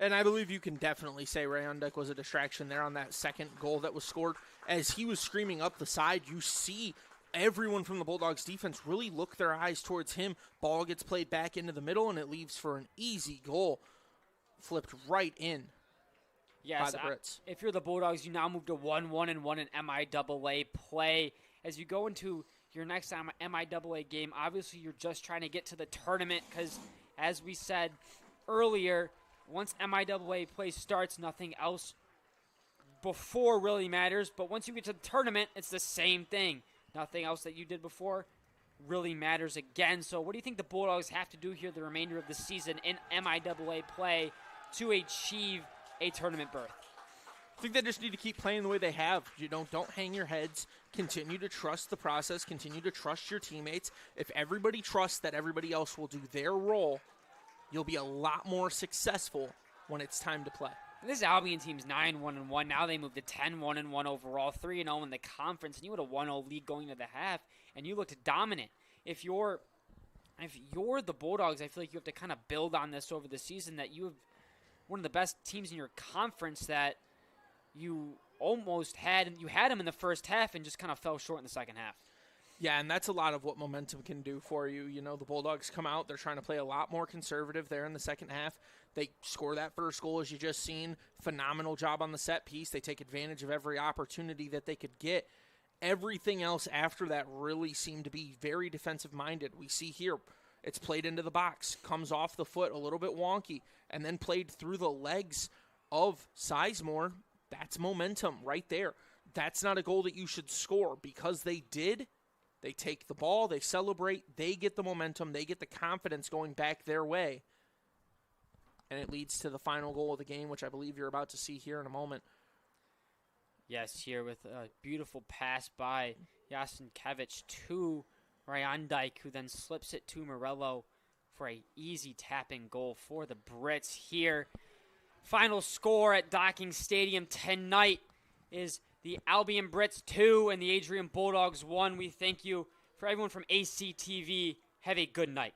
And I believe you can definitely say Ryan Dyke was a distraction there on that second goal that was scored. As he was screaming up the side, you see everyone from the Bulldogs defense really look their eyes towards him. Ball gets played back into the middle, and it leaves for an easy goal. Flipped right in by the Brits. If you're the Bulldogs, you now move to 1-1 and 1 in MIAA play. As you go into your next MIAA game, obviously you're just trying to get to the tournament because, as we said earlier, once MIAA play starts, nothing else before really matters. But once you get to the tournament, it's the same thing. Nothing else that you did before really matters again. So what do you think the Bulldogs have to do here the remainder of the season in MIAA play to achieve a tournament berth? I think they just need to keep playing the way they have. Don't hang your heads. Continue to trust the process. Continue to trust your teammates. If everybody trusts that everybody else will do their role, you'll be a lot more successful when it's time to play. And this Albion team's 9-1-1. Now they moved to 10-1-1 overall, 3-0 in the conference, and you had a 1-0 lead going into the half, and you looked dominant. If you're the Bulldogs, I feel like you have to kind of build on this over the season, that you have one of the best teams in your conference that you almost had. You had them in the first half and just kind of fell short in the second half. Yeah, and that's a lot of what momentum can do for you. The Bulldogs come out. They're trying to play a lot more conservative there in the second half. They score that first goal, as you just seen. Phenomenal job on the set piece. They take advantage of every opportunity that they could get. Everything else after that really seemed to be very defensive-minded. We see here, it's played into the box, comes off the foot, a little bit wonky, and then played through the legs of Sizemore. That's momentum right there. That's not a goal that you should score. Because they did, they take the ball, they celebrate, they get the momentum, they get the confidence going back their way. And it leads to the final goal of the game, which I believe you're about to see here in a moment. Yes, here with a beautiful pass by Jasenkevich to Ryan Dyke, who then slips it to Morello for an easy tapping goal for the Brits here. Final score at Docking Stadium tonight is the Albion Brits 2 and the Adrian Bulldogs 1. We thank you. For everyone from ACTV, have a good night.